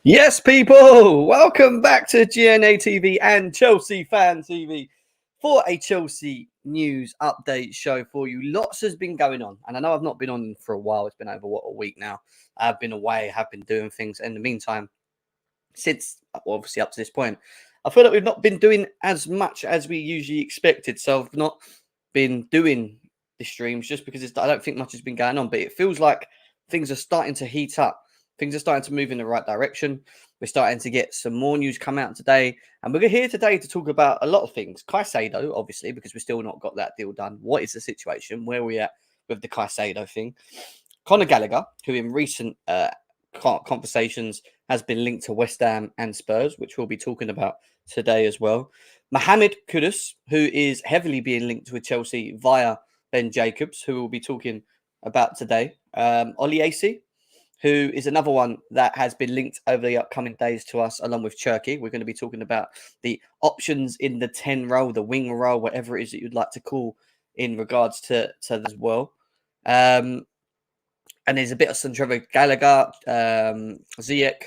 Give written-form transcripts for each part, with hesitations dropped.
Yes, people, welcome back to GNA TV and Chelsea Fan TV for a Chelsea news update show for you. Lots has been going on, and I know I've not been on for a while. It's been over, a week now. I've been away, have been doing things. In the meantime, since obviously up to this point, I feel like we've not been doing as much as we usually expected. So I've not been doing the streams just because I don't think much has been going on, but it feels like things are starting to heat up. Things are starting to move in the right direction. We're starting to get some more news come out today. And we're here today to talk about a lot of things. Caicedo, obviously, because we've still not got that deal done. What is the situation? Where are we at with the Caicedo thing? Conor Gallagher, who in recent conversations has been linked to West Ham and Spurs, which we'll be talking about today as well. Mohamed Kudus, who is heavily being linked with Chelsea via Ben Jacobs, who we'll be talking about today. Oliesi, who is another one that has been linked over the upcoming days to us, along with Cherky. We're going to be talking about the options in the 10 role, the wing role, whatever it is that you'd like to call in regards to that as well. And there's a bit of Trevor Gallagher, Ziyech,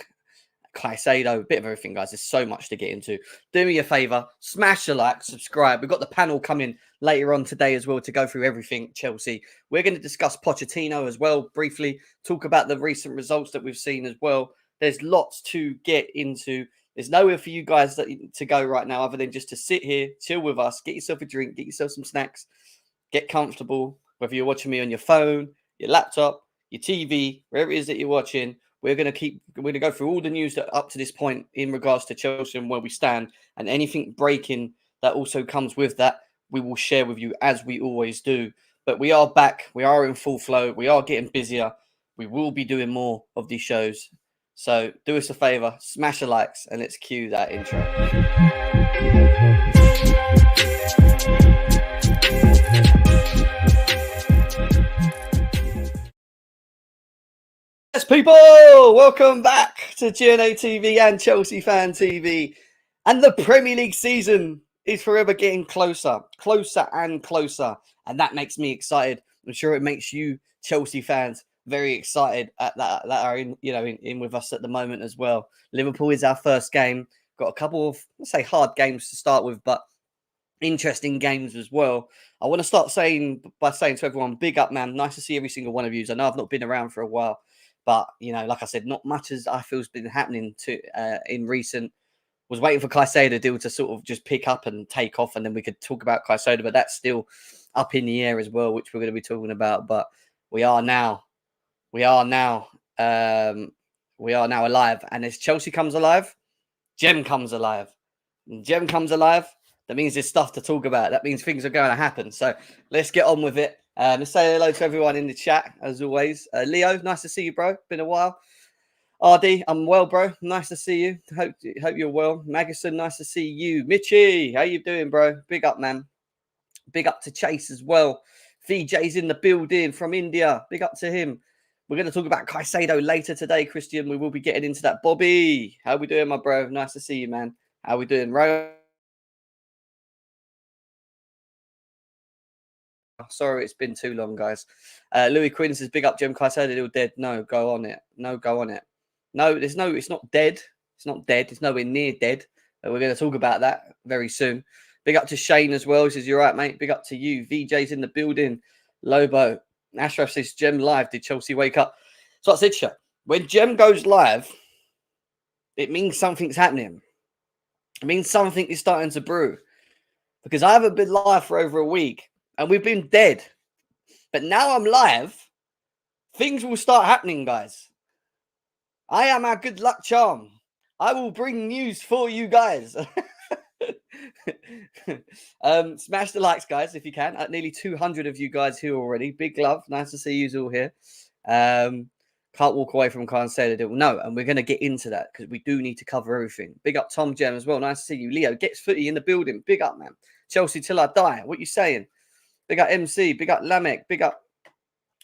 Caicedo, a bit of everything, guys. There's so much to get into. Do me a favor, smash the like, subscribe. We've got the panel coming later on today as well to go through everything Chelsea. We're going to discuss Pochettino as well, briefly, talk about the recent results that we've seen as well. There's lots to get into. There's nowhere for you guys to go right now other than just to sit here, chill with us, get yourself a drink, get yourself some snacks, get comfortable, whether you're watching me on your phone, your laptop, your TV, wherever it is that you're watching. We're going to go through all the news that up to this point in regards to Chelsea and where we stand, and anything breaking that also comes with that, we will share with you as we always do. But we are back. We are in full flow. We are getting busier. We will be doing more of these shows. So do us a favor, smash the likes, and let's cue that intro. Yes, people, welcome back to GNA TV and Chelsea Fan TV. And the Premier League season is forever getting closer and closer. And that makes me excited. I'm sure it makes you Chelsea fans very excited at that are in with us at the moment as well. Liverpool is our first game. Got a couple of, let's say, hard games to start with, but interesting games as well. I want to start by saying to everyone, big up, man. Nice to see every single one of you. I know I've not been around for a while. But, like I said, not much as I feel has been happening in recent. Was waiting for Caicedo deal to sort of just pick up and take off, and then we could talk about Caicedo, but that's still up in the air as well, which we're going to be talking about. But we are now alive. And as Chelsea comes alive, Gem comes alive. And Gem comes alive, that means there's stuff to talk about. That means things are going to happen. So let's get on with it. Let's say hello to everyone in the chat, as always. Leo, nice to see you, bro. Been a while. RD, I'm well, bro. Nice to see you. Hope you're well. Magison, nice to see you. Mitchie, how you doing, bro? Big up, man. Big up to Chase as well. VJ's in the building from India. Big up to him. We're going to talk about Caicedo later today, Christian. We will be getting into that. Bobby, how we doing, my bro? Nice to see you, man. How we doing, Ro? Sorry, it's been too long, guys. Louis Quinn says, big up, Gem. Caicedo all dead. No, go on it. No, go on it. No, it's not dead. It's not dead. It's nowhere near dead. We're going to talk about that very soon. Big up to Shane as well. He says, you're right, mate. Big up to you. VJ's in the building. Lobo. Ashraf says, Gem live. Did Chelsea wake up? So I said, when Gem goes live, it means something's happening. It means something is starting to brew. Because I haven't been live for over a week. And we've been dead. But now I'm live. Things will start happening, guys. I am our good luck charm. I will bring news for you guys. Smash the likes, guys, if you can. At nearly 200 of you guys here already. Big love. Nice to see you all here. Can't walk away from Caicedo. No, and we're going to get into that because we do need to cover everything. Big up Tom Gem as well. Nice to see you. Leo, gets footy in the building. Big up, man. Chelsea till I die. What you saying? Big up MC. Big up Lamek. Big up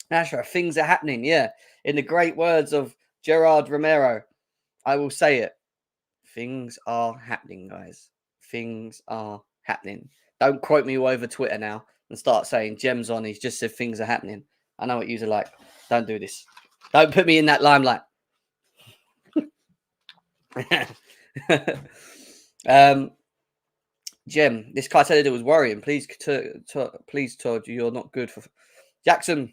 Ashraf. Things are happening. Yeah. In the great words of Gerard Romero, I will say it. Things are happening, guys. Things are happening. Don't quote me all over Twitter now and start saying Gem's on. He's just said things are happening. I know what you're like. Don't do this. Don't put me in that limelight. Jem, this Caicedo was worrying. Please, please, Todd, you're not good for Jackson.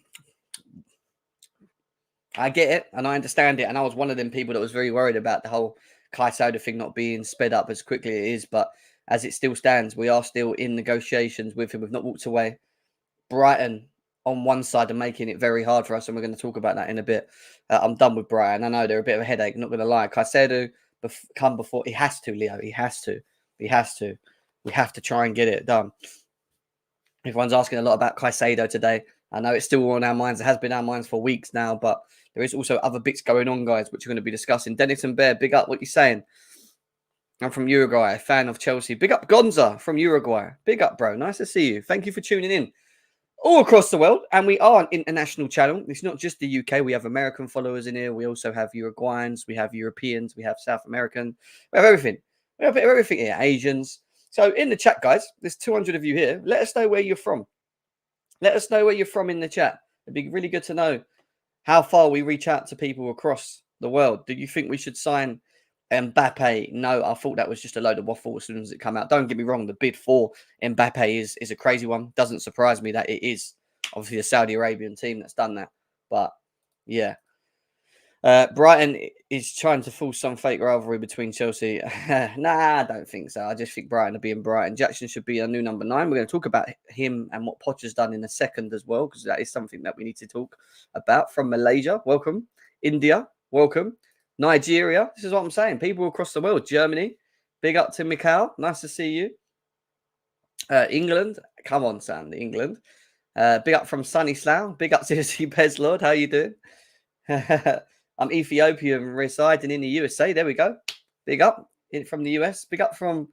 I get it and I understand it, and I was one of them people that was very worried about the whole Caicedo thing not being sped up as quickly as it is. But as it still stands, we are still in negotiations with him. We've not walked away. Brighton on one side are making it very hard for us, and we're going to talk about that in a bit. I'm done with Brighton. I know they're a bit of a headache. Not going to lie. Caicedo come before. He has to, Leo. He has to. He has to. We have to try and get it done. Everyone's asking a lot about Caicedo today. I know it's still on our minds. It has been on our minds for weeks now, but there is also other bits going on, guys, which we're going to be discussing. Dennis and Bear, big up. What you saying? I'm from Uruguay, a fan of Chelsea. Big up Gonza from Uruguay. Big up, bro. Nice to see you. Thank you for tuning in. All across the world, and we are an international channel. It's not just the UK. We have American followers in here. We also have Uruguayans. We have Europeans. We have South American. We have everything. We have everything here. Asians. So in the chat, guys, there's 200 of you here. Let us know where you're from. Let us know where you're from in the chat. It'd be really good to know how far we reach out to people across the world. Do you think we should sign Mbappe? No, I thought that was just a load of waffle as soon as it came out. Don't get me wrong. The bid for Mbappe is a crazy one. Doesn't surprise me that it is obviously a Saudi Arabian team that's done that. But yeah. Brighton is trying to force some fake rivalry between Chelsea. Nah, I don't think so. I just think Brighton are being Brighton. Jackson should be a new number 9. We're going to talk about him and what Potter's done in a second as well, because that is something that we need to talk about. From Malaysia, welcome. India, welcome. Nigeria, this is what I'm saying. People across the world. Germany, big up to Mikhail. Nice to see you. England, come on, Sam, England. Big up from Sunny Slough. Big up to Bez Lord. How you doing? I'm Ethiopian residing in the USA. There we go. Big up from the US. Big up from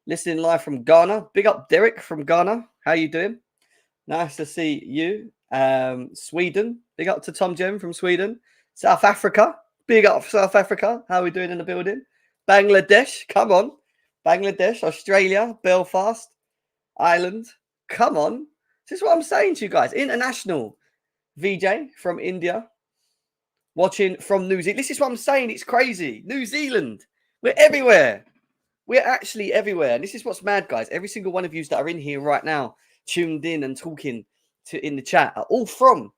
listening live from Ghana. Big up Derek from Ghana. How you doing? Nice to see you. Sweden. Big up to Tom Jem from Sweden. South Africa. Big up South Africa. How are we doing in the building? Bangladesh. Come on. Bangladesh. Australia. Belfast. Ireland. Come on. This is what I'm saying to you guys. International. VJ from India. Watching from New Zealand. This is what I'm saying. It's crazy. New Zealand. We're everywhere. We're actually everywhere. And this is what's mad, guys. Every single one of you that are in here right now, tuned in and talking to in the chat, are all from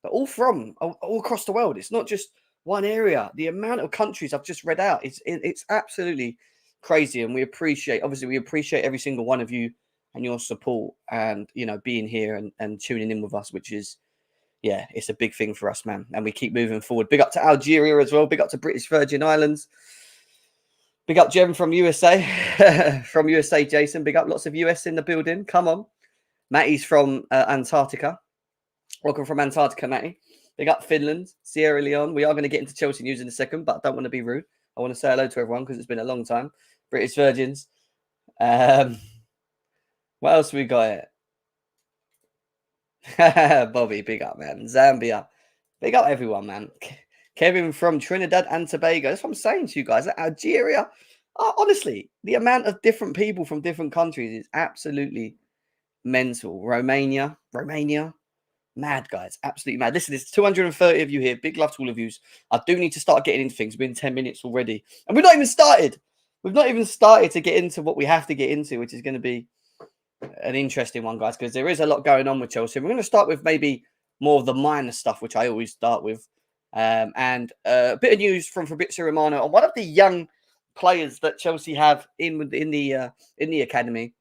all across the world. It's not just one area. The amount of countries I've just read out, it's absolutely crazy. And we appreciate every single one of you and your support and, you know, being here and tuning in with us, which is, yeah, it's a big thing for us, man. And we keep moving forward. Big up to Algeria as well. Big up to British Virgin Islands. Big up Jem from USA. From USA, Jason. Big up. Lots of US in the building. Come on. Matty's from Antarctica. Welcome from Antarctica, Matty. Big up Finland, Sierra Leone. We are going to get into Chelsea news in a second, but I don't want to be rude. I want to say hello to everyone because it's been a long time. British Virgins. What else we got here? Bobby, big up, man. Zambia. Big up everyone, man. Kevin from Trinidad and Tobago. That's what I'm saying to you guys. Algeria. Honestly, the amount of different people from different countries is absolutely mental. Romania. Mad, guys. Absolutely mad. Listen, there's 230 of you here. Big love to all of you. I do need to start getting into things. We've been 10 minutes already. And we've not even started. We've not even started to get into what we have to get into, which is going to be an interesting one, guys, because there is a lot going on with Chelsea. We're going to start with maybe more of the minor stuff, which I always start with. And a bit of news from Fabrizio Romano on one of the young players that Chelsea have in the academy.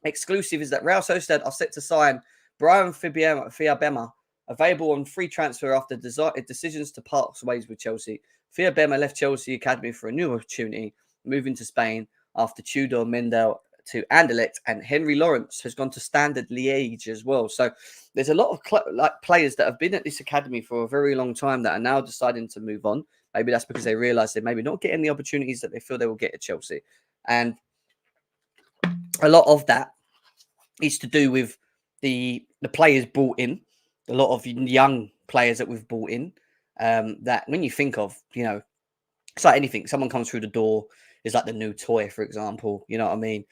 Exclusive is that Real Sociedad are set to sign Brian Fiabema, available on free transfer after decisions to part ways with Chelsea. Fiabema left Chelsea academy for a new opportunity, moving to Spain after Tudor Mendel to Anderlecht, and Henry Lawrence has gone to Standard Liège as well. So there's a lot of players that have been at this academy for a very long time that are now deciding to move on. Maybe that's because they realise they're maybe not getting the opportunities that they feel they will get at Chelsea. And a lot of that is to do with the players brought in, a lot of young players that we've brought in, that when you think of, you know, it's like anything. Someone comes through the door, is like the new toy, for example. You know what I mean?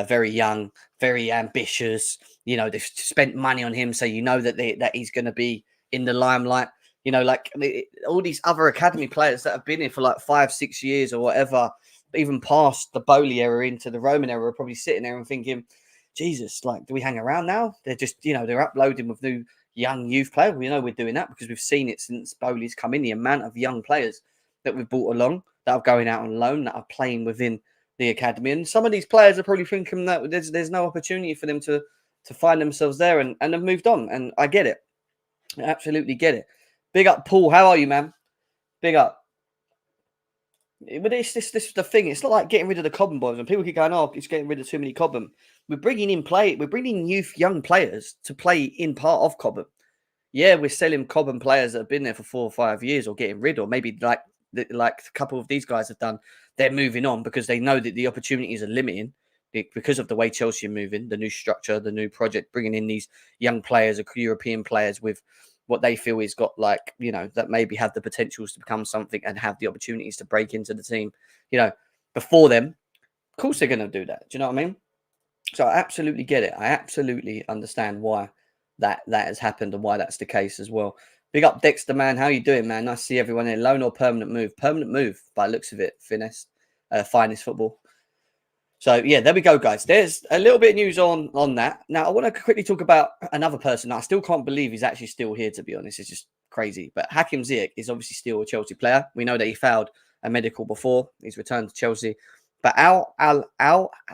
Very young, very ambitious. You know, they've spent money on him, so you know that he's going to be in the limelight. You know, like all these other academy players that have been here for like 5-6 years or whatever, even past the Bowley era into the Roman era, are probably sitting there and thinking, Jesus, like, do we hang around now? They're just, they're uploading with new young youth players. We know we're doing that because we've seen it since Bowley's come in, the amount of young players that we've brought along that are going out on loan, that are playing within the academy. And some of these players are probably thinking that there's no opportunity for them to find themselves there and have moved on. And I get it. I absolutely get it. Big up, Paul. How are you, man? Big up. But this is the thing. It's not like getting rid of the Cobham boys. And people keep going, oh, it's getting rid of too many Cobham. We're bringing young players to play in part of Cobham. Yeah, we're selling Cobham players that have been there for 4 or 5 years, or getting rid, or maybe like a couple of these guys have done. They're moving on because they know that the opportunities are limiting because of the way Chelsea are moving, the new structure, the new project, bringing in these young players, European players with what they feel is got, like, that maybe have the potentials to become something and have the opportunities to break into the team, before them. Of course they're going to do that. Do you know what I mean? So I absolutely get it. I absolutely understand why that has happened and why that's the case as well. Big up, Dexter, man. How you doing, man? Nice to see everyone in. Loan or permanent move? Permanent move, by the looks of it. Finest football. So, yeah, there we go, guys. There's a little bit of news on that. Now, I want to quickly talk about another person. I still can't believe he's actually still here, to be honest. It's just crazy. But Hakim Ziyech is obviously still a Chelsea player. We know that he failed a medical before. He's returned to Chelsea. But Al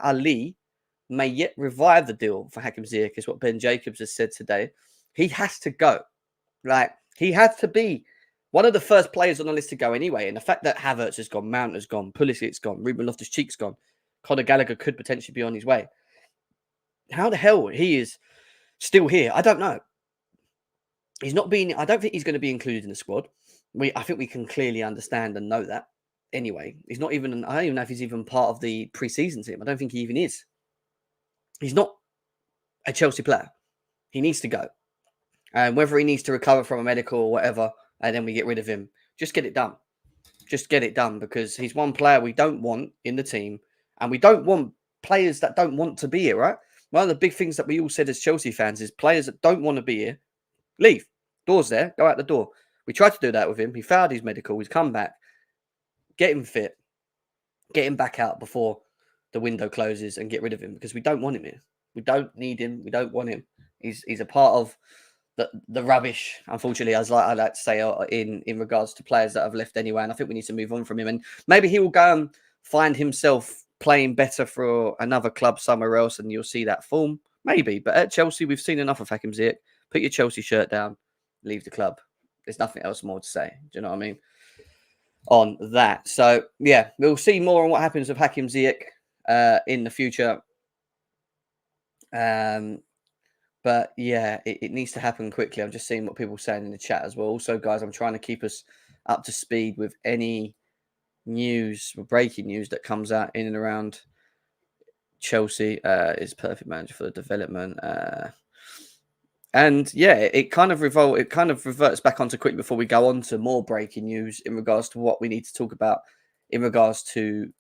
Ali may yet revive the deal for Hakim Ziyech, is what Ben Jacobs has said today. He has to go. Like, he has to be one of the first players on the list to go anyway. And the fact that Havertz has gone, Mount has gone, Pulisic's gone, Ruben Loftus-Cheek's gone, Conor Gallagher could potentially be on his way. How the hell he is still here, I don't know. He's not being. I don't think he's going to be included in the squad. I think we can clearly understand and know that. Anyway, he's not even. I don't even know if he's even part of the pre-season team. I don't think he even is. He's not a Chelsea player. He needs to go. And whether he needs to recover from a medical or whatever, and then we get rid of him, just get it done. Just get it done, because he's one player we don't want in the team. And we don't want players that don't want to be here, right? One of the big things that we all said as Chelsea fans is players that don't want to be here, leave. Door's there, go out the door. We tried to do that with him. He failed his medical. He's come back. Get him fit. Get him back out before the window closes and get rid of him, because we don't want him here. We don't need him. We don't want him. He's a part of the rubbish, unfortunately, as I like to say, in regards to players that have left anyway. And I think we need to move on from him. And maybe he will go and find himself playing better for another club somewhere else, and you'll see that form. Maybe. But at Chelsea, we've seen enough of Hakim Ziyech. Put your Chelsea shirt down, leave the club. There's nothing else more to say. Do you know what I mean? On that. So, yeah, we'll see more on what happens with Hakim Ziyech in the future. But yeah, it needs to happen quickly. I'm just seeing what people are saying in the chat as well. Also, guys, I'm trying to keep us up to speed with any news, breaking news that comes out in and around Chelsea. Is perfect manager for the development. And yeah, it kind of reverts back onto quickly before we go on to more breaking news in regards to what we need to talk about in regards to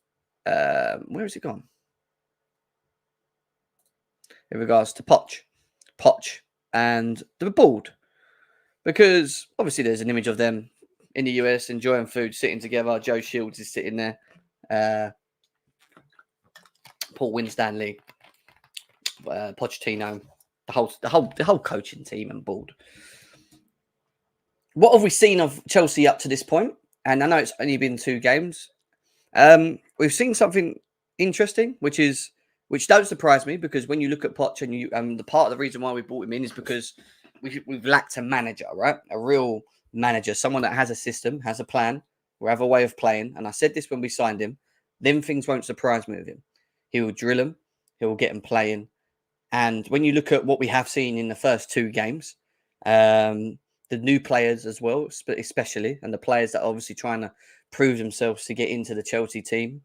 where has it gone? In regards to Poch and the board, because obviously there's an image of them in the US enjoying food, sitting together. Joe Shields is sitting there, Paul Winstanley, Pochettino, the whole coaching team and board. What have we seen of Chelsea up to this point? And I know it's only been 2 games. We've seen something interesting, which don't surprise me, because when you look at Poch and the part of the reason why we brought him in is because we've lacked a manager, right? A real manager, someone that has a system, has a plan, will have a way of playing. And I said this when we signed him, then things won't surprise me with him. He will drill them, he will get them playing. And when you look at what we have seen in the first 2 games, the new players as well, especially, and the players that are obviously trying to prove themselves to get into the Chelsea team,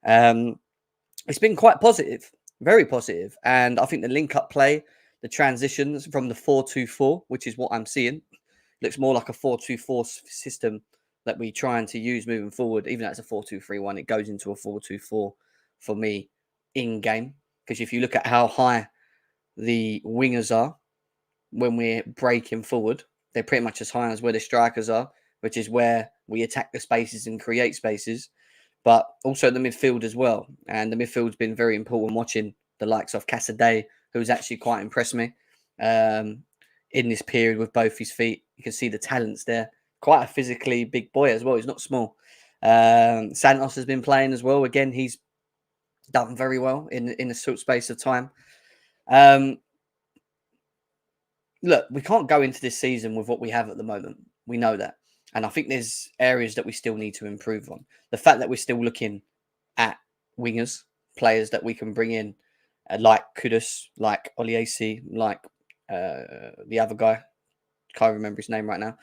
it's been quite positive, very positive. And I think the link-up play, the transitions from the 4-2-4, which is what I'm seeing, looks more like a 4-2-4 system that we're trying to use moving forward. Even though it's a 4-2-3-1, it goes into a 4-2-4 for me in-game. Because if you look at how high the wingers are when we're breaking forward, They're pretty much as high as where the strikers are, which is where we attack the spaces and create spaces, but also the midfield as well. And the midfield's been very important watching the likes of Caicedo, who's actually quite impressed me in this period with both his feet. You can see the talents there. Quite a physically big boy as well. He's not small. Santos has been playing as well. Again, he's done very well in a short space of time. Look, we can't go into this season with what we have at the moment. We know that. And I think there's areas that we still need to improve on. The fact that we're still looking at wingers, players that we can bring in, like Kudus, like Oliesi, like the other guy, can't remember his name right now,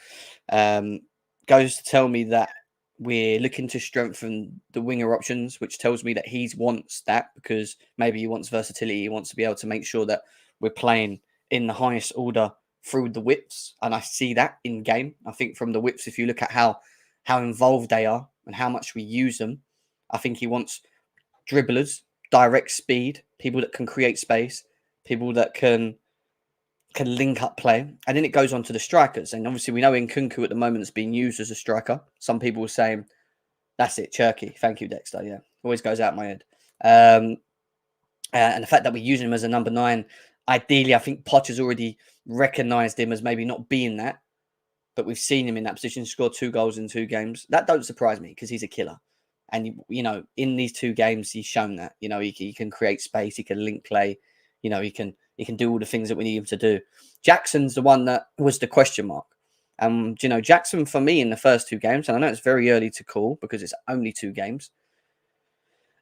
goes to tell me that we're looking to strengthen the winger options, which tells me that he wants that because maybe he wants versatility. He wants to be able to make sure that we're playing in the highest order through the whips, and I see that in game. I think from the whips, if you look at how involved they are and how much we use them, I think he wants dribblers, direct speed, people that can create space, people that can link up play, and then it goes on to the strikers. And obviously, we know Nkunku at the moment is being used as a striker. Some people are saying, "That's it, Cherky. Thank you, Dexter." Yeah, always goes out my head. And the fact that we're using him as a number 9, ideally, I think Potter's already recognised him as maybe not being that, but we've seen him in that position, score 2 goals in 2 games. That don't surprise me because he's a killer. And, you know, in these 2 games, he's shown that, you know, he can create space, he can link play, you know, he can do all the things that we need him to do. Jackson's the one that was the question mark. You know, Jackson for me in the first 2 games, and I know it's very early to call because it's only 2 games.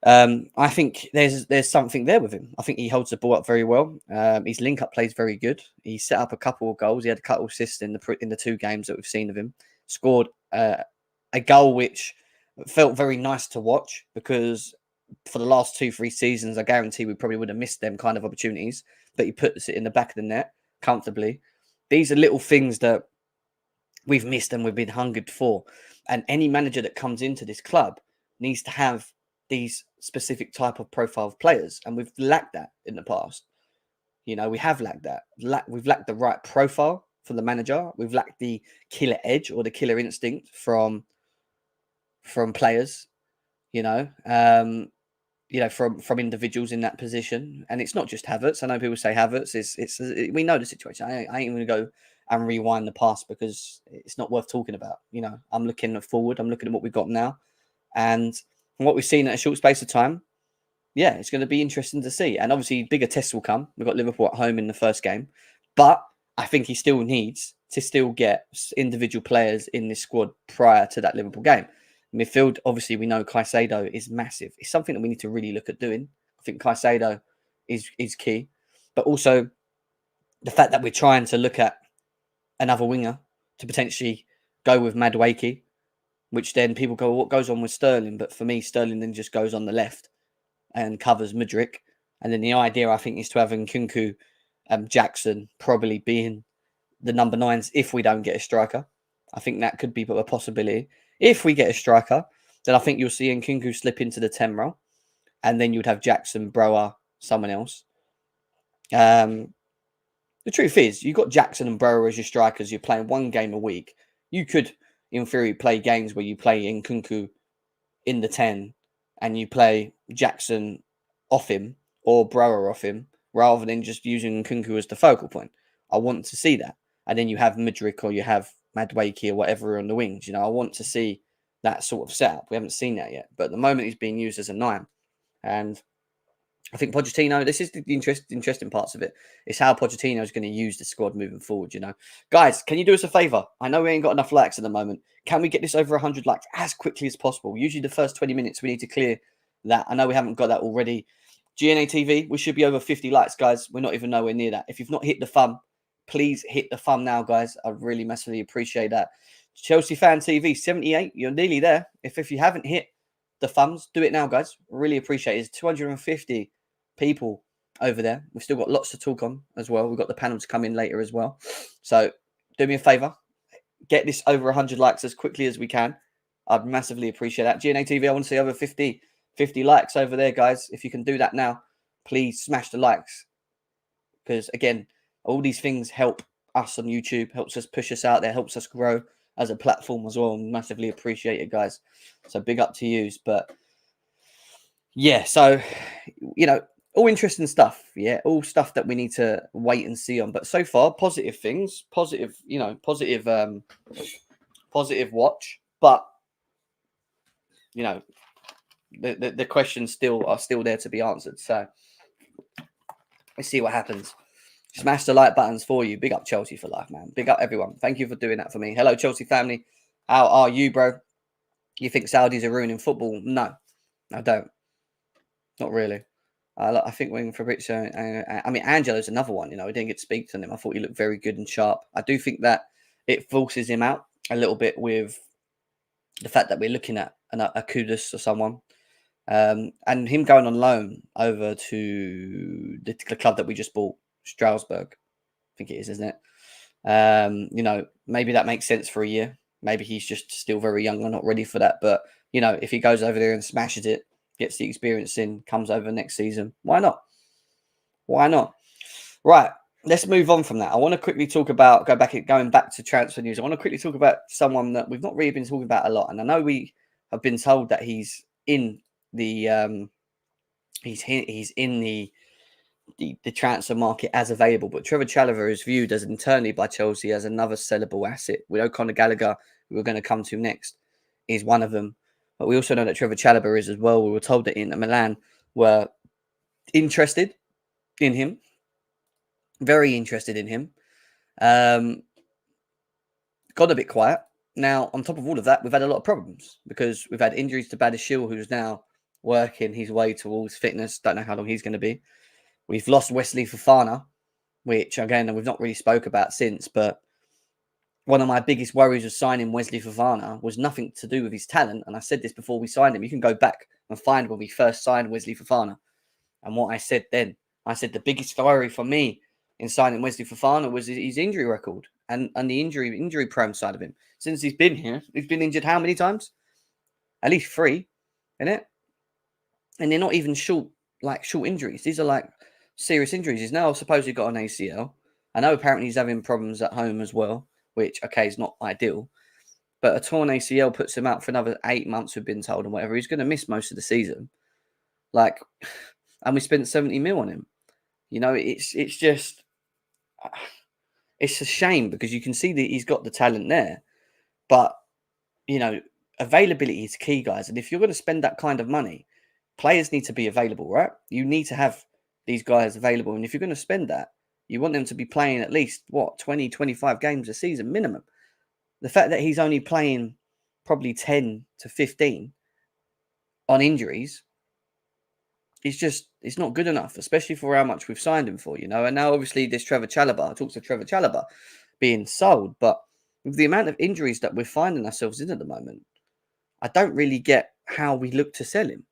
I think there's something there with him. I think he holds the ball up very well. His link up play is very good. He set up a couple of goals. He had a couple of assists in the 2 games that we've seen of him. Scored a goal which felt very nice to watch because for the last 2-3 seasons, I guarantee we probably would have missed them kind of opportunities. But he puts it in the back of the net comfortably. These are little things that we've missed and we've been hungered for. And any manager that comes into this club needs to have these specific type of profile of players, and we've lacked that in the past. You know, we have lacked that. We've lacked the right profile for the manager. We've lacked the killer edge or the killer instinct from players. You know, from individuals in that position, and it's not just Havertz. I know people say Havertz it's we know the situation. I ain't going to go and rewind the past because it's not worth talking about. You know, I'm looking forward. I'm looking at what we've got now, and what we've seen in a short space of time, yeah, it's going to be interesting to see. And obviously, bigger tests will come. We've got Liverpool at home in the first game. But I think he still needs to still get individual players in this squad prior to that Liverpool game. Midfield, obviously, we know Caicedo is massive. It's something that we need to really look at doing. I think Caicedo is key. But also, the fact that we're trying to look at another winger to potentially go with Madueke, which then people go, what goes on with Sterling? But for me, Sterling then just goes on the left and covers Mudryk. And then the idea, I think, is to have Nkunku and Jackson probably being the number 9s if we don't get a striker. I think that could be a possibility. If we get a striker, then I think you'll see Nkunku slip into the 10 role. And then you'd have Jackson, Brower, someone else. The truth is, you've got Jackson and Brower as your strikers. You're playing 1 game a week. You could, in theory, play games where you play Nkunku in the 10 and you play Jackson off him or Brower off him rather than just using Nkunku as the focal point. I want to see that. And then you have Mudryk or you have Madueke or whatever on the wings. You know, I want to see that sort of setup. We haven't seen that yet. But at the moment, he's being used as a 9. And I think Pochettino, this is the interesting parts of it. It's how Pochettino is going to use the squad moving forward, you know. Guys, can you do us a favour? I know we ain't got enough likes at the moment. Can we get this over 100 likes as quickly as possible? Usually the first 20 minutes, we need to clear that. I know we haven't got that already. GNA TV, we should be over 50 likes, guys. We're not even nowhere near that. If you've not hit the thumb, please hit the thumb now, guys. I really massively appreciate that. Chelsea Fan TV, 78. You're nearly there. If you haven't hit the thumbs, do it now, guys. Really appreciate it. It's 250 people over there. We've still got lots to talk on as well. We've got the panel to come in later as well. So do me a favor, get this over 100 likes as quickly as we can. I'd massively appreciate that. GNA TV, I want to see over 50 likes over there, guys. If you can do that now, please smash the likes. Because again, all these things help us on YouTube, helps us push us out there, helps us grow as a platform as well. Massively appreciate it, guys. So big up to yous. But yeah, so all interesting stuff. Yeah, all stuff that we need to wait and see on. But so far, positive things, positive watch. But the questions are still there to be answered. So let's see what happens. Smash the like buttons for you. Big up Chelsea for life, man. Big up everyone. Thank you for doing that for me. Hello, Chelsea family. How are you, bro? You think Saudis are ruining football? No, I don't. Not really. I think when Fabrizio, Angelo's another one. We didn't get to speak to him. I thought he looked very good and sharp. I do think that it forces him out a little bit with the fact that we're looking at a Kudus or someone. And him going on loan over to the club that we just bought, Strasbourg, I think it is, isn't it? Maybe that makes sense for a year. Maybe he's just still very young and not ready for that. But, if he goes over there and smashes it, gets the experience in, comes over next season, why not? Why not? Right, let's move on from that. I want to quickly talk about, going back to transfer news. I want to quickly talk about someone that we've not really been talking about a lot. And I know we have been told that he's in the the transfer market as available, but Trevor Chalobah is viewed as internally by Chelsea as another sellable asset. We know Conor Gallagher, who we're going to come to next, is one of them, but we also know that Trevor Chalobah is as well. We were told that Inter Milan were interested in him, very interested in him. Got a bit quiet. Now, on top of all of that, we've had a lot of problems because we've had injuries to Badiashile, who's now working his way towards fitness. Don't know how long he's going to be. We've lost Wesley Fofana, which, again, we've not really spoke about since, but one of my biggest worries of signing Wesley Fofana was nothing to do with his talent. And I said this before we signed him. You can go back and find when we first signed Wesley Fofana. And what I said then, I said the biggest worry for me in signing Wesley Fofana was his injury record and the injury prone side of him. Since he's been here, he's been injured how many times? At least 3, isn't it? And they're not even short injuries. These are serious injuries. He's now supposedly got an ACL. I know apparently he's having problems at home as well, which, okay, is not ideal. But a torn ACL puts him out for another 8 months, we've been told, and whatever. He's going to miss most of the season. And we spent 70 mil on him. It's just, it's a shame because you can see that he's got the talent there. But, availability is key, guys. And if you're going to spend that kind of money, players need to be available, right? You need to have these guys available. And if you're going to spend that, you want them to be playing at least, 20, 25 games a season minimum. The fact that he's only playing probably 10 to 15 on injuries, it's not good enough, especially for how much we've signed him for, And now, obviously, this Trevor Chalobah, talks of Trevor Chalobah being sold. But with the amount of injuries that we're finding ourselves in at the moment, I don't really get how we look to sell him.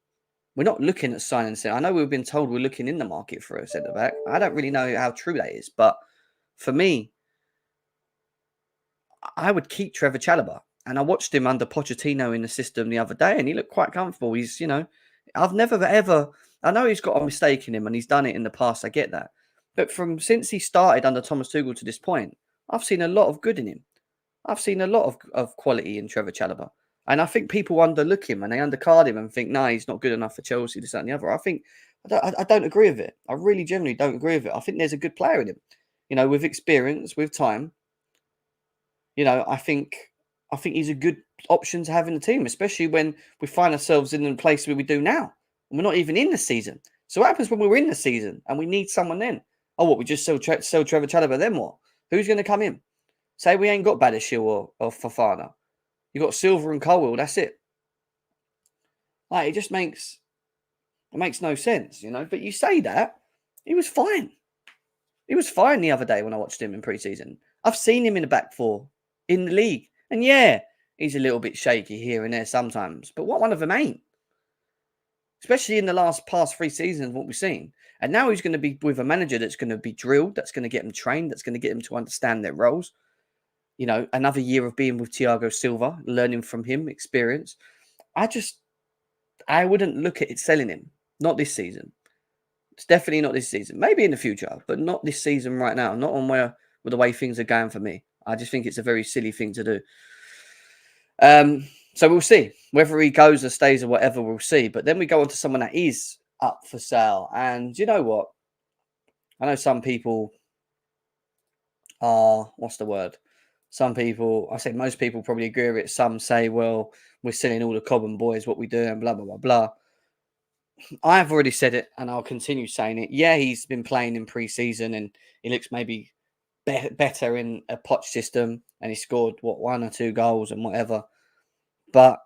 We're not looking at signing. I know we've been told we're looking in the market for a centre back. I don't really know how true that is, but for me, I would keep Trevor Chalobah. And I watched him under Pochettino in the system the other day, and he looked quite comfortable. He's, I've never ever. I know he's got a mistake in him, and he's done it in the past. I get that, but since he started under Thomas Tuchel to this point, I've seen a lot of good in him. I've seen a lot of quality in Trevor Chalobah. And I think people underlook him and they undercard him and think, no, he's not good enough for Chelsea, this, that, and the other. I don't agree with it. I really genuinely don't agree with it. I think there's a good player in him, with experience, with time. I think he's a good option to have in the team, especially when we find ourselves in the place where we do now. And we're not even in the season. So what happens when we're in the season and we need someone then? Oh, what, we just sell Trevor Chalobah, then what? Who's going to come in? Say we ain't got Badiashile or Fofana. You got Silver and Colwill. That's it. It just makes no sense, But you say that, he was fine. He was fine the other day when I watched him in pre-season. I've seen him in the back 4 in the league, and yeah, he's a little bit shaky here and there sometimes. But what one of them ain't? Especially in the past 3 seasons, what we've seen. And now he's going to be with a manager that's going to be drilled, that's going to get him trained, that's going to get him to understand their roles. Another year of being with Thiago Silva, learning from him, experience. I wouldn't look at it selling him. Not this season. It's definitely not this season. Maybe in the future, but not this season right now. Not on where with the way things are going for me. I just think it's a very silly thing to do. So we'll see whether he goes or stays or whatever. We'll see. But then we go on to someone that is up for sale, and you know what? I know some people are, what's the word? Some people, I say most people probably agree with it. Some say, well, we're selling all the Cobham boys, what we do, and blah, blah, blah, blah. I've already said it, and I'll continue saying it. Yeah, he's been playing in pre-season, and he looks maybe better in a Poch system, and he scored, 1 or 2 goals and whatever. But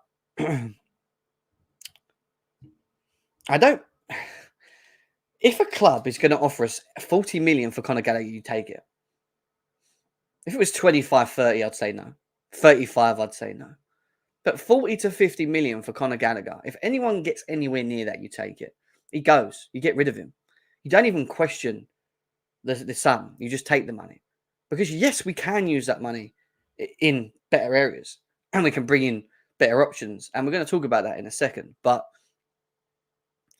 I don't... If a club is going to offer us 40 million for Conor Gallagher, you take it. If it was 25, 30, I'd say no. 35, I'd say no. But 40 to 50 million for Conor Gallagher, if anyone gets anywhere near that, you take it. He goes. You get rid of him. You don't even question the sum. You just take the money. Because, yes, we can use that money in better areas. And we can bring in better options. And we're going to talk about that in a second. But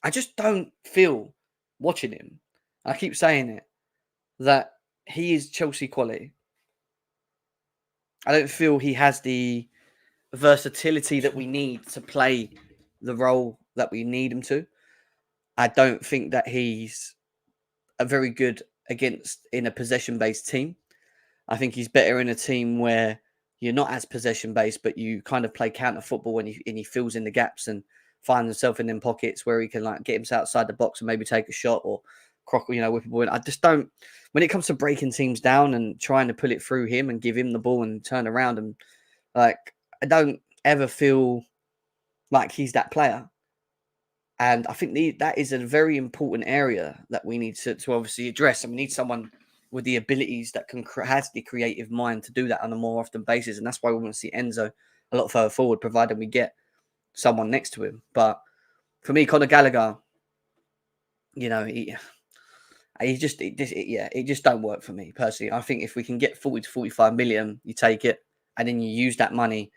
I just don't feel, watching him, I keep saying it, that he is Chelsea quality. I don't feel he has the versatility that we need to play the role that we need him to. I don't think that he's a very good in a possession-based team. I think he's better in a team where you're not as possession-based, but you kind of play counter football and he fills in the gaps and finds himself in them pockets where he can like get himself outside the box and maybe take a shot or whip a ball in. I just don't. When it comes to breaking teams down and trying to pull it through him and give him the ball and turn around and I don't ever feel like he's that player. And I think that is a very important area that we need to obviously address. And we need someone with the abilities that has the creative mind to do that on a more often basis. And that's why we want to see Enzo a lot further forward, provided we get someone next to him. But for me, Conor Gallagher, it just don't work for me personally. I think if we can get 40 to 45 million, you take it, and then you use that money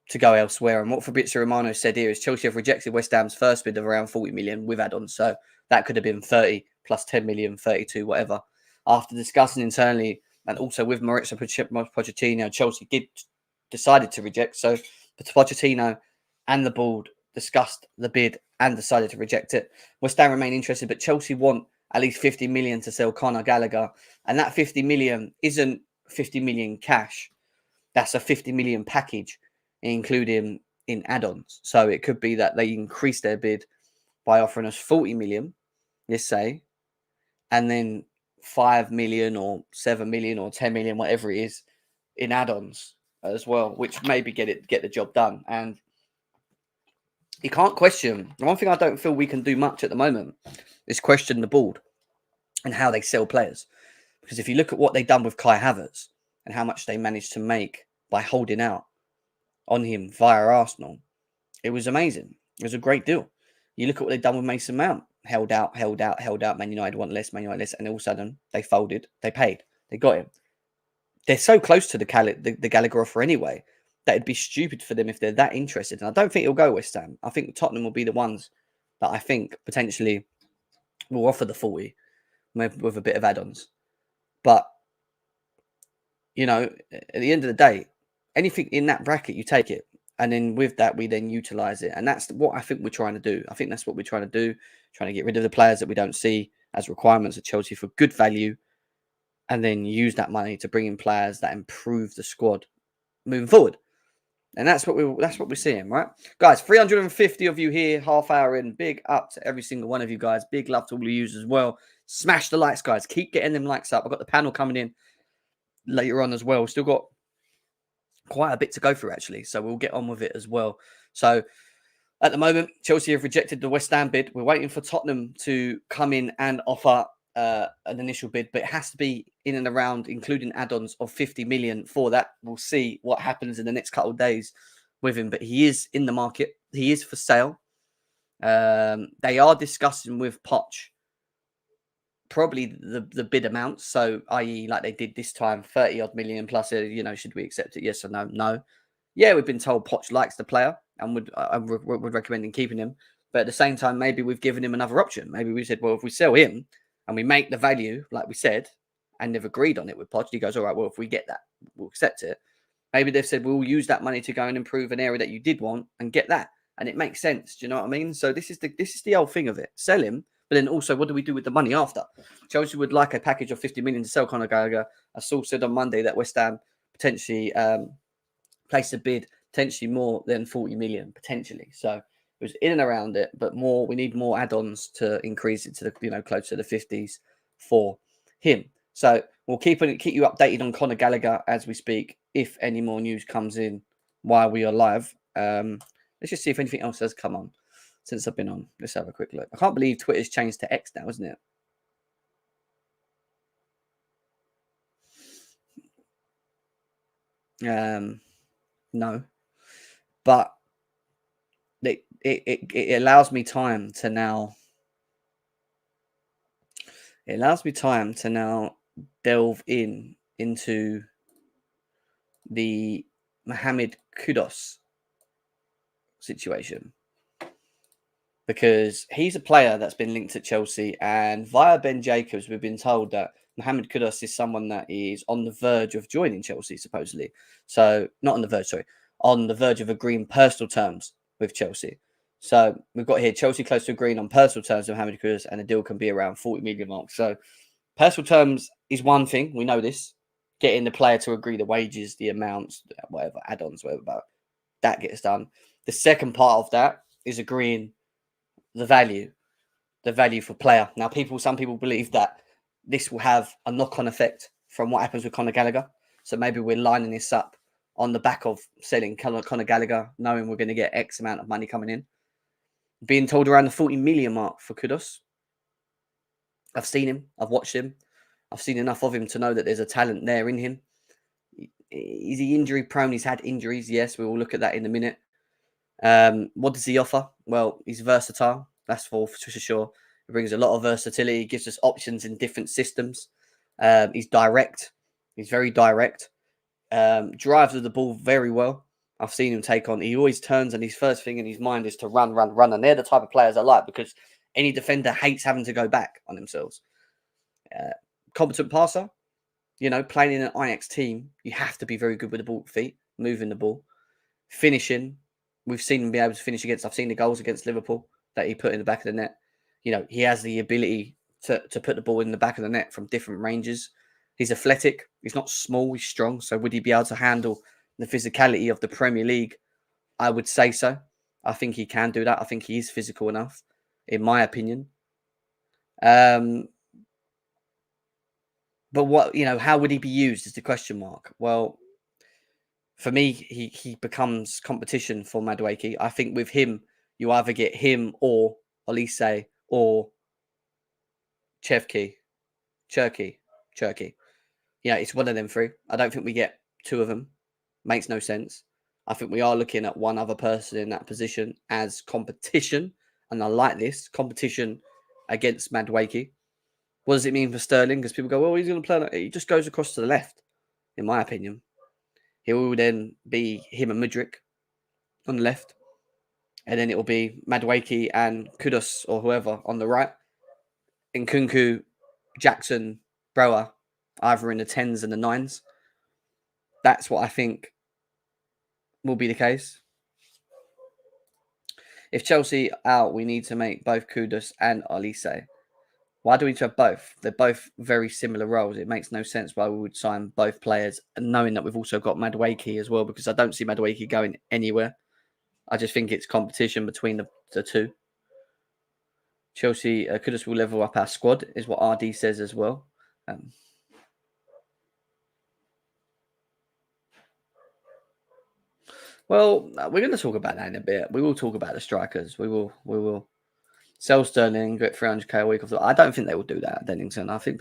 to go elsewhere. And what Fabrizio Romano said here is Chelsea have rejected West Ham's first bid of around 40 million with add-ons. So that could have been 30 plus 10 million, 32, whatever. After discussing internally and also with Maurizio Pochettino, Chelsea decided to reject. So Pochettino and the board discussed the bid and decided to reject it. West Ham remain interested, but Chelsea want at least 50 million to sell Conor Gallagher. And that 50 million isn't 50 million cash. That's a 50 million package, including in add-ons. So it could be that they increase their bid by offering us 40 million, let's say, and then 5 million or 7 million or 10 million, whatever it is, in add-ons as well, which maybe get the job done. And you can't question. The one thing I don't feel we can do much at the moment is question the board and how they sell players. Because if you look at what they've done with Kai Havertz and how much they managed to make by holding out on him via Arsenal, it was amazing. It was a great deal. You look at what they've done with Mason Mount. Held out. Man United want less, and all of a sudden they folded. They paid. They got him. They're so close to the Gallagher offer anyway that it'd be stupid for them if they're that interested. And I don't think it'll go West Ham. I think Tottenham will be the ones that I think potentially will offer the 40 with a bit of add-ons. But, at the end of the day, anything in that bracket, you take it. And then with that, we then utilize it. And that's what I think we're trying to do. I think that's what we're trying to do. Trying to get rid of the players that we don't see as requirements at Chelsea for good value. And then use that money to bring in players that improve the squad moving forward. And that's what we're seeing, right? Guys, 350 of you here, half hour in. Big up to every single one of you guys. Big love to all of you as well. Smash the likes, guys. Keep getting them likes up. I've got the panel coming in later on as well. Still got quite a bit to go through, actually. So we'll get on with it as well. So at the moment, Chelsea have rejected the West Ham bid. We're waiting for Tottenham to come in and offer an initial bid, but it has to be in and around, including add-ons, of 50 million for that. We'll see what happens in the next couple of days with him, but he is in the market. He is for sale. They are discussing with Poch probably the bid amount. So, i.e., like they did this time, 30 odd million plus, should we accept it? Yes or no? No. Yeah, we've been told Poch likes the player and would recommend keeping him. But at the same time, maybe we've given him another option. Maybe we said, well, if we sell him and we make the value, like we said, and they've agreed on it with Poch. He goes, all right, well, if we get that, we'll accept it. Maybe they've said, we'll use that money to go and improve an area that you did want and get that. And it makes sense. Do you know what I mean? So this is the whole thing of it. Sell him, but then also, what do we do with the money after? Chelsea would like a package of 50 million to sell Conor Gallagher. A source said on Monday that West Ham potentially placed a bid, potentially more than 40 million, potentially. So it was in and around it, but more. We need more add-ons to increase it to the close to the 50s for him. So we'll keep you updated on Conor Gallagher as we speak. If any more news comes in while we are live, let's just see if anything else has come on since I've been on. Let's have a quick look. I can't believe Twitter's changed to X now, isn't it? No, but it allows me time to now. It allows me time to now delve into the Mohamed Kudus situation, because he's a player that's been linked to Chelsea, and via Ben Jacobs, we've been told that Mohamed Kudus is someone that is on the verge of joining Chelsea, supposedly. So, not on the verge, sorry, on the verge of agreeing personal terms with Chelsea. So, we've got here Chelsea close to agreeing on personal terms with Mohamed Kudus, and the deal can be around 40 million mark. So, personal terms is one thing. We know this. Getting the player to agree the wages, the amounts, whatever, add-ons, whatever, that gets done. The second part of that is agreeing the value for player. Now, some people believe that this will have a knock-on effect from what happens with Conor Gallagher. So maybe we're lining this up on the back of selling Conor Gallagher, knowing we're going to get X amount of money coming in. Being told around the 40 million mark for Kudus. I've seen him. I've watched him. I've seen enough of him to know that there's a talent there in him. Is he injury prone? He's had injuries. Yes, we will look at that in a minute. What does he offer? Well, he's versatile. That's for sure. He brings a lot of versatility. He gives us options in different systems. He's direct. He's very direct. Drives with the ball very well. I've seen him take on. He always turns, and his first thing in his mind is to run. And they're the type of players I like, because any defender hates having to go back on themselves. Competent passer. Playing in an Ajax team, you have to be very good with the ball feet, moving the ball. Finishing. We've seen him be able to finish against. I've seen the goals against Liverpool that he put in the back of the net. He has the ability to put the ball in the back of the net from different ranges. He's athletic. He's not small. He's strong. So would he be able to handle the physicality of the Premier League? I would say so. I think he can do that. I think he is physical enough, in my opinion. But how would he be used is the question mark. Well, for me, he becomes competition for Madueke. I think with him, you either get him or Olise or Cherki. It's one of them three. I don't think we get two of them. Makes no sense. I think we are looking at one other person in that position as competition. And I like this competition against Madueke. What does it mean for Sterling? Because people go, well, he's going to play. He just goes across to the left, in my opinion. He will then be him and Mudryk on the left. And then it will be Madueke and Kudus or whoever on the right. And Nkunku, Jackson, Brower, either in the 10s and the 9s. That's what I think will be the case. If Chelsea out, we need to make both Kudus and Olise. Why do we have both? They're both very similar roles. It makes no sense why we would sign both players, and knowing that we've also got Madueke as well, because I don't see Madueke going anywhere. I just think it's competition between the two. Chelsea, Kudus will level up our squad, is what RD says as well. Well, we're going to talk about that in a bit. We will talk about the strikers. We will sell Sterling, get 300k a week. I don't think they will do that at Dennington. I think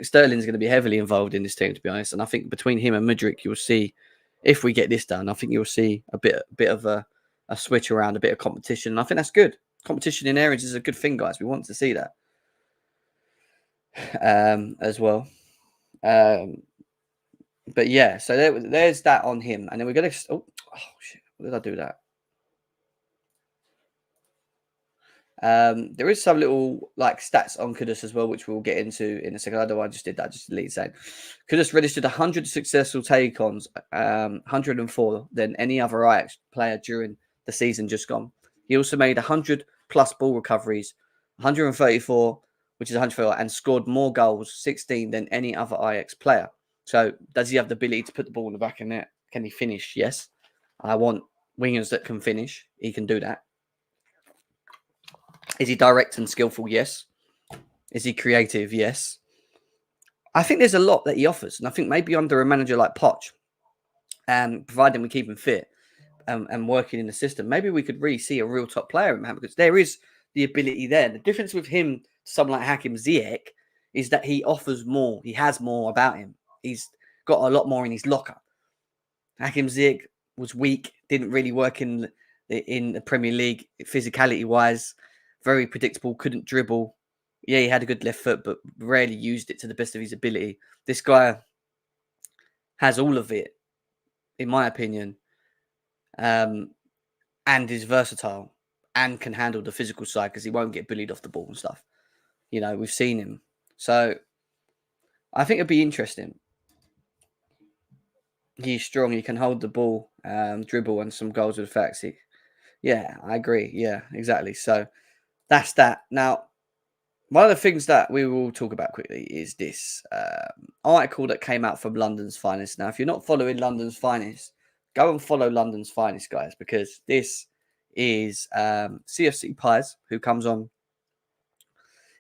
Sterling's going to be heavily involved in this team, to be honest. And I think between him and Mudryk, you'll see, if we get this done, I think you'll see a bit of a switch around, a bit of competition. And I think that's good. Competition in areas is a good thing, guys. We want to see that as well. But yeah, so there's that on him. And then we're going to... Oh, shit. What did I do that? There is some little like stats on Kudus as well, which we'll get into in a second. I don't know why I just did that, just to lead saying. Kudus registered 100 successful take-ons, 104 than any other Ajax player during the season just gone. He also made 100 plus ball recoveries, 134, which is 134, and scored more goals, 16, than any other Ajax player. So does he have the ability to put the ball in the back of net? Can he finish? Yes. I want wingers that can finish. He can do that. Is he direct and skillful? Yes. Is he creative? Yes. I think there's a lot that he offers. And I think maybe under a manager like Poch, providing we keep him fit and working in the system, maybe we could really see a real top player in him, because there is the ability there. The difference with him, someone like Hakim Ziyech, is that he offers more. He has more about him. He's got a lot more in his locker. Hakim Ziyech was weak, didn't really work in the Premier League physicality-wise, very predictable, couldn't dribble. Yeah, he had a good left foot, but rarely used it to the best of his ability. This guy has all of it, in my opinion, and is versatile and can handle the physical side because he won't get bullied off the ball and stuff. You know, we've seen him. So I think it'd be interesting. He's strong. He can hold the ball, dribble, and some goals with facts. Yeah, I agree. Yeah, exactly. So that's that. Now, one of the things that we will talk about quickly is this article that came out from London's Finest. Now, if you're not following London's Finest, go and follow London's Finest, guys, because this is CFC Pies, who comes on,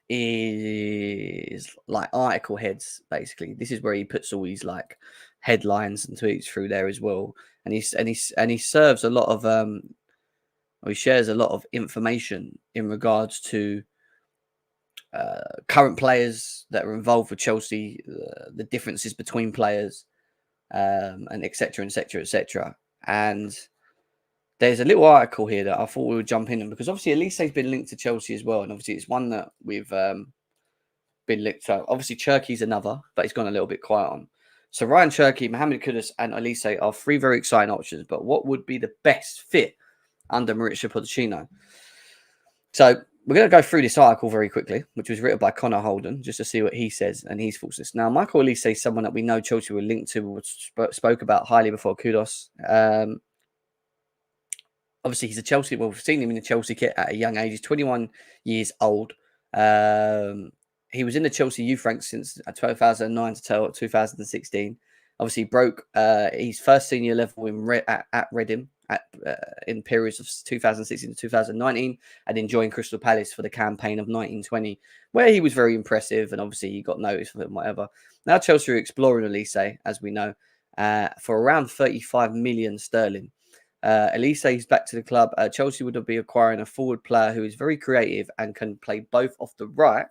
is like article heads, basically. This is where he puts all these like headlines and tweets through there as well. And he serves a lot of or he shares a lot of information in regards to current players that are involved with Chelsea, the differences between players, and etc. etc. etc. And there's a little article here that I thought we would jump in on, because obviously Elise's been linked to Chelsea as well, and obviously it's one that we've been linked to. Obviously Cherki's another, but he's gone a little bit quiet on. So Ryan Cherki, Mohamed Kudus, and Elise are three very exciting options, but what would be the best fit under Mauricio Pochettino? So we're going to go through this article very quickly, which was written by Connor Holden, just to see what he says and his thoughts. Now, Michael Elise is someone that we know Chelsea were linked to, spoke about highly before Kudus. Obviously, he's a Chelsea. Well, we've seen him in the Chelsea kit at a young age. He's 21 years old. He was in the Chelsea youth ranks since 2009 to 2016. Obviously, broke his first senior level at Reading in periods of 2016 to 2019, and then joined Crystal Palace for the campaign of 1920, where he was very impressive, and obviously he got noticed for it and whatever. Now Chelsea are exploring Elise, as we know, for around 35 million sterling. Elise is back to the club. Chelsea would be acquiring a forward player who is very creative and can play both off the right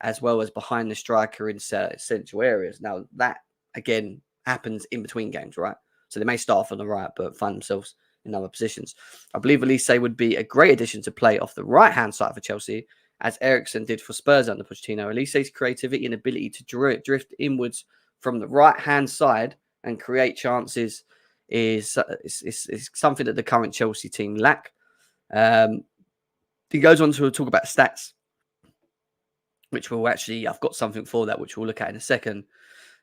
as well as behind the striker in central areas. Now, that, again, happens in between games, right? So they may start off on the right, but find themselves in other positions. I believe Elise would be a great addition to play off the right-hand side for Chelsea, as Eriksen did for Spurs under Pochettino. Elise's creativity and ability to drift inwards from the right-hand side and create chances is something that the current Chelsea team lack. He goes on to talk about stats, which will actually, I've got something for that, which we'll look at in a second.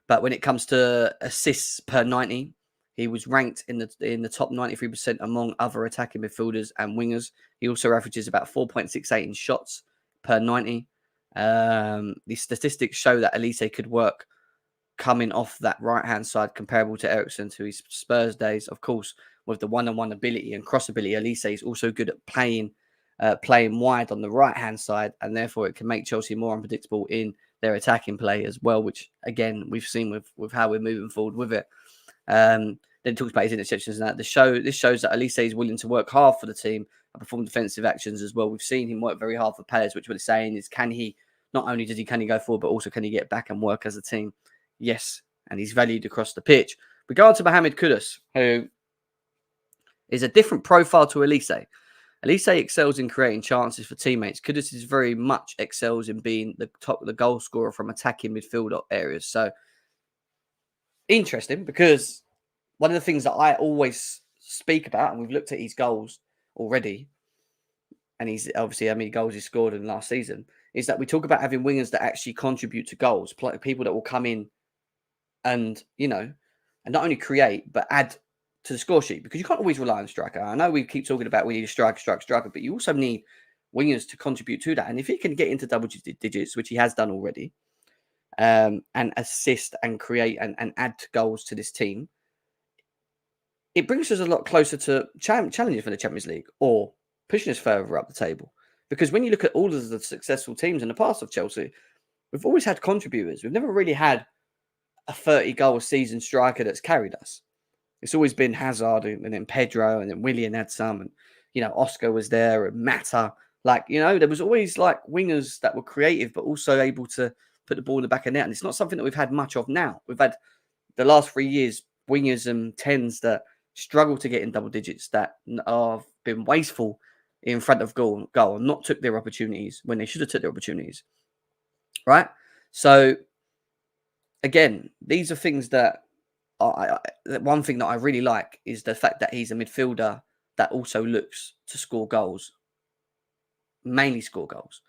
But when it comes to assists per 90, he was ranked in the top 93% among other attacking midfielders and wingers. He also averages about 4.68 in shots per 90. The statistics show that Elise could work coming off that right-hand side, comparable to Eriksen to his Spurs days. Of course, with the one-on-one ability and cross ability, Elise is also good at playing wide on the right-hand side, and therefore it can make Chelsea more unpredictable in their attacking play as well, which, again, we've seen with how we're moving forward with it. Then it talks about his interceptions and that. This shows that Elise is willing to work hard for the team and perform defensive actions as well. We've seen him work very hard for Palace, which what it's saying is, can he go forward, but also can he get back and work as a team? Yes, and he's valued across the pitch. We go on to Mohamed Kudus, who is a different profile to Elise. Elise excels in creating chances for teammates. Kudus is very much excels in being the goal scorer from attacking midfield areas. So, interesting, because one of the things that I always speak about, and we've looked at his goals already, and he's obviously how many goals he scored in last season, is that we talk about having wingers that actually contribute to goals, people that will come in and, and not only create, but add to the score sheet, because you can't always rely on striker. I know we keep talking about we need a striker, but you also need wingers to contribute to that. And if he can get into double digits, which he has done already, and assist and create and add goals to this team, it brings us a lot closer to challenging for the Champions League or pushing us further up the table. Because when you look at all of the successful teams in the past of Chelsea, we've always had contributors. We've never really had a 30-goal season striker that's carried us. It's always been Hazard and then Pedro and then Willian had some, and Oscar was there and Mata. There was always wingers that were creative but also able to put the ball in the back of net. And it's not something that we've had much of now. We've had the last 3 years wingers and tens that struggle to get in double digits, that have been wasteful in front of goal and not took their opportunities when they should have took their opportunities. Right? So again, these are things that one thing that I really like is the fact that he's a midfielder that also looks to score goals, mainly score goals.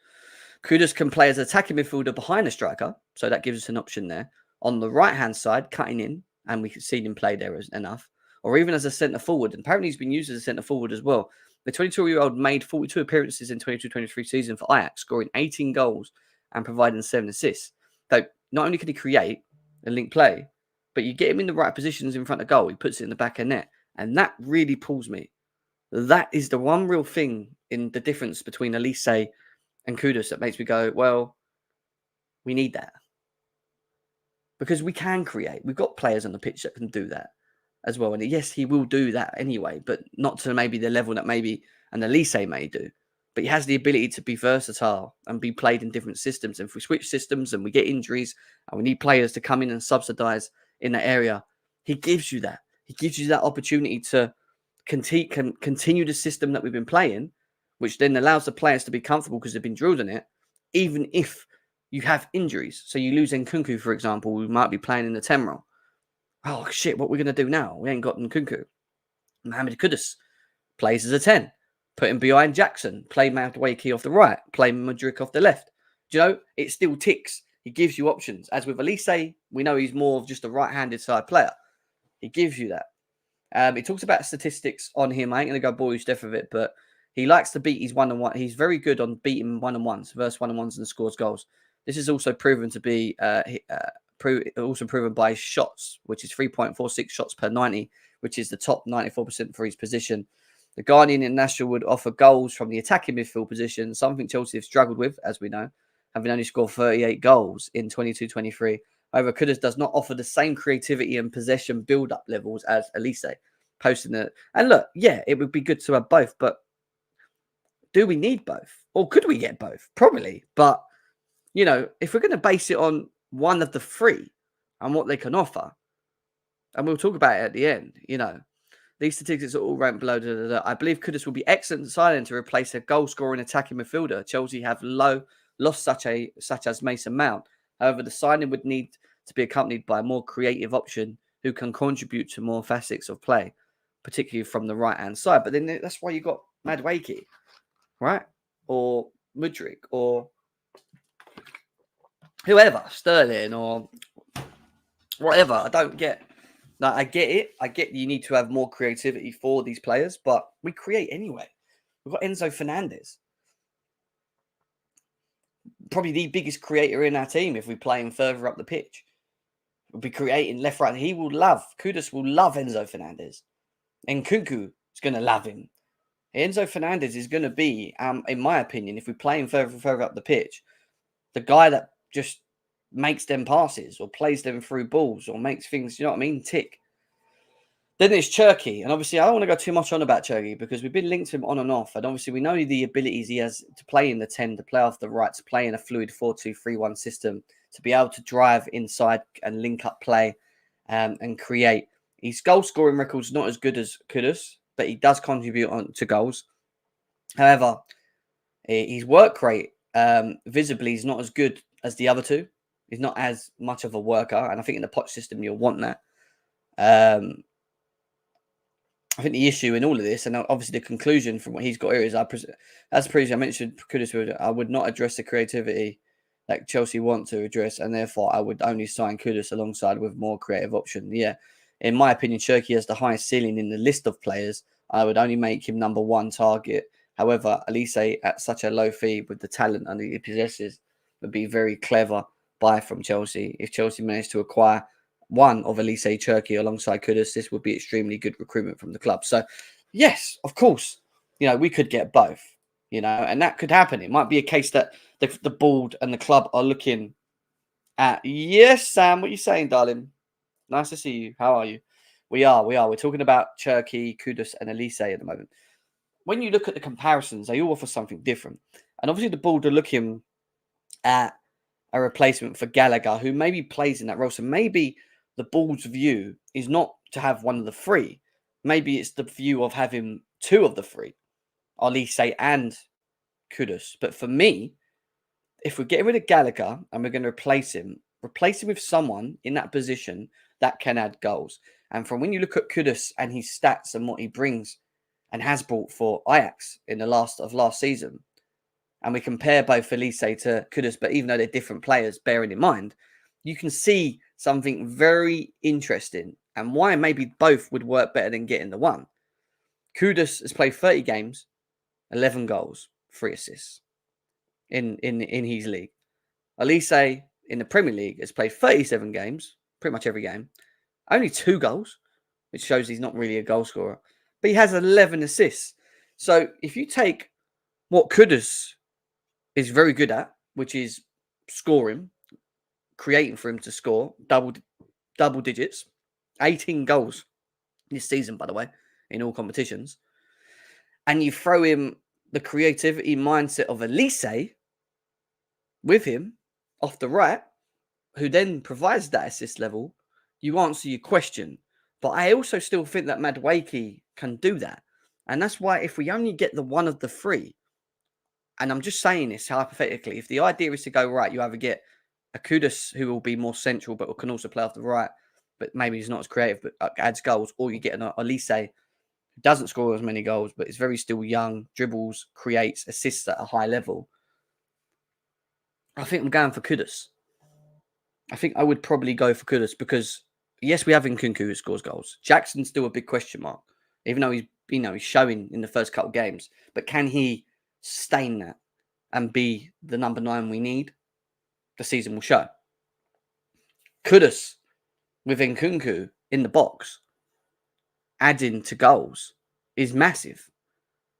Kudus can play as an attacking midfielder behind a striker, so that gives us an option there. On the right-hand side, cutting in, and we can see him play there enough, or even as a centre-forward. And apparently he's been used as a centre-forward as well. The 22-year-old made 42 appearances in 22-23 season for Ajax, scoring 18 goals and providing 7 assists. So not only can he create and link play, but you get him in the right positions in front of goal, he puts it in the back of net. And that really pulls me. That is the one real thing in the difference between Elise and Kudus that makes me go, well, we need that. Because we can create. We've got players on the pitch that can do that as well. And yes, he will do that anyway, but not to maybe the level that maybe an Elise may do. But he has the ability to be versatile and be played in different systems. And if we switch systems and we get injuries and we need players to come in and subsidise in that area, he gives you that. He gives you that opportunity to continue the system that we've been playing, which then allows the players to be comfortable because they've been drilled in it, even if you have injuries. So you lose Nkunku, for example, who might be playing in the 10 role. Oh, shit, what are we going to do now? We ain't got Nkunku. Mohamed Kudus plays as a 10. Put him behind Jackson. Play Madueke off the right. Play Mudryk off the left. Do you know? It still ticks. He gives you options. As with Elise, we know he's more of just a right-handed side player. He gives you that. He talks about statistics on him. I ain't going to go bore you stuff of it, but he likes to beat his one-on-one. He's very good on beating one-on-ones, versus one-on-ones, and scores goals. This is also proven to be also proven by his shots, which is 3.46 shots per 90, which is the top 94% for his position. The Guardian International would offer goals from the attacking midfield position, something Chelsea have struggled with, as we know, having only scored 38 goals in 22-23. However, Kudus does not offer the same creativity and possession build-up levels as Elise, posting it. And look, yeah, it would be good to have both, but do we need both? Or could we get both? Probably. But, if we're going to base it on one of the three and what they can offer, and we'll talk about it at the end, these statistics are all ranked below. I believe Kudus will be excellent silent to replace a goal-scoring attacking midfielder. Chelsea have lost such as Mason Mount. However, the signing would need to be accompanied by a more creative option who can contribute to more facets of play, particularly from the right-hand side. But then that's why you got Madueke, right? Or Mudryk, or whoever, Sterling, or whatever. I don't get. Now, I get it. I get you need to have more creativity for these players, but we create anyway. We've got Enzo Fernandez, probably the biggest creator in our team if we play him further up the pitch. We'll be creating left, right. Kudus will love Enzo Fernandez. And Nkunku is going to love him. Enzo Fernandez is going to be, in my opinion, if we play him further up the pitch, the guy that just makes them passes or plays them through balls or makes things, tick. Then there's Cherki. And obviously, I don't want to go too much on about Cherki because we've been linked to him on and off. And obviously, we know the abilities he has to play in the 10, to play off the right, to play in a fluid 4-2-3-1 system, to be able to drive inside and link up play and create. His goal scoring record's not as good as Kudus, but he does contribute to goals. However, his work rate visibly is not as good as the other two. He's not as much of a worker. And I think in the Poch system, you'll want that. I think the issue in all of this, and obviously the conclusion from what he's got here is, as previously I mentioned, Kudus, I would not address the creativity that Chelsea want to address, and therefore I would only sign Kudus alongside with more creative option. Yeah, in my opinion, Cherki has the highest ceiling in the list of players. I would only make him number one target. However, Elise at such a low fee with the talent that he possesses would be very clever buy from Chelsea. If Chelsea managed to acquire one of Elise Cherki alongside Kudus, this would be extremely good recruitment from the club. So, yes, of course, we could get both, and that could happen. It might be a case that the board and the club are looking at. Yes, Sam, what are you saying, darling? Nice to see you. How are you? We are. We're talking about Cherki, Kudus, and Elise at the moment. When you look at the comparisons, they all offer something different. And obviously the board are looking at a replacement for Gallagher, who maybe plays in that role. So maybe the board's view is not to have one of the three. Maybe it's the view of having two of the three, Elise and Kudus. But for me, if we're getting rid of Gallagher and we're going to replace him with someone in that position that can add goals. And from when you look at Kudus and his stats and what he brings and has brought for Ajax in the last season, and we compare both Elise to Kudus, but even though they're different players, bearing in mind, you can see something very interesting and why maybe both would work better than getting the one. Kudus has played 30 games, 11 goals, 3 assists in his league. Elise in the Premier League has played 37 games, pretty much every game, only 2 goals, which shows he's not really a goal scorer, but he has 11 assists. So if you take what Kudus is very good at, which is scoring, creating for him to score double digits, 18 goals this season, by the way, in all competitions, and you throw him the creativity mindset of Elise with him off the right, who then provides that assist level, you answer your question. But I also still think that Madueke can do that. And that's why if we only get the one of the three, and I'm just saying this hypothetically, if the idea is to go, right, you either get a Kudus who will be more central but can also play off the right, but maybe he's not as creative but adds goals, or you get an Elise who doesn't score as many goals but is very still young, dribbles, creates, assists at a high level. I think I'm going for Kudus. I think I would probably go for Kudus because, yes, we have Nkunku who scores goals. Jackson's still a big question mark, even though he's showing in the first couple of games. But can he sustain that and be the number 9 we need? The season will show. Kudus with Nkunku in the box, adding to goals, is massive.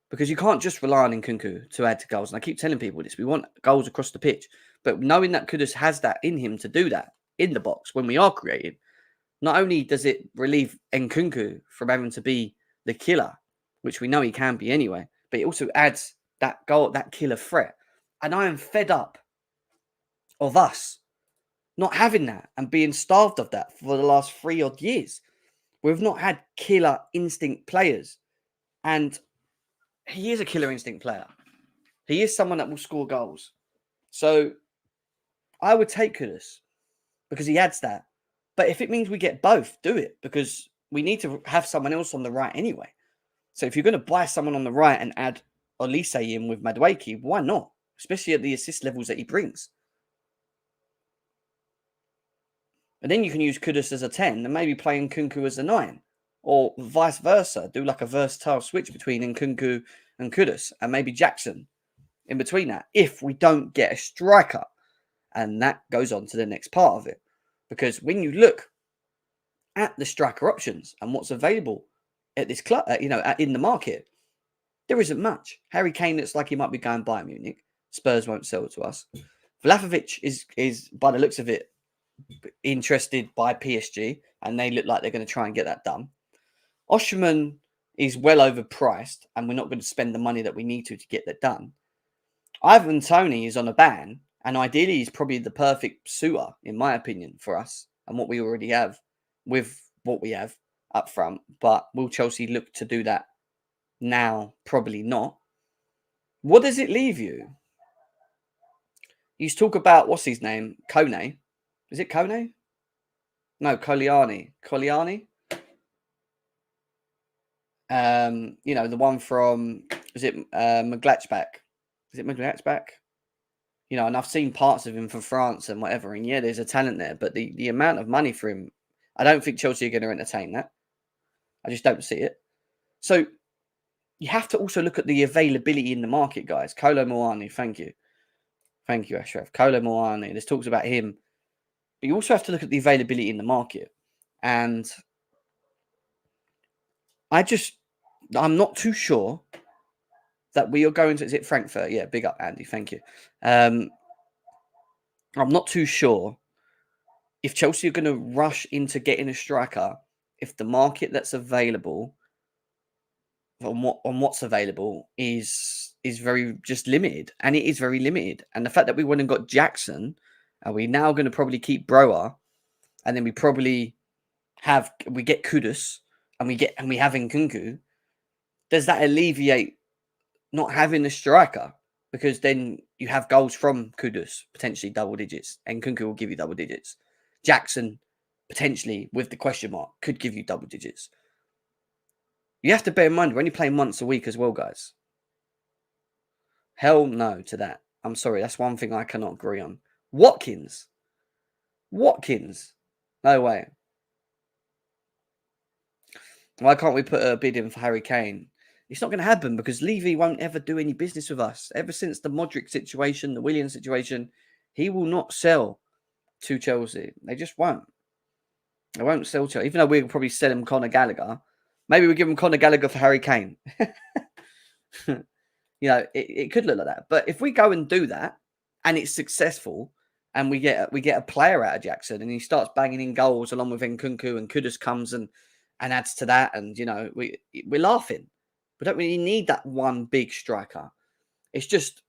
Because you can't just rely on Nkunku to add to goals. And I keep telling people this. We want goals across the pitch. But knowing that Kudus has that in him to do that in the box when we are creating, not only does it relieve Nkunku from having to be the killer, which we know he can be anyway, but it also adds that goal, that killer threat. And I am fed up of us not having that and being starved of that for the last 3 odd years. We've not had killer instinct players. And he is a killer instinct player. He is someone that will score goals. So I would take Kudus because he adds that. But if it means we get both, do it because we need to have someone else on the right anyway. So if you're going to buy someone on the right and add Elise in with Madueke, why not? Especially at the assist levels that he brings. And then you can use Kudus as a 10 and maybe play Nkunku as a 9. Or vice versa. Do like a versatile switch between Nkunku and Kudus. And maybe Jackson in between that. If we don't get a striker. And that goes on to the next part of it. Because when you look at the striker options and what's available at this club, in the market, there isn't much. Harry Kane looks like he might be going Bayern Munich. Spurs won't sell it to us. Vlahovic is by the looks of it, interested by PSG, and they look like they're going to try and get that done. Osimhen is well overpriced, and we're not going to spend the money that we need to get that done. Ivan Toney is on a ban, and ideally he's probably the perfect suitor, in my opinion, for us and what we already have with what we have up front. But will Chelsea look to do that now? Probably not. What does it leave you? You talk about, what's his name? Kone. Is it Kone? No, Koliani. Koliani? You know, the one from, is it Mönchengladbach? Is it Mönchengladbach? You know, and I've seen parts of him for France and whatever, and yeah, there's a talent there, but the amount of money for him, I don't think Chelsea are going to entertain that. I just don't see it. So you have to also look at the availability in the market, guys. Kolo Muani, thank you. Thank you, Ashraf. Kolo Muani, there's talks about him. But you also have to look at the availability in the market. And I'm not too sure that we are going to, is it Frankfurt? Yeah, big up, Andy. Thank you. I'm not too sure if Chelsea are going to rush into getting a striker if the market that's available on what's available is very just limited, and it is very limited. And the fact that we went and got Jackson, are we now going to probably keep Broa, and then we get Kudus, and we have Nkunku? Does that alleviate not having a striker? Because then you have goals from Kudus, potentially double digits, and Nkunku will give you double digits. Jackson, potentially, with the question mark, could give you double digits. You have to bear in mind, we're only playing once a week as well, guys. Hell no to that. I'm sorry, that's one thing I cannot agree on. Watkins? No way. Why can't we put a bid in for Harry Kane? It's not going to happen because Levy won't ever do any business with us. Ever since the Modric situation, the Williams situation, he will not sell to Chelsea. They just won't. They won't sell Chelsea. Even though we'll probably sell him Conor Gallagher. Maybe we give him Conor Gallagher for Harry Kane. You know, it could look like that. But if we go and do that and it's successful and we get a player out of Jackson and he starts banging in goals along with Nkunku and Kudus comes and adds to that, and, you know, we're laughing. We don't really need that one big striker. It's just,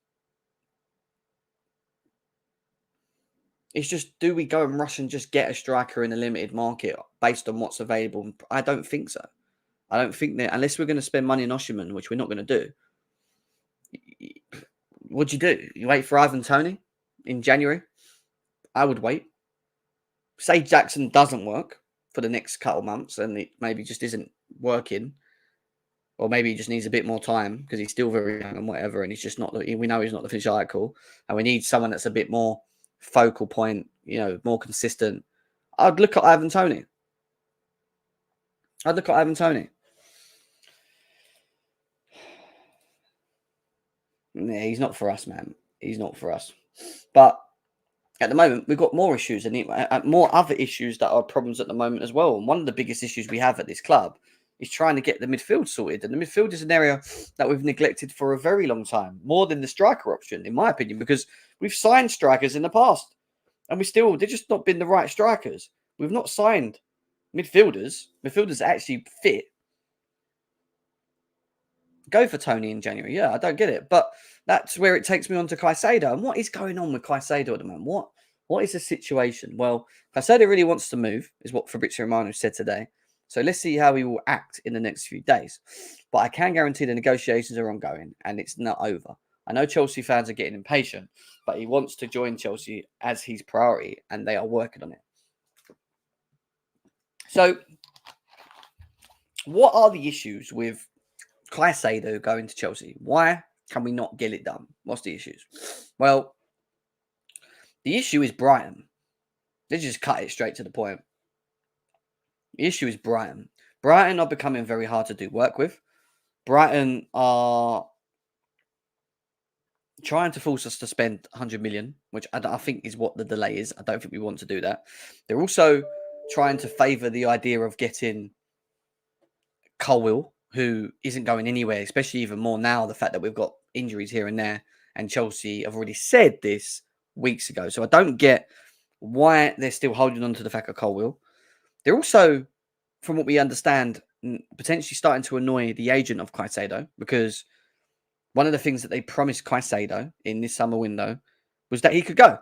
do we go and rush and just get a striker in a limited market based on what's available? I don't think so. I don't think that, unless we're going to spend money on Osimhen, which we're not going to do. What'd you do? You wait for Ivan Toney in January? I would wait. Say Jackson doesn't work for the next couple months and it maybe just isn't working. Or maybe he just needs a bit more time because he's still very young and whatever. And he's just not, we know he's not the finished article. And we need someone that's a bit more focal point, you know, more consistent. I'd look at Ivan Toney. Yeah, he's not for us, man. He's not for us. But at the moment, we've got more issues and more other issues that are problems at the moment as well. And one of the biggest issues we have at this club is trying to get the midfield sorted. And the midfield is an area that we've neglected for a very long time, more than the striker option, in my opinion, because we've signed strikers in the past and they've just not been the right strikers. We've not signed midfielders that actually fit. Go for Toney in January. Yeah, I don't get it. But that's where it takes me on to Caicedo. And what is going on with Caicedo at the moment? What is the situation? Well, Caicedo really wants to move, is what Fabrizio Romano said today. So let's see how he will act in the next few days. But I can guarantee the negotiations are ongoing and it's not over. I know Chelsea fans are getting impatient, but he wants to join Chelsea as his priority and they are working on it. So what are the issues with Caicedo going to Chelsea? Why can we not get it done? What's the issues? Well, the issue is Brighton. Let's just cut it straight to the point. The issue is Brighton. Brighton are becoming very hard to do work with. Brighton are trying to force us to spend 100 million, which I think is what the delay is. I don't think we want to do that. They're also trying to favour the idea of getting Colwill, who isn't going anywhere, especially even more now, the fact that we've got injuries here and there, and Chelsea have already said this weeks ago. So I don't get why they're still holding on to the fact of Colwill. They're also, from what we understand, potentially starting to annoy the agent of Caicedo, because one of the things that they promised Caicedo in this summer window was that he could go.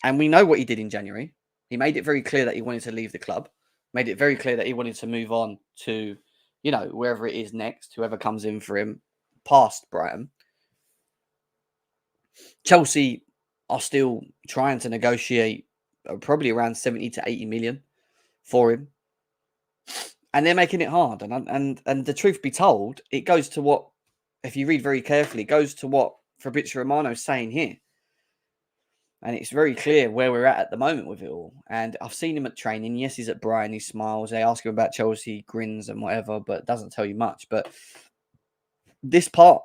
And we know what he did in January. He made it very clear that he wanted to leave the club, made it very clear that he wanted to move on to, you know, wherever it is next, whoever comes in for him past Brighton. Chelsea are still trying to negotiate probably around 70 to 80 million for him. And they're making it hard. And the truth be told, it goes to what, if you read very carefully, it goes to what Fabrizio Romano's saying here. And it's very clear where we're at the moment with it all. And I've seen him at training. Yes, he's at Brighton. He smiles. They ask him about Chelsea, he grins and whatever, but doesn't tell you much. But this part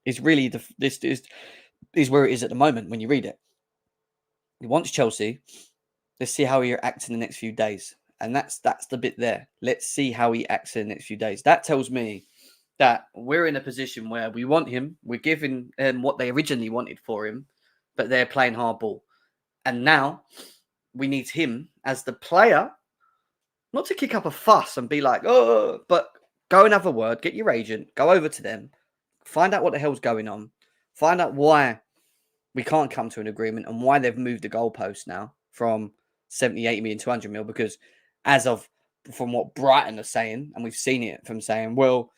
is really this is where it is at the moment when you read it. He wants Chelsea. Let's see how he acts in the next few days. And that's the bit there. Let's see how he acts in the next few days. That tells me that we're in a position where we want him. We're giving what they originally wanted for him, but they're playing hardball. And now we need him as the player, not to kick up a fuss and be like, oh, but go and have a word, get your agent, go over to them, find out what the hell's going on, find out why we can't come to an agreement and why they've moved the goalpost now from 70, 80 million to 100 mil. Because from what Brighton are saying, and we've seen it from saying, well,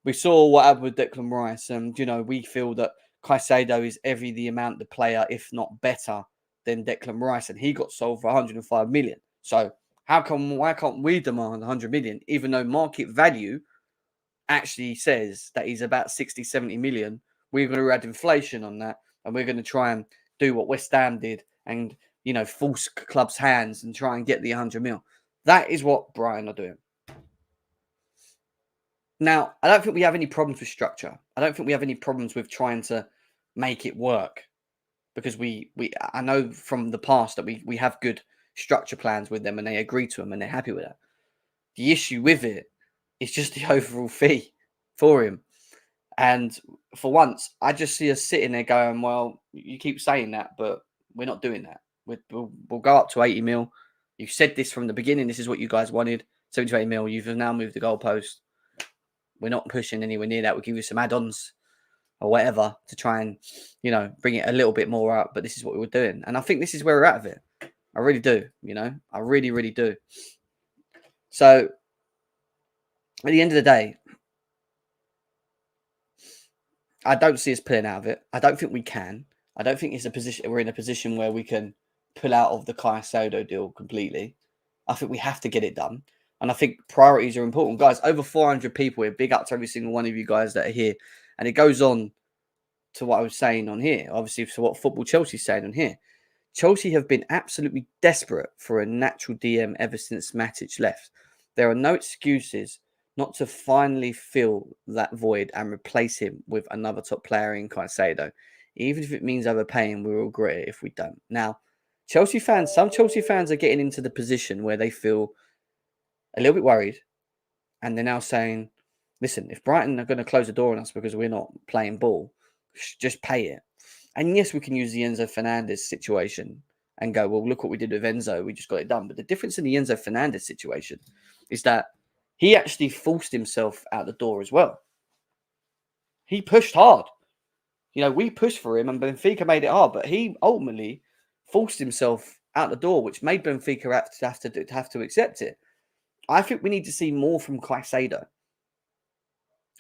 we saw what happened with Declan Rice, and, we feel that Caicedo is the amount the player, if not better, than Declan Rice, and he got sold for 105 million. So why can't we demand 100 million, even though market value actually says that he's about 60, 70 million? We're going to add inflation on that, and we're going to try and do what West Ham did and, force clubs' hands and try and get the 100 mil. That is what Brighton are doing. Now, I don't think we have any problems with structure. I don't think we have any problems with trying to make it work, because I know from the past that we have good structure plans with them and they agree to them and they're happy with it. The issue with it is just the overall fee for him. And for once, I just see us sitting there going, well, you keep saying that, but we're not doing that. We'll go up to 80 mil. You said this from the beginning. This is what you guys wanted. 70 to 80 mil. You've now moved the goalpost. We're not pushing anywhere near that. We'll give you some add-ons or whatever to try and, bring it a little bit more up. But this is what we were doing. And I think this is where we're at of it. I really do, I really, really do. So at the end of the day, I don't see us pulling out of it. I don't think we can. I don't think we're in a position where we can pull out of the Caicedo deal completely. I think we have to get it done. And I think priorities are important. Guys, over 400 people here. Big up to every single one of you guys that are here. And it goes on to what I was saying on here. Obviously, to what Football Chelsea's saying on here. Chelsea have been absolutely desperate for a natural DM ever since Matic left. There are no excuses not to finally fill that void and replace him with another top player in Caicedo. Even if it means overpaying, we will regret it if we don't. Now, some Chelsea fans are getting into the position where they feel a little bit worried. And they're now saying, listen, if Brighton are going to close the door on us because we're not playing ball, just pay it. And yes, we can use the Enzo Fernandez situation and go, well, look what we did with Enzo. We just got it done. But the difference in the Enzo Fernandez situation is that he actually forced himself out the door as well. He pushed hard. We pushed for him and Benfica made it hard, but he ultimately forced himself out the door, which made Benfica have to accept it. I think we need to see more from Caicedo.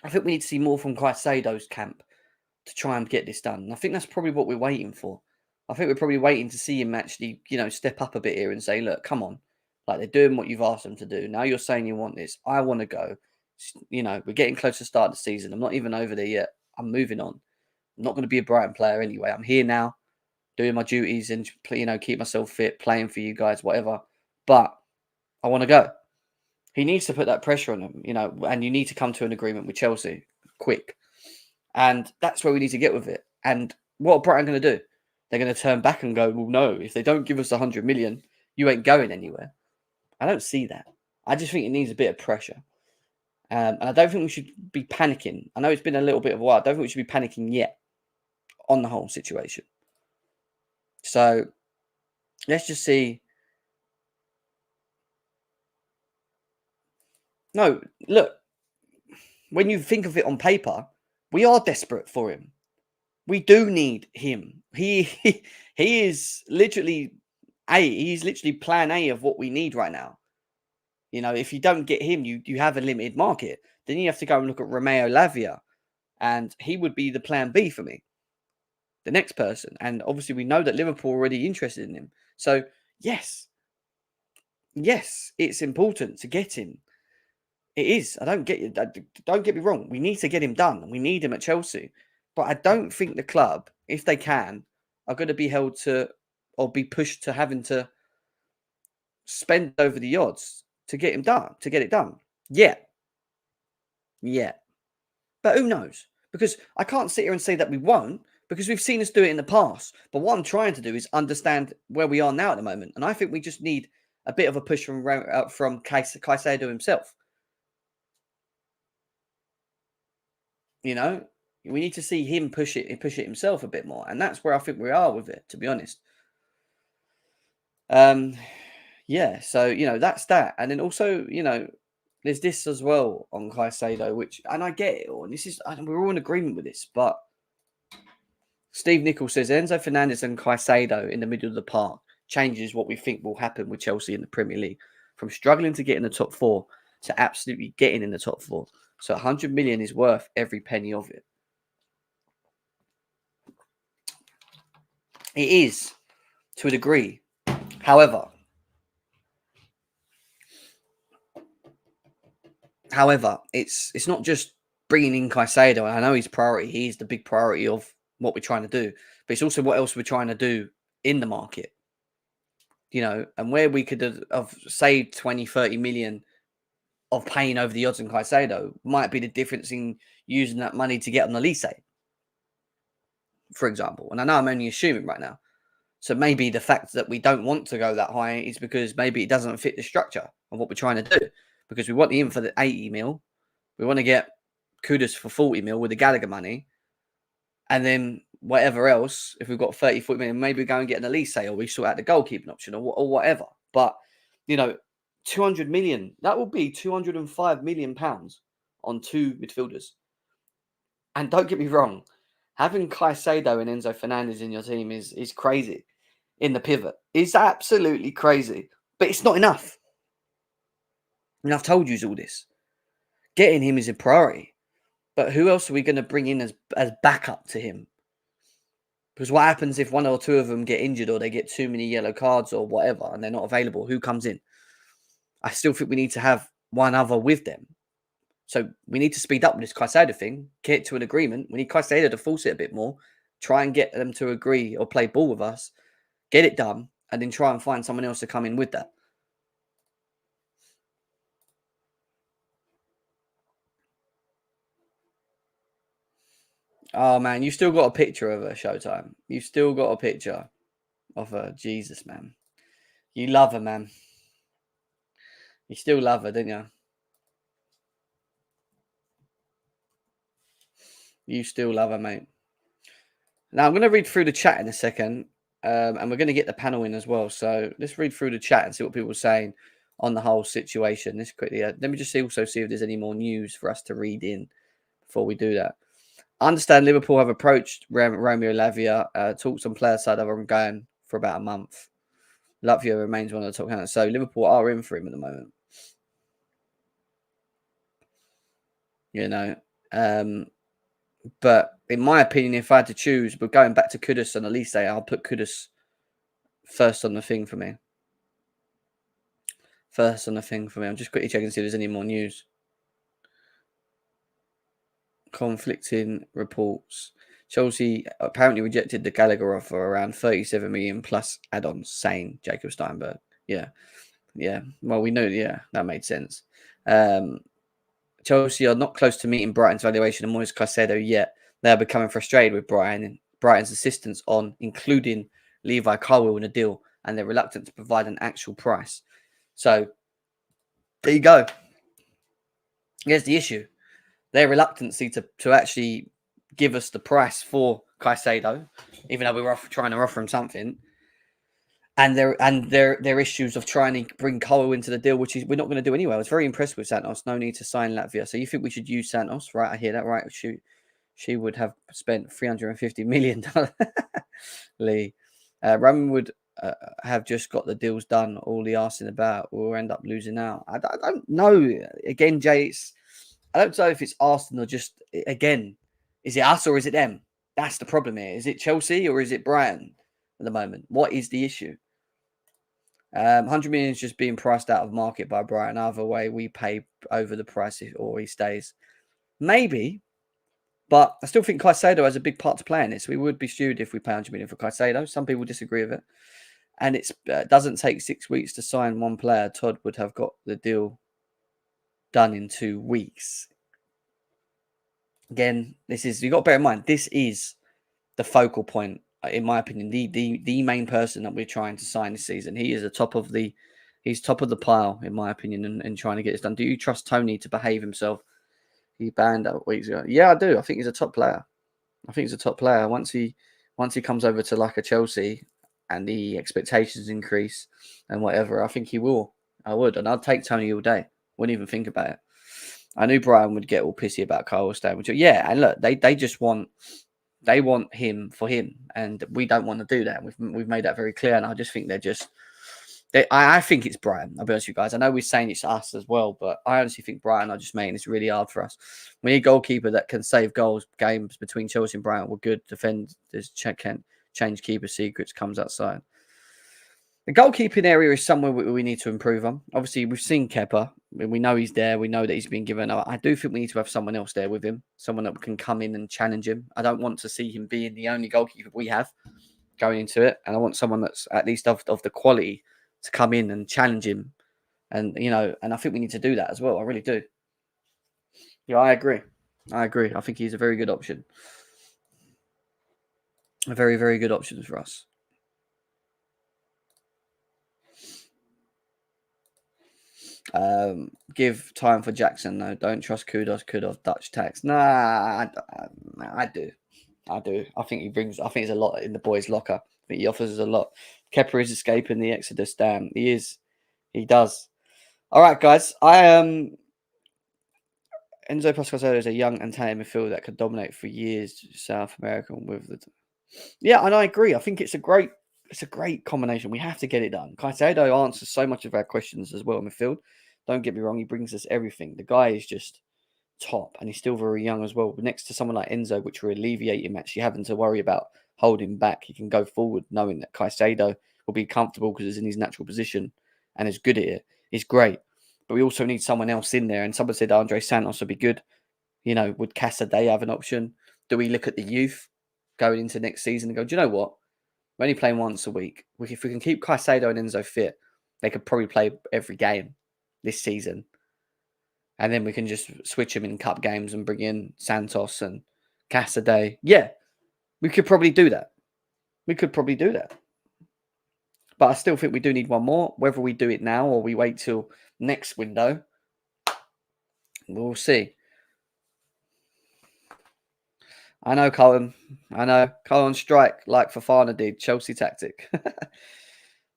I think we need to see more from Caicedo's camp to try and get this done. And I think that's probably what we're waiting for. I think we're probably waiting to see him actually, step up a bit here and say, look, come on. Like, they're doing what you've asked them to do. Now you're saying you want this. I want to go. We're getting close to the start of the season. I'm not even over there yet. I'm moving on. I'm not going to be a Brighton player anyway. I'm here now, doing my duties and, keep myself fit, playing for you guys, whatever. But I want to go. He needs to put that pressure on him, and you need to come to an agreement with Chelsea quick. And that's where we need to get with it. And what are Brighton going to do? They're going to turn back and go, well, no, if they don't give us 100 million, you ain't going anywhere. I don't see that. I just think it needs a bit of pressure. And I don't think we should be panicking. I know it's been a little bit of a while. I don't think we should be panicking yet on the whole situation. So let's just see. No, look, when you think of it on paper, we are desperate for him. We do need him. He is literally he's literally plan A of what we need right now. If you don't get him, you have a limited market. Then you have to go and look at Romeo Lavia, and he would be the plan B for me. The next person. And obviously we know that Liverpool are already interested in him. So yes, it's important to get him. It is. I don't get you. Don't get me wrong. We need to get him done. We need him at Chelsea. But I don't think the club, if they can, are going to be held to or be pushed to having to spend over the odds to get him done, to get it done. Yeah. Yeah. But who knows? Because I can't sit here and say that we won't, because we've seen us do it in the past. But what I'm trying to do is understand where we are now at the moment. And I think we just need a bit of a push from Caicedo himself. You know, we need to see him push it himself a bit more. And that's where I think we are with it, to be honest. Yeah, so that's that. And then also, there's this as well on Caicedo, which, and I get it all, and we're all in agreement with this, but Steve Nichols says Enzo Fernandez and Caicedo in the middle of the park changes what we think will happen with Chelsea in the Premier League. From struggling to get in the top four to absolutely getting in the top four. So 100 million is worth every penny of it. It is, to a degree. However, it's not just bringing in Caicedo. I know he's priority. He's the big priority of what we're trying to do. But it's also what else we're trying to do in the market. And where we could have saved 20, 30 million of paying over the odds on Caicedo might be the difference in using that money to get on Elise, for example. And I know I'm only assuming right now. So maybe the fact that we don't want to go that high is because maybe it doesn't fit the structure of what we're trying to do. Because we want him for the 80 mil. We want to get Kudus for 40 mil with the Gallagher money. And then whatever else, if we've got 30, 40 million, maybe we go and get an Elise or we sort out the goalkeeping option or whatever. But, 200 million, that will be 205 million pounds on two midfielders. And don't get me wrong, having Caicedo and Enzo Fernandez in your team is crazy in the pivot. It's absolutely crazy. But it's not enough. And I've told you all this. Getting him is a priority. But who else are we going to bring in as backup to him? Because what happens if one or two of them get injured or they get too many yellow cards or whatever and they're not available? Who comes in? I still think we need to have one other with them. So we need to speed up with this Caicedo thing, get to an agreement. We need Caicedo to force it a bit more, try and get them to agree or play ball with us, get it done, and then try and find someone else to come in with that. Oh, man, you still got a picture of her, Showtime. You still got a picture of her. Jesus, man. You love her, man. You still love her, don't you? You still love her, mate. Now, I'm going to read through the chat in a second, and we're going to get the panel in as well. So let's read through the chat and see what people are saying on the whole situation. This quickly. Let me just see if there's any more news for us to read in before we do that. I understand Liverpool have approached Romeo Lavia. Talks on player side of them going for about a month. Lavia remains one of the top candidates. So Liverpool are in for him at the moment. But in my opinion, if I had to choose, but going back to Kudus and Elise, I'll put Kudus first on the thing for me. I'm just quickly checking to see if there's any more news. Conflicting reports. Chelsea apparently rejected the Gallagher offer around 37 million plus add-ons, saying Jacob Steinberg. Yeah. Well, we know, that made sense. Chelsea are not close to meeting Brighton's valuation of Moise Caicedo yet. They are becoming frustrated with Brighton's insistence on including Levi Colwill in the deal, and they're reluctant to provide an actual price. So there you go. Here's the issue. Their reluctancy to actually give us the price for Caicedo, even though we were trying to offer him something, and their issues of trying to bring Colwill into the deal, which is we're not going to do anyway. I was very impressed with Santos. No need to sign Latvia. So you think we should use Santos, right? I hear that, right? She would have spent $350 million. Lee. Roman would have just got the deals done. All the arsing about will end up losing out. I don't know. Again, Jay, I don't know if it's Arsenal or just, again, is it us or is it them? That's the problem here. Is it Chelsea or is it Brighton at the moment? What is the issue? 100 million is just being priced out of market by Brighton. Either way, we pay over the price or he stays. Maybe, but I still think Caicedo has a big part to play in this. We would be stupid if we pay 100 million for Caicedo. Some people disagree with it. And it doesn't take 6 weeks to sign one player. Todd would have got the deal done in 2 weeks. Again, you've got to bear in mind, this is the focal point, in my opinion, the main person that we're trying to sign this season. He is he's top of the pile, in my opinion, in trying to get this done. Do you trust Tony to behave himself? He banned out weeks ago. Yeah, I do. I think he's a top player. Once he comes over to like a Chelsea and the expectations increase and whatever, I think he will. I would. And I'd take Tony all day. Wouldn't even think about it. I knew Brian would get all pissy about Kyle staying. Yeah, and look, they just want him for him, and we don't want to do that. We've made that very clear, and I just think I think it's Brighton. I'll be honest with you guys. I know we're saying it's us as well, but I honestly think Brighton are just making this really hard for us. We need a goalkeeper that can save games between Chelsea and Brighton. We're good defenders, can change keeper secrets, comes outside. The goalkeeping area is somewhere we need to improve on. Obviously, we've seen Kepa. We know he's there. We know that he's been given. I do think we need to have someone else there with him, someone that can come in and challenge him. I don't want to see him being the only goalkeeper we have going into it, and I want someone that's at least of the quality to come in and challenge him. And, and I think we need to do that as well. I really do. Yeah, I agree. I think he's a very good option. A very, very good option for us. Give time for Jackson, though. Don't trust Kudos, Dutch tax. Nah, I do. I think there's a lot in the boys' locker. I think he offers us a lot. Kepa is escaping the Exodus. Damn, he is. He does. All right, guys. Enzo Pascalzado is a young and talented midfielder that could dominate for years South America with the. Yeah, and I agree. I think it's a great combination. We have to get it done. Caicedo answers so much of our questions as well in midfield. Don't get me wrong, he brings us everything. The guy is just top, and he's still very young as well. But next to someone like Enzo, which will alleviate him actually having to worry about holding back, he can go forward knowing that Caicedo will be comfortable because he's in his natural position and is good at it. He's great. But we also need someone else in there. And someone said Andre Santos would be good. Would Caicedo have an option? Do we look at the youth going into next season and go, do you know what? We're only playing once a week. If we can keep Caicedo and Enzo fit, they could probably play every game this season. And then we can just switch them in cup games and bring in Santos and Caicedo. Yeah, we could probably do that. But I still think we do need one more. Whether we do it now or we wait till next window, we'll see. I know, Colin. Colin strike like Fofana did. Chelsea tactic.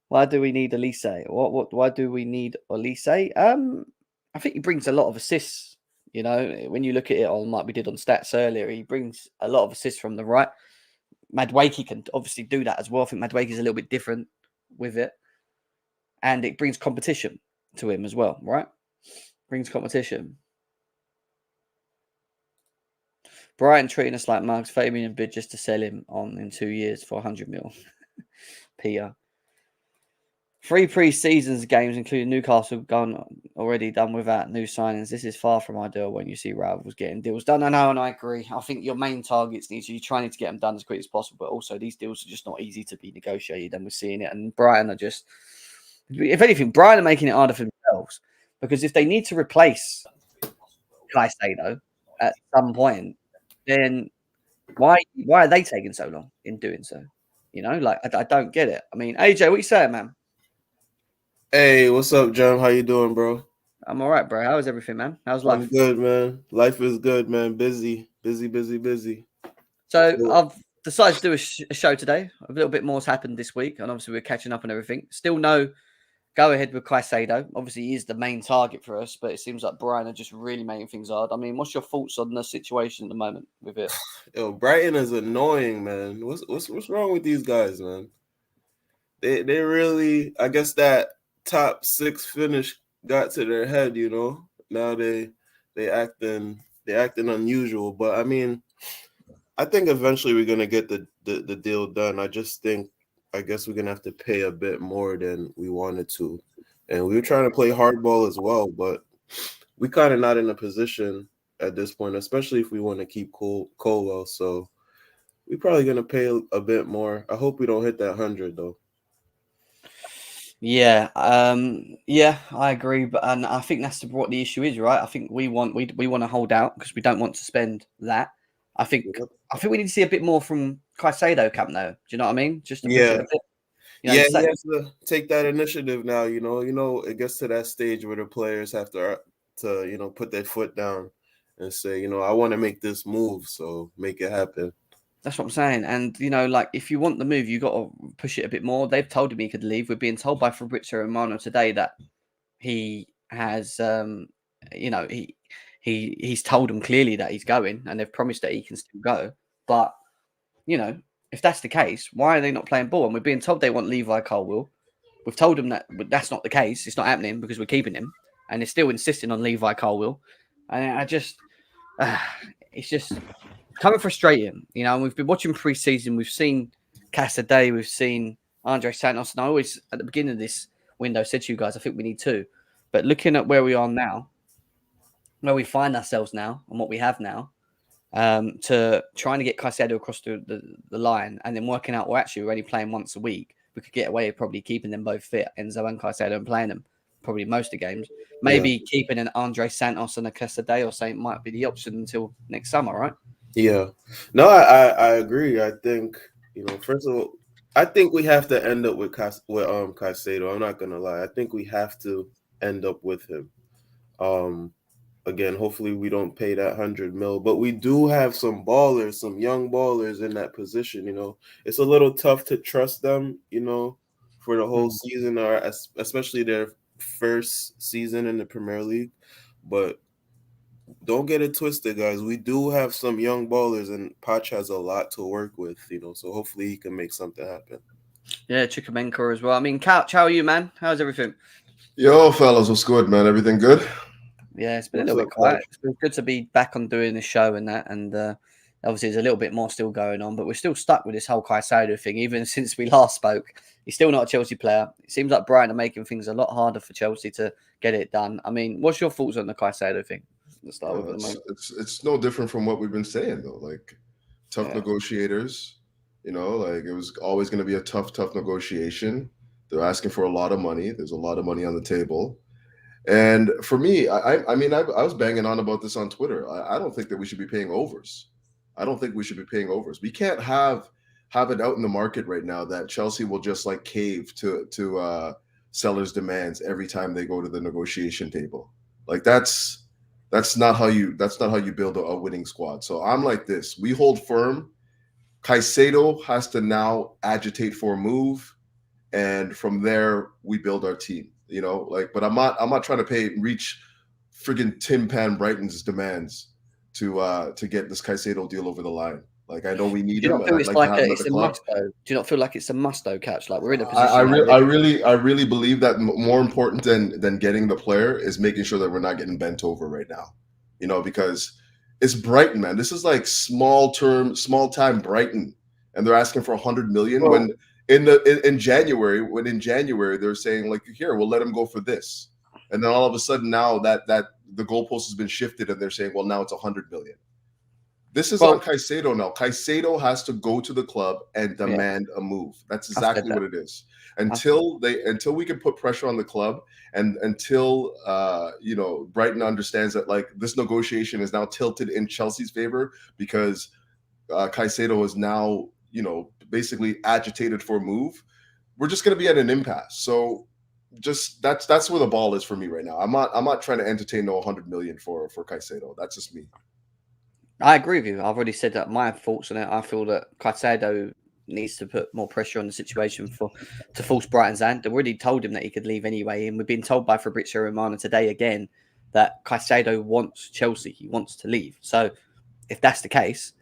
Why do we need Elise? Why do we need Elise? I think he brings a lot of assists. When you look at it on like we did on stats earlier, he brings a lot of assists from the right. Madueke can obviously do that as well. I think Madueke is a little bit different with it. And it brings competition to him as well, right? Brings competition. Brighton treating us like mugs, 30 million bid just to sell him on in 2 years for 100 mil. Peter. 3 pre-seasons games, including Newcastle, already done without new signings. This is far from ideal when you see rivals getting deals done. I know, and I agree. I think your main targets you're trying to get them done as quick as possible, but also these deals are just not easy to be negotiated, and we're seeing it. And Brighton are just, if anything, Brighton are making it harder for themselves, because if they need to replace Caicedo at some point, then why are they taking so long in doing so? I don't get it. I mean, AJ, what you saying, man? Hey, what's up, John? How you doing, bro? I'm all right, bro. How is everything, man? How's life? I'm good, man. Life is good, man. Busy. So I've decided to do a show today. A little bit more's happened this week, and obviously we're catching up on everything. Still no go ahead with Caicedo. Obviously, he is the main target for us, but it seems like Brian are just really making things hard. I mean, what's your thoughts on the situation at the moment with it? Yo, Brighton is annoying, man. What's wrong with these guys, man? They really, I guess that top 6 finish got to their head, Now they acting unusual, but I mean, I think eventually we're gonna get the deal done. I just think I guess we're gonna have to pay a bit more than we wanted to. And we were trying to play hardball as well, but we kind of not in a position at this point, especially if we want to keep Colwell. So we're probably gonna pay a bit more. I hope we don't hit that 100 though. Yeah, I agree, but and I think that's what the issue is, right? I think we want to hold out because we don't want to spend that. I think Yep. we need to see a bit more from Caicedo camp though. Do you know what I mean? Just to push it Yeah, a bit. You know, yeah, he has to take that initiative now. It gets to that stage where the players have to put their foot down and say, I want to make this move, so make it happen. that's what I'm saying. And like if you want the move, you got to push it a bit more. They've told him he could leave. We're being told by Fabrizio Romano today that he has, he's told them clearly that he's going, and they've promised that he can still go. But if that's the case, why are they not playing ball? And we're being told they want Levi Colwill. We've told them that that's not the case. It's not happening because we're keeping him, and they're still insisting on Levi Colwill. And it's just coming frustrating. And we've been watching preseason. We've seen Caicedo, we've seen Andre Santos, and I always at the beginning of this window said to you guys, I think we need two. But looking at where we are now, where we find ourselves now, and what we have now, to trying to get Caicedo across the line, and then working out, well, actually, we're only playing once a week. We could get away with probably keeping them both fit, Enzo and Caicedo, and playing them probably most of the games. Maybe keeping an Andre Santos and a Caicedo or something might be the option until next summer, right? Yeah. No, I agree. I think, first of all, I think we have to end up with Caicedo. I'm not gonna lie. I think we have to end up with him. Again, hopefully we don't pay that 100 mil, but we do have some ballers, some young ballers in that position. It's a little tough to trust them, for the whole season, or especially their first season in the Premier League. But don't get it twisted, guys. We do have some young ballers, and Poch has a lot to work with, so hopefully he can make something happen. Yeah, Chukwuemeka as well. I mean, Couch, how are you, man? How's everything? Yo, fellas, what's good, man? Everything good? Yeah, it's been a What's little up, bit quiet. Couch? It's been good to be back on doing the show and that. And obviously, there's a little bit more still going on, but we're still stuck with this whole Caicedo thing. Even since we last spoke, he's still not a Chelsea player. It seems like Brighton are making things a lot harder for Chelsea to get it done. I mean, what's your thoughts on the Caicedo thing? Let's start with at the moment. It's no different from what we've been saying though. Like tough negotiators, like it was always going to be a tough negotiation. They're asking for a lot of money. There's a lot of money on the table. And for me, I mean, I was banging on about this on Twitter. I don't think that we should be paying overs. I don't think we should be paying overs. We can't have it out in the market right now that Chelsea will just like cave to sellers' demands every time they go to the negotiation table. Like that's not how you build a winning squad. So I'm like this: we hold firm. Caicedo has to now agitate for a move, and from there we build our team. But I'm not trying to reach friggin' Tim Pan Brighton's demands to get this Caicedo deal over the line. Like I know we need Do you him, not and feel I'd it's like to like have him at it's the a club. must though? Do you not feel like it's a must though, Catch? Like we're in a I position. really believe that more important than getting the player is making sure that we're not getting bent over right now. Because it's Brighton, man. This is like small time Brighton, and they're asking for 100 million when in January they're saying like, here, we'll let him go for this, and then all of a sudden now that the goalpost has been shifted and they're saying, well, now it's 100 million. This is on Caicedo now. Caicedo has to go to the club and demand a move. That's exactly what it is. Until we can put pressure on the club, and until Brighton understands that like this negotiation is now tilted in Chelsea's favor because Caicedo is now basically agitated for a move, we're just going to be at an impasse. So just that's where the ball is for me right now. I'm not trying to entertain no 100 million for Caicedo. That's just me. I agree with you. I've already said that my thoughts on it. I feel that Caicedo needs to put more pressure on the situation to force Brighton's hand. They already told him that he could leave anyway, and we've been told by Fabrizio Romano today again that Caicedo wants Chelsea. He wants to leave. So if that's the case,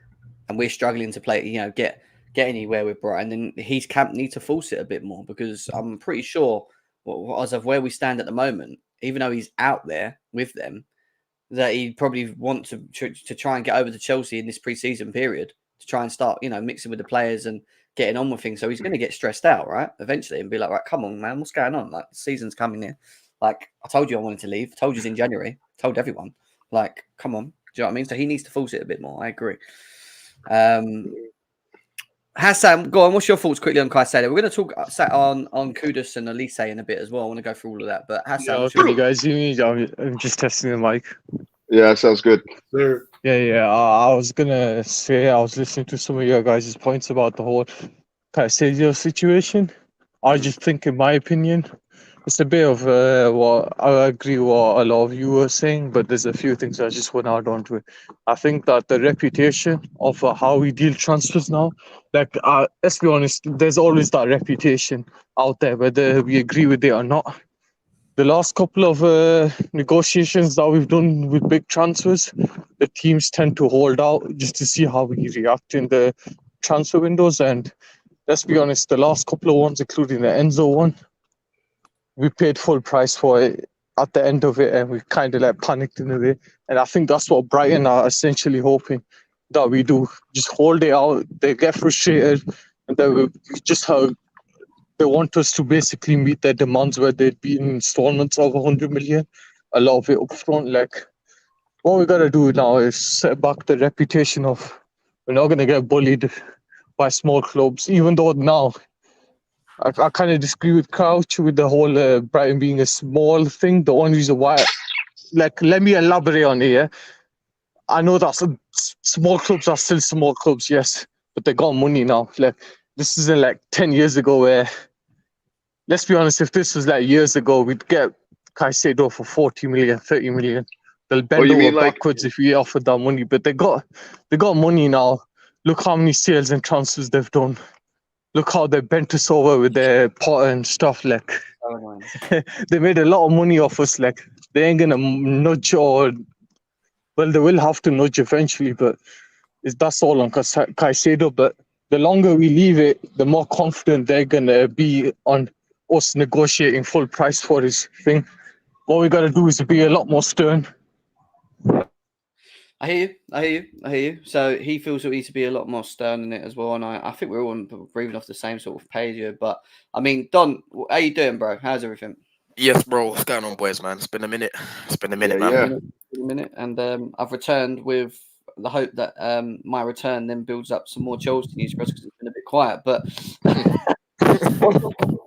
and we're struggling to play, get anywhere with Brighton, then his camp need to force it a bit more because I'm pretty sure, as of where we stand at the moment, even though he's out there with them, that he'd probably want to try and get over to Chelsea in this pre-season period to try and start, mixing with the players and getting on with things. So he's going to get stressed out, right? Eventually, and be like, right, come on, man, what's going on? Like, the season's coming in. Like, I told you I wanted to leave. I told you in January. I told everyone. Like, come on. Do you know what I mean? So he needs to force it a bit more. I agree. Hassan, go on. What's your thoughts quickly on Caicedo? We're going to talk on Kudus and Elise in a bit as well. I want to go through all of that. But Hassan, Can you guys hear me? I'm just testing the mic. Yeah, sounds good. Sir. Yeah. I was gonna say I was listening to some of your guys' points about the whole Caicedo situation. I just think, in my opinion, it's a bit of what I agree with what a lot of you were saying, but there's a few things I just want to add on to it. I think that the reputation of how we deal transfers now, like let's be honest, there's always that reputation out there, whether we agree with it or not. The last couple of negotiations that we've done with big transfers, the teams tend to hold out just to see how we react in the transfer windows. And let's be honest, the last couple of ones, including the Enzo one, we paid full price for it at the end of it, and we kind of like panicked in a way. And I think that's what Brighton are essentially hoping that we do. Just hold it out. They get frustrated, and then we just have. They want us to basically meet their demands where they'd be in installments of 100 million, a lot of it up front. Like, what we got to do now is set back the reputation of we're not going to get bullied by small clubs, even though now I kind of disagree with Crouch with the whole Brighton being a small thing. The only reason why, like, let me elaborate on it, yeah? I know that some small clubs are still small clubs, yes, but they got money now. Like, this isn't like 10 years ago where, let's be honest, if this was like years ago, we'd get Caicedo for 40 million, 30 million. They'll bend over backwards if we offered that money. But they got money now. Look how many sales and transfers they've done. Look how they bent us over with their Potter and stuff. Like, they made a lot of money off us. Like, they ain't gonna nudge well, they will have to nudge eventually. But that's all on Caicedo. But the longer we leave it, the more confident they're going to be on us negotiating full price for this thing. What we got to do is be a lot more stern. I hear you. So he feels that we need to be a lot more stern in it as well. And I think we're all breathing off the same sort of page here. But, I mean, Don, how you doing, bro? How's everything? Yes, bro. What's going on, boys, man? It's been a minute. Man. Yeah. A minute. And I've returned with the hope that my return then builds up some more Chelsea news for us because it's been a bit quiet. But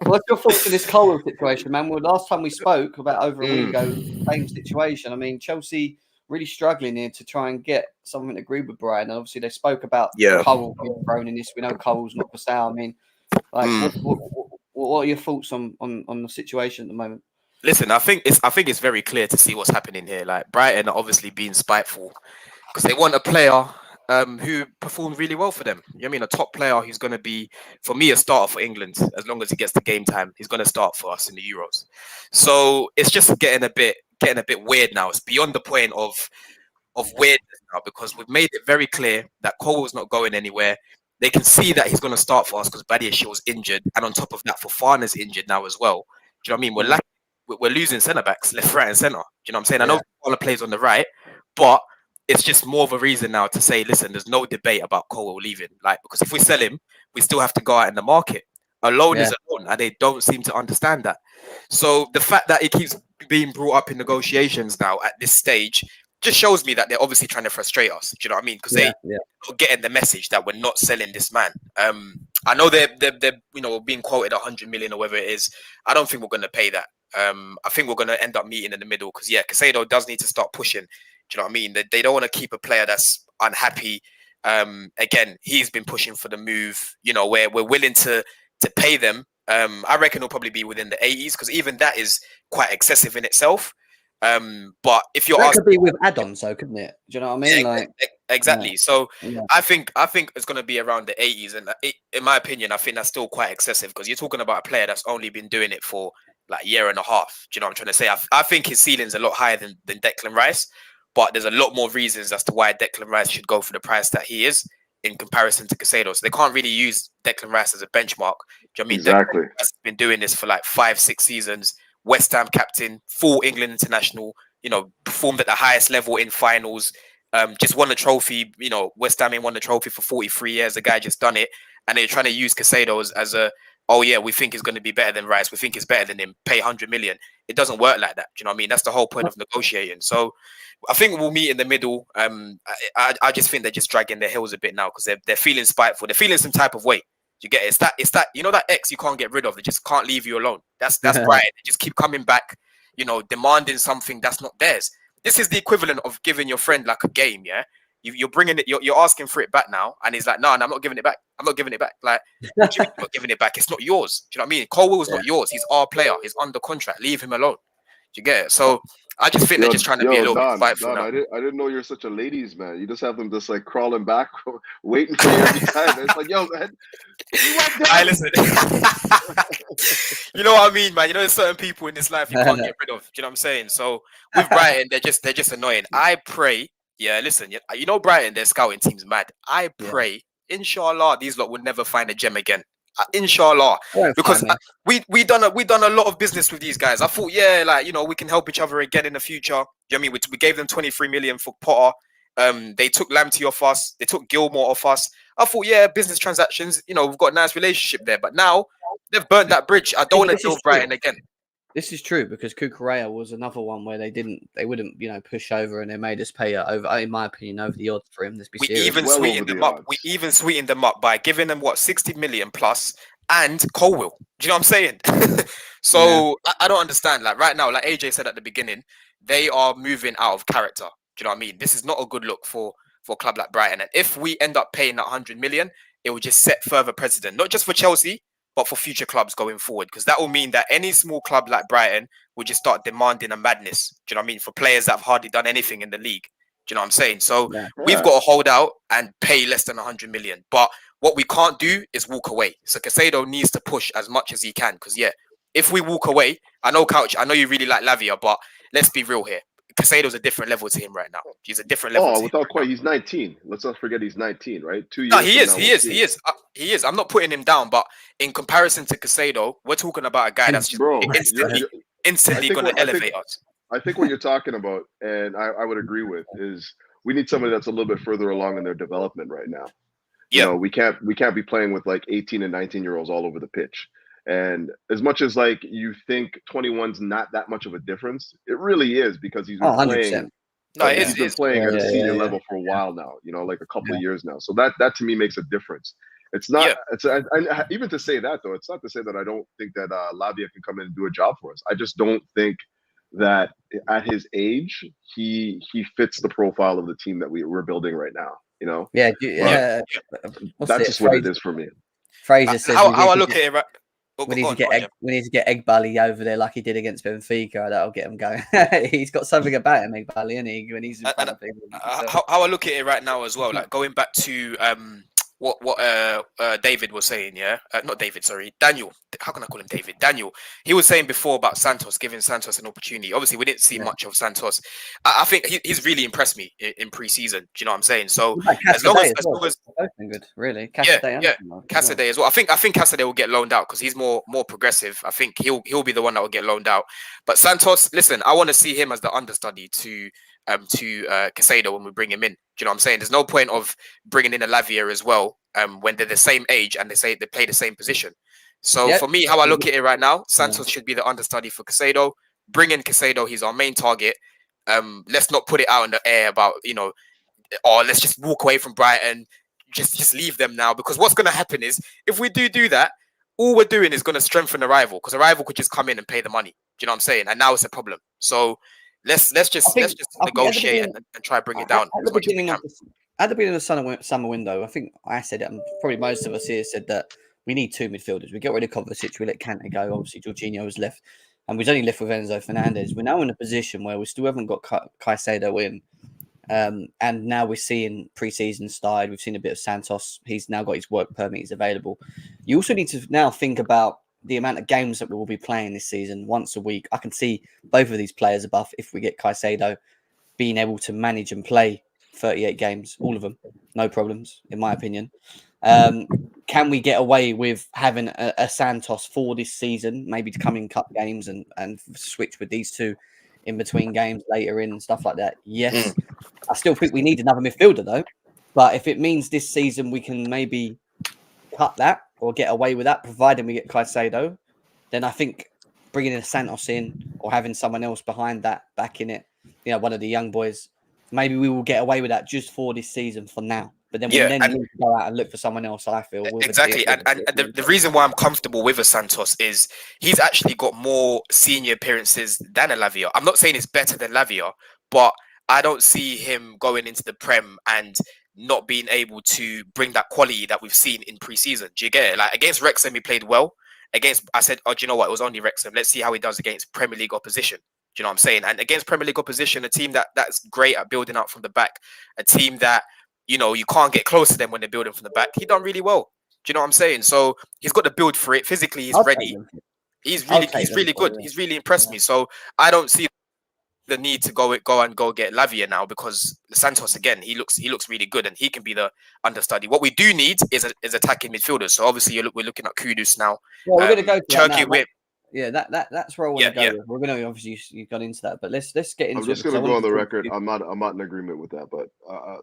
what's your thoughts on this Cole situation, man? Well, last time we spoke about over a week ago, same situation. I mean, Chelsea really struggling here to try and get something agreed with Brighton. And obviously, they spoke about Cole being thrown in this. We know Cole's not for sale. I mean, like, what are your thoughts on the situation at the moment? Listen, I think it's very clear to see what's happening here. Like, Brighton are obviously being spiteful because they want a player who performed really well for them. You know what I mean? A top player who's going to be, for me, a starter for England. As long as he gets the game time, he's going to start for us in the Euros. So it's just getting a bit weird now. It's beyond the point of weirdness now because we've made it very clear that Cole is not going anywhere. They can see that he's going to start for us because Badiashiel's injured, and on top of that, Fofana's injured now as well. Do you know what I mean? We're losing centre backs left, right, and centre. Do you know what I'm saying? I know Fofana plays on the right, but it's just more of a reason now to say, listen, there's no debate about Cole leaving. Like, because if we sell him, we still have to go out in the market. A loan is a loan, and they don't seem to understand that. So the fact that it keeps being brought up in negotiations now at this stage just shows me that they're obviously trying to frustrate us. Do you know what I mean? Because they're not getting the message that we're not selling this man. I know they're being quoted 100 million or whatever it is. I don't think we're going to pay that. I think we're going to end up meeting in the middle because Caicedo does need to start pushing. Do you know what I mean? They don't want to keep a player that's unhappy. Again, he's been pushing for the move. You know, where we're willing to pay them. I reckon it'll probably be within the 80s because even that is quite excessive in itself. But if you're that could be with add-ons, though, couldn't it? Do you know what I mean? Exactly. So I think it's going to be around the 80s, and in my opinion, I think that's still quite excessive because you're talking about a player that's only been doing it for like a year and a half. Do you know what I'm trying to say? I think his ceiling's a lot higher than Declan Rice, but there's a lot more reasons as to why Declan Rice should go for the price that he is in comparison to Caicedo. So they can't really use Declan Rice as a benchmark. Do you know what I mean? Exactly. Declan Rice has been doing this for like 5-6 seasons. West Ham captain, full England international, performed at the highest level in finals, just won a trophy. West Ham ain't won the trophy for 43 years. The guy just done it. and they're trying to use Caicedo as a, oh yeah, we think he's going to be better than Rice, we think he's better than him, pay 100 million. It doesn't work like that. Do you know what I mean? That's the whole point of negotiating. So I think we'll meet in the middle. I just think they're just dragging their heels a bit now because they're feeling spiteful. They're feeling some type of way. You get it? It's that you know that ex you can't get rid of. They just can't leave you alone. That's right. They just keep coming back, demanding something that's not theirs. This is the equivalent of giving your friend like a game. Yeah, you're bringing it. You're asking for it back now, and he's like, no, I'm not giving it back. I'm not giving it back. Like, what do you mean you're not giving it back? It's not yours. Do you know what I mean? Colwell's not yours. He's our player. He's under contract. Leave him alone. Do you get it? So I just think they're just trying to be a little bit spiteful now. I didn't know you're such a ladies man. You just have them just like crawling back, waiting for you every time. It's like, yo, man, you went down. I listen. You know what I mean, man? There's certain people in this life you can't get rid of. Do you know what I'm saying? So with Brighton, they're just annoying. I pray, listen, Brighton, their scouting team's mad. I pray, inshallah, these lot will never find a gem again. Inshallah, because we done a lot of business with these guys. I thought, we can help each other again in the future. You know what I mean? We gave them 23 million for Potter. They took Lamptey off us. They took Gilmore off us. I thought, business transactions. We've got a nice relationship there. But now they've burnt that bridge. I don't want to deal with Brighton again. This is true because Cucurella was another one where they wouldn't push over, and they made us pay over, in my opinion, over the odds for him. Let's be serious. We even sweetened them up by giving them 60 million plus and Colwill. Do you know what I'm saying? So I don't understand. Like right now, like AJ said at the beginning, they are moving out of character. Do you know what I mean? This is not a good look for a club like Brighton. And if we end up paying that 100 million, it will just set further precedent, not just for Chelsea, but for future clubs going forward, because that will mean that any small club like Brighton will just start demanding a madness. Do you know what I mean? For players that have hardly done anything in the league. Do you know what I'm saying? So we've got to hold out and pay less than 100 million. But what we can't do is walk away. So Caicedo needs to push as much as he can, because if we walk away, I know you really like Lavia, but let's be real here. Caicedo's a different level to him right now. He's a different level. Oh, without quite. He's 19. Let's not forget he's 19, right? 2 years. No, he is. I'm not putting him down, but in comparison to Caicedo, we're talking about a guy that's just instantly going to elevate us. I think what you're talking about, and I would agree with, is we need somebody that's a little bit further along in their development right now. Yeah, we can't be playing with like 18 and 19-year-olds all over the pitch. And as much as like you think 21's not that much of a difference, it really is, because he's been playing. No, he's been playing at a senior level for a while now. Like a couple of years now. So that to me makes a difference. It's not. Yeah. It's even to say that though. It's not to say that I don't think that Lavia can come in and do a job for us. I just don't think that at his age he fits the profile of the team that we're building right now. Yeah. That's just what it is for me. Fraser says how I look at it. Right. We need to get Egbali over there like he did against Benfica. That'll get him going. He's got something about him, Egbali, isn't he? When he's in front of people. How I look at it right now as well, like going back to what David was saying, not David, sorry, Daniel. How can I call him David? Daniel. He was saying before about Santos, giving Santos an opportunity. Obviously, we didn't see much of Santos. I think he's really impressed me in pre-season. Do you know what I'm saying? So as long as both been good, really. Caicedo as well. I think Caicedo will get loaned out because he's more progressive. I think he'll be the one that will get loaned out. But Santos, listen, I want to see him as the understudy to Caicedo when we bring him in. Do you know what I'm saying? There's no point of bringing in a Lavia as well when they're the same age and they play the same position. So for me, how I look at it right now, Santos should be the understudy for Caicedo. Bring in Caicedo, he's our main target. Let's not put it out in the air about, let's just walk away from Brighton. Just leave them now, because what's going to happen is if we do that, all we're doing is going to strengthen the rival, because the rival could just come in and pay the money. Do you know what I'm saying? And now it's a problem. So let's just negotiate and try to bring it down as much as we can. At the beginning of the summer window, I think I said it, and probably most of us here said that we need two midfielders. We get rid of Kovacic, we let Kante go. Obviously, Jorginho was left, and we've only left with Enzo Fernandez. We're now in a position where we still haven't got Caicedo in, and now we're seeing pre-season started. We've seen a bit of Santos. He's now got his work permit. He's available. You also need to now think about the amount of games that we will be playing this season once a week. I can see both of these players above if we get Caicedo being able to manage and play 38 games, all of them, no problems, in my opinion. Can we get away with having a Santos for this season, maybe to come in cup games and switch with these two in between games later in and stuff like that? Yes. I still think we need another midfielder though. But if it means this season we can maybe cut that or get away with that, providing we get Caicedo, then I think bringing in Santos in or having someone else behind that, backing it, one of the young boys, maybe we will get away with that just for this season for now. But then we Yeah, then and need to go out and look for someone else, I feel. With exactly. And the reason why I'm comfortable with a Santos is he's actually got more senior appearances than a Lavia. I'm not saying it's better than Lavia, but I don't see him going into the Prem and not being able to bring that quality that we've seen in pre-season. Do you get it? Like against Wrexham, he played well. I said, oh, do you know what? It was only Wrexham. Let's see how he does against Premier League opposition. Do you know what I'm saying? And against Premier League opposition, a team that's great at building up from the back, a team that, you can't get close to them when they're building from the back. He done really well. Do you know what I'm saying? So he's got the build for it. Physically, he's ready. He's really good. He's really impressed me. So I don't see the need to go and get Lavia now, because Santos again, he looks really good and he can be the understudy. What we do need is attacking midfielders. So obviously we're looking at Kudus now. Well, we're going to go to Turkey. that's where I want to go. With. We're going to obviously you've gone into that, but let's get into. I'm just going to go on the record. I'm not in agreement with that, but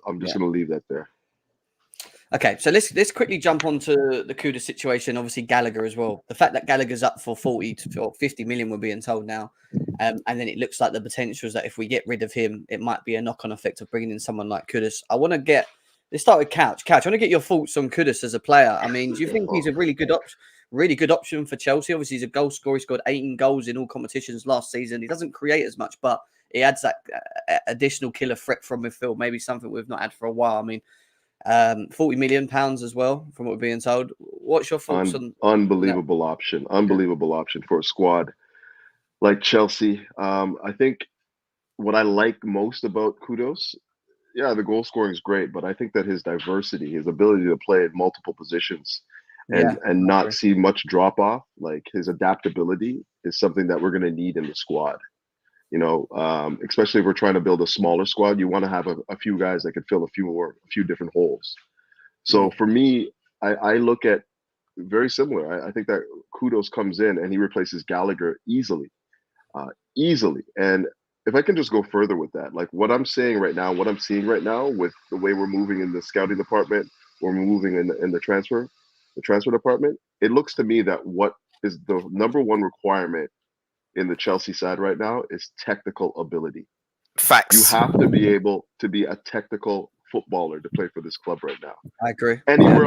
I'm just going to leave that there. Okay, so let's quickly jump onto the Kudus situation. Obviously, Gallagher as well. The fact that Gallagher's up for 40 to 50 million, we're being told now, and then it looks like the potential is that if we get rid of him, it might be a knock-on effect of bringing in someone like Kudus. Let's start with Couch. Couch, I want to get your thoughts on Kudus as a player. I mean, do you think he's a really good option for Chelsea? Obviously, he's a goal scorer. He scored 18 goals in all competitions last season. He doesn't create as much, but he adds that additional killer threat from midfield. Maybe something we've not had for a while. I mean. 40 million pounds as well, from what we're being told. What's your thoughts on unbelievable option? Unbelievable option for a squad like Chelsea. I think what I like most about Kudus, the goal scoring is great, but I think that his diversity, his ability to play at multiple positions and not see much drop off, like his adaptability is something that we're going to need in the squad. Especially if we're trying to build a smaller squad, you want to have a few guys that can fill a few different holes. So for me, I look at very similar. I think that Kudus comes in and he replaces Gallagher easily. And if I can just go further with that, like what I'm seeing right now with the way we're moving in the scouting department, or we're moving in the transfer department, it looks to me that what is the number one requirement in the Chelsea side right now is technical ability. Facts. You have to be able to be a technical footballer to play for this club right now. I agree. Anywhere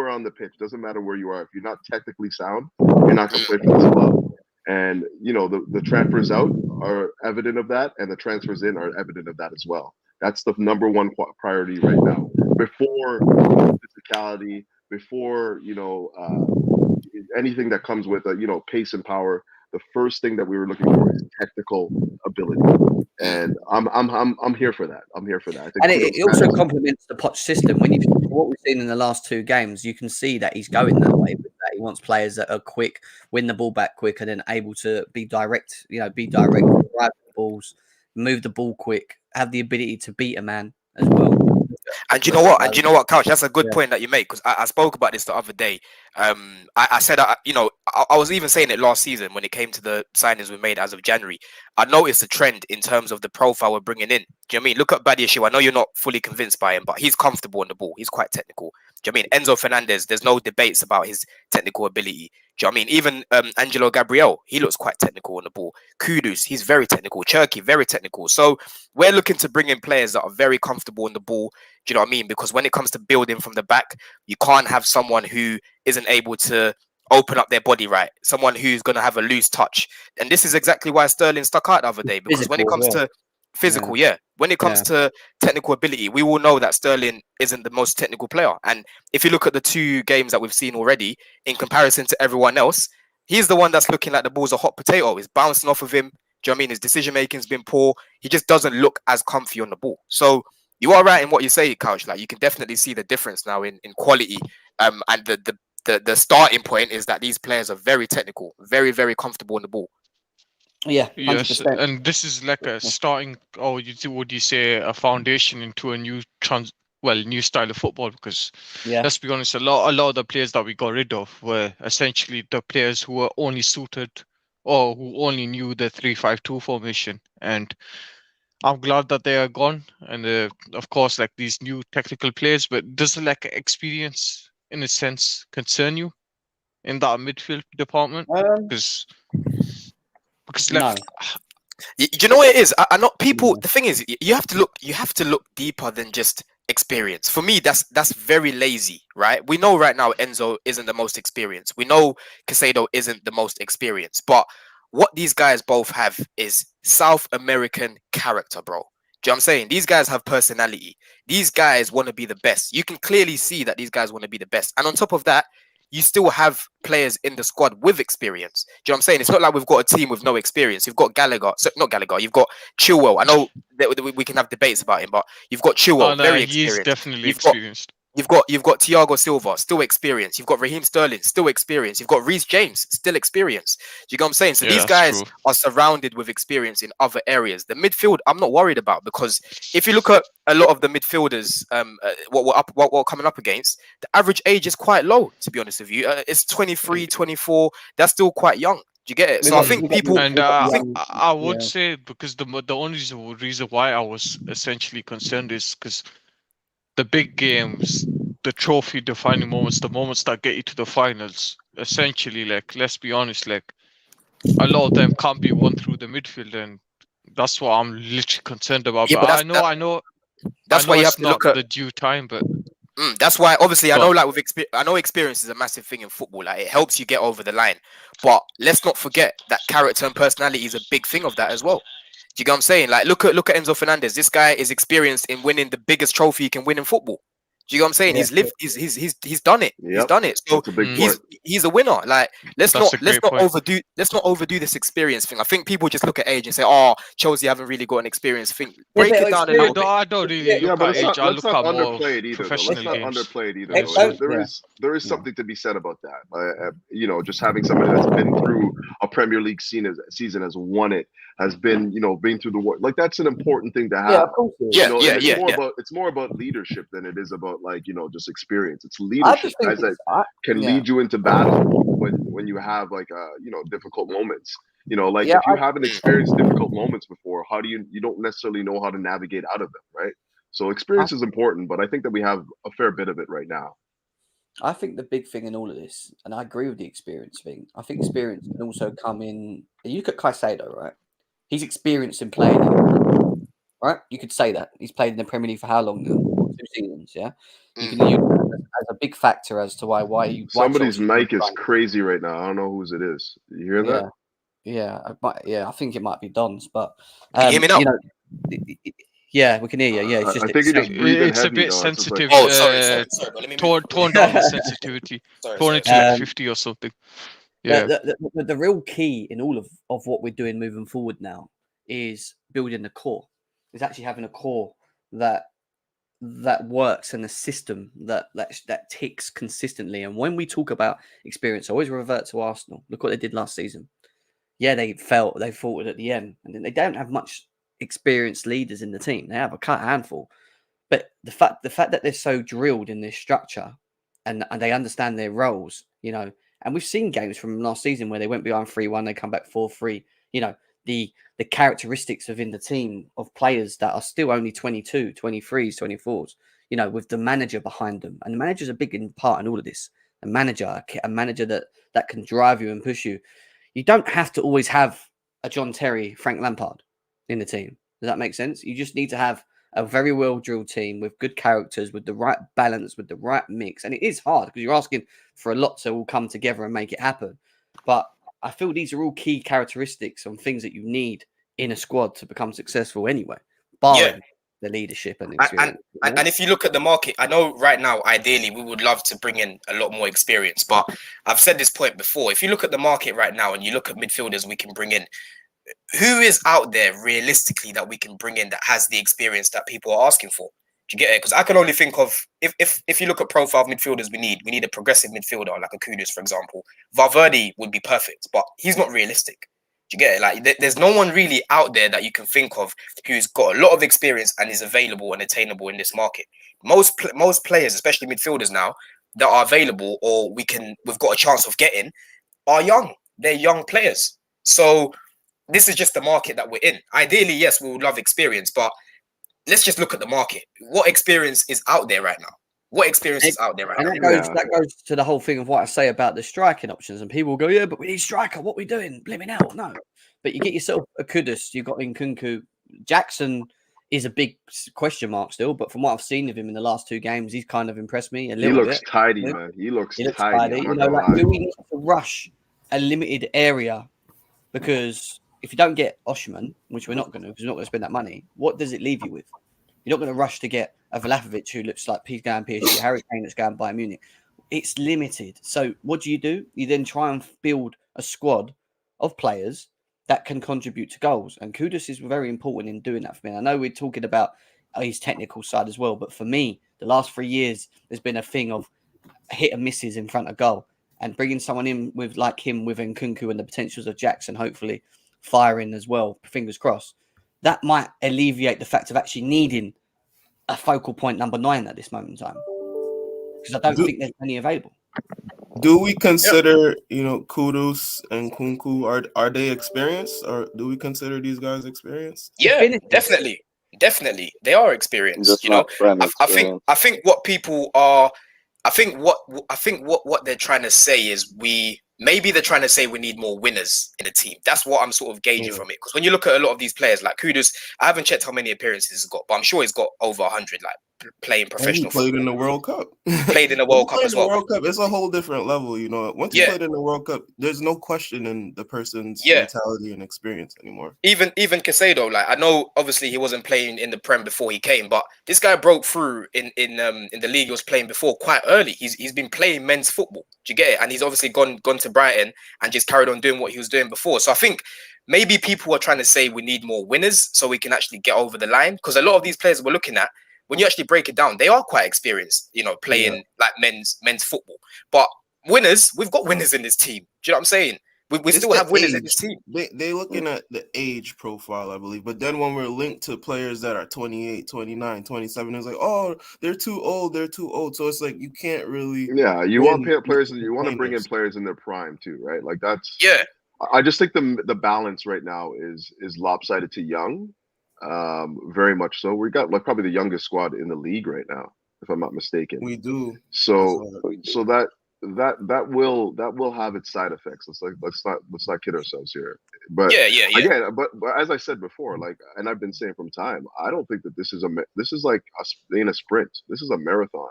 on the pitch, doesn't matter where you are. If you're not technically sound, you're not going to play for this club. And the transfers out are evident of that, and the transfers in are evident of that as well. That's the number one priority right now. Before physicality, before anything that comes with pace and power. The first thing that we were looking for is technical ability, and I'm here for that. I think and it also complements the Poch system. When what we've seen in the last two games, you can see that he's going that way. With that, he wants players that are quick, win the ball back quick, and then able to be direct. Drive the balls, move the ball quick, have the ability to beat a man as well. And you know what, Couch? That's a good point that you make, because I spoke about this the other day. I said, I was even saying it last season when it came to the signings we made as of January. I noticed a trend in terms of the profile we're bringing in. Do you know what I mean? Look at Badiashile. I know you're not fully convinced by him, but he's comfortable on the ball. He's quite technical. Do you know what I mean? Enzo Fernandez, there's no debates about his technical ability. Do you know what I mean? Even Angelo Gabriel, he looks quite technical on the ball. Kudus, he's very technical. Cherky, very technical. So we're looking to bring in players that are very comfortable on the ball. Do you know what I mean? Because when it comes to building from the back, you can't have someone who isn't able to open up their body right. Someone who's going to have a loose touch. And this is exactly why Sterling stuck out the other day. Because when it comes to physical, when it comes to technical ability, we all know that Sterling isn't the most technical player. And if you look at the two games that we've seen already, in comparison to everyone else, he's the one that's looking like the ball's a hot potato. It's bouncing off of him. Do you know what I mean? His decision making's been poor. He just doesn't look as comfy on the ball. So you are right in what you say, Couch. Like, you can definitely see the difference now in quality. And the starting point is that these players are very technical, very, very comfortable on the ball. Yeah, 100%. Yes, and this is like a starting, or would you say a foundation into a new new style of football? Because let's be honest, a lot of the players that we got rid of were essentially the players who were only suited or who only knew the 3-5-2 formation, and I'm glad that they are gone. And of course, like these new technical players, but does the experience in a sense, concern you in that midfield department? Because No. like, Do you know what it is? I not people. Yeah. The thing is, you have to look. You have to look deeper than just experience. For me, that's very lazy, right? We know right now Enzo isn't the most experienced. We know Caicedo isn't the most experienced. But what these guys both have is South American character, bro. Do you know what I'm saying? These guys have personality. These guys want to be the best. You can clearly see that these guys want to be the best. And on top of that, you still have players in the squad with experience. Do you know what I'm saying? It's not like we've got a team with no experience. You've got Gallagher, so not Gallagher. You've got Chilwell. I know that we can have debates about him, but you've got Chilwell, no, very he is experienced. definitely You've got experienced. you've got Thiago Silva, still experienced. You've got Raheem Sterling, still experienced. You've got Reece James, still experienced. Do you get what I'm saying? So Yeah, these that's guys true. are surrounded with experience in other areas. The midfield, I'm not worried about, because if you look at a lot of the midfielders, what we're coming up against, the average age is quite low, to be honest with you. It's 23, 24. That's still quite young. Do you get it? So I think people, And I think I would yeah. say, because the only reason why I was essentially concerned is because the big games, the trophy defining moments, the moments that get you to the finals, essentially, like, let's be honest, like, a lot of them can't be won through the midfield, and that's what I'm literally concerned about. yeah, But but I know that's why you have it's to look not at. the due time, but That's why, obviously, I go know, on. like with I know experience is a massive thing in football. Like, it helps you get over the line, but let's not forget that character and personality is a big thing of that as well. Do you get what I'm saying? Like, look at Enzo Fernandez. This guy is experienced in winning the biggest trophy you can win in football. Do you get what I'm saying? Yeah. He's lived. He's done it. He's Yep, done it. So that's a big Mm, point. he's a winner. Like, let's that's a not great point. overdo this experience thing. I think people just look at age and say, "Oh, Chelsea haven't really got an experience thing." Break but it down a I little experience- bit. don't really Yeah, look but at age. I let's look not at more underplay it either, though. Let's professional not games. underplay it either, Yeah, though. sorry. There is Yeah. something to be said about that. You know, just having somebody that's been through a Premier League season, has won it, has been, you know, been through the war. Like, that's an important thing to Yeah, have. of course. It is. You Yeah, know, yeah, and yeah. it's more about leadership than it is about, like, you know, just experience. It's I leadership, just think guys that can yeah. lead you into battle when you have, like, you know, difficult moments. You know, like, Yeah, if you haven't experienced difficult moments before, how do you don't necessarily know how to navigate out of them, right? So experience is important, but I think that we have a fair bit of it right now. I think the big thing in all of this, and I agree with the experience thing. I think experience can also come in. You look at Caicedo, right? He's experienced in playing, right? You could say that he's played in the Premier League for how long now? 2 seasons, yeah. You can use that as a big factor as to why Somebody's Chelsea mic is won. crazy right now. I don't know whose it is. You hear that? Yeah, I think it might be Don's, but Can you hear me now? you know, yeah, we can hear you. Yeah, it's just I think you're just breathing It's a heavy, bit though. It's just like, sensitive. Oh, sorry. But let me move. Tone down the sensitivity. Tone it to like 50 or something. Yeah. The real key in all of what we're doing moving forward now is building the core. Is actually having a core that works and a system that ticks consistently. And when we talk about experience, I always revert to Arsenal. Look what they did last season. Yeah, they fought at the end, and they don't have much experienced leaders in the team. They have a handful, but the fact that they're so drilled in this structure and they understand their roles, you know, and we've seen games from last season where they went behind 3-1, they come back 4-3. You know, the characteristics within the team of players that are still only 22, 23s, 24s, you know, with the manager behind them. And the manager's a big part in all of this. A manager that can drive you and push you. You don't have to always have a John Terry, Frank Lampard in the team. Does that make sense? You just need to have a very well drilled team with good characters, with the right balance, with the right mix. And it is hard because you're asking for a lot to all come together and make it happen. But I feel these are all key characteristics and things that you need in a squad to become successful anyway, barring the leadership and experience. And if you look at the market, I know right now, ideally, we would love to bring in a lot more experience. But I've said this point before. If you look at the market right now and you look at midfielders we can bring in, who is out there realistically that we can bring in that has the experience that people are asking for? Do you get it? Because I can only think of, if you look at profile of midfielders we need a progressive midfielder like a Kudus, for example. Valverde would be perfect, but he's not realistic. Do you get it? Like, there's no one really out there that you can think of who's got a lot of experience and is available and attainable in this market. Most players, especially midfielders now, that are available or we've got a chance of getting, are young. They're young players. So this is just the market that we're in. Ideally, yes, we would love experience, but let's just look at the market. What experience is out there right now? What experience is out there right And now? that goes to the whole thing of what I say about the striking options. And people go, yeah, but we need striker. What are we doing? Blimmin' hell, no. But you get yourself a Kudus. You've got Nkunku. Jackson is a big question mark still, but from what I've seen of him in the last 2 games, he's kind of impressed me a He little looks bit. tidy, man. He looks tidy. I'm You not know, gonna like, lie. do we need to rush a limited area? Because if you don't get Oshman, which we're not going to, because we're not going to spend that money, what does it leave you with? You're not going to rush to get a Vlahovic who looks like he's going PSG, Harry Kane that's going Bayern Munich. It's limited. So what do? You then try and build a squad of players that can contribute to goals. And Kudus is very important in doing that for me. I know we're talking about his technical side as well, but for me, the last 3 years, there's been a thing of hit and misses in front of goal. And bringing someone in with like him with Nkunku and the potentials of Jackson, hopefully firing as well, fingers crossed, that might alleviate the fact of actually needing a focal point number 9 at this moment in time. Because I don't think there's any available. Do we consider, Kudus and Kunku, are they experienced, or do we consider these guys experienced? Yeah, definitely. They are experienced. Just not Prem experience. I think what people are, I think what they're trying to say is maybe they're trying to say we need more winners in the team. That's what I'm sort of gauging from it. Because when you look at a lot of these players like Kudus, I haven't checked how many appearances he's got, but I'm sure he's got over 100, like playing professional. He played in the World Cup. Played in the World Cup as well. World Cup, it's a whole different level, Once you played in the World Cup, there's no question in the person's mentality and experience anymore. Even Caicedo, like I know obviously he wasn't playing in the Prem before he came, but this guy broke through in the league he was playing before quite early. He's been playing men's football. Do you get it? And he's obviously gone to Brighton and just carried on doing what he was doing before. So I think maybe people are trying to say we need more winners so we can actually get over the line. Because a lot of these players we're looking at, when you actually break it down, they are quite experienced, playing like men's football. But winners, we've got winners in this team. Do you know what I'm saying? We still have winners in this team. They're looking at the age profile, I believe. But then when we're linked to players that are 28, 29, 27, it's like, oh, they're too old. So it's like you can't really. Yeah, you want players, and you want to bring in players in their prime too, right? Like that's. Yeah. I just think the balance right now is lopsided to young. Very much so. We got like probably the youngest squad in the league right now, if I'm not mistaken. We do. So that will have its side effects. Let's not kid ourselves here. But again, but as I said before, like, and I've been saying from time, I don't think that this is like a sprint. This is a marathon.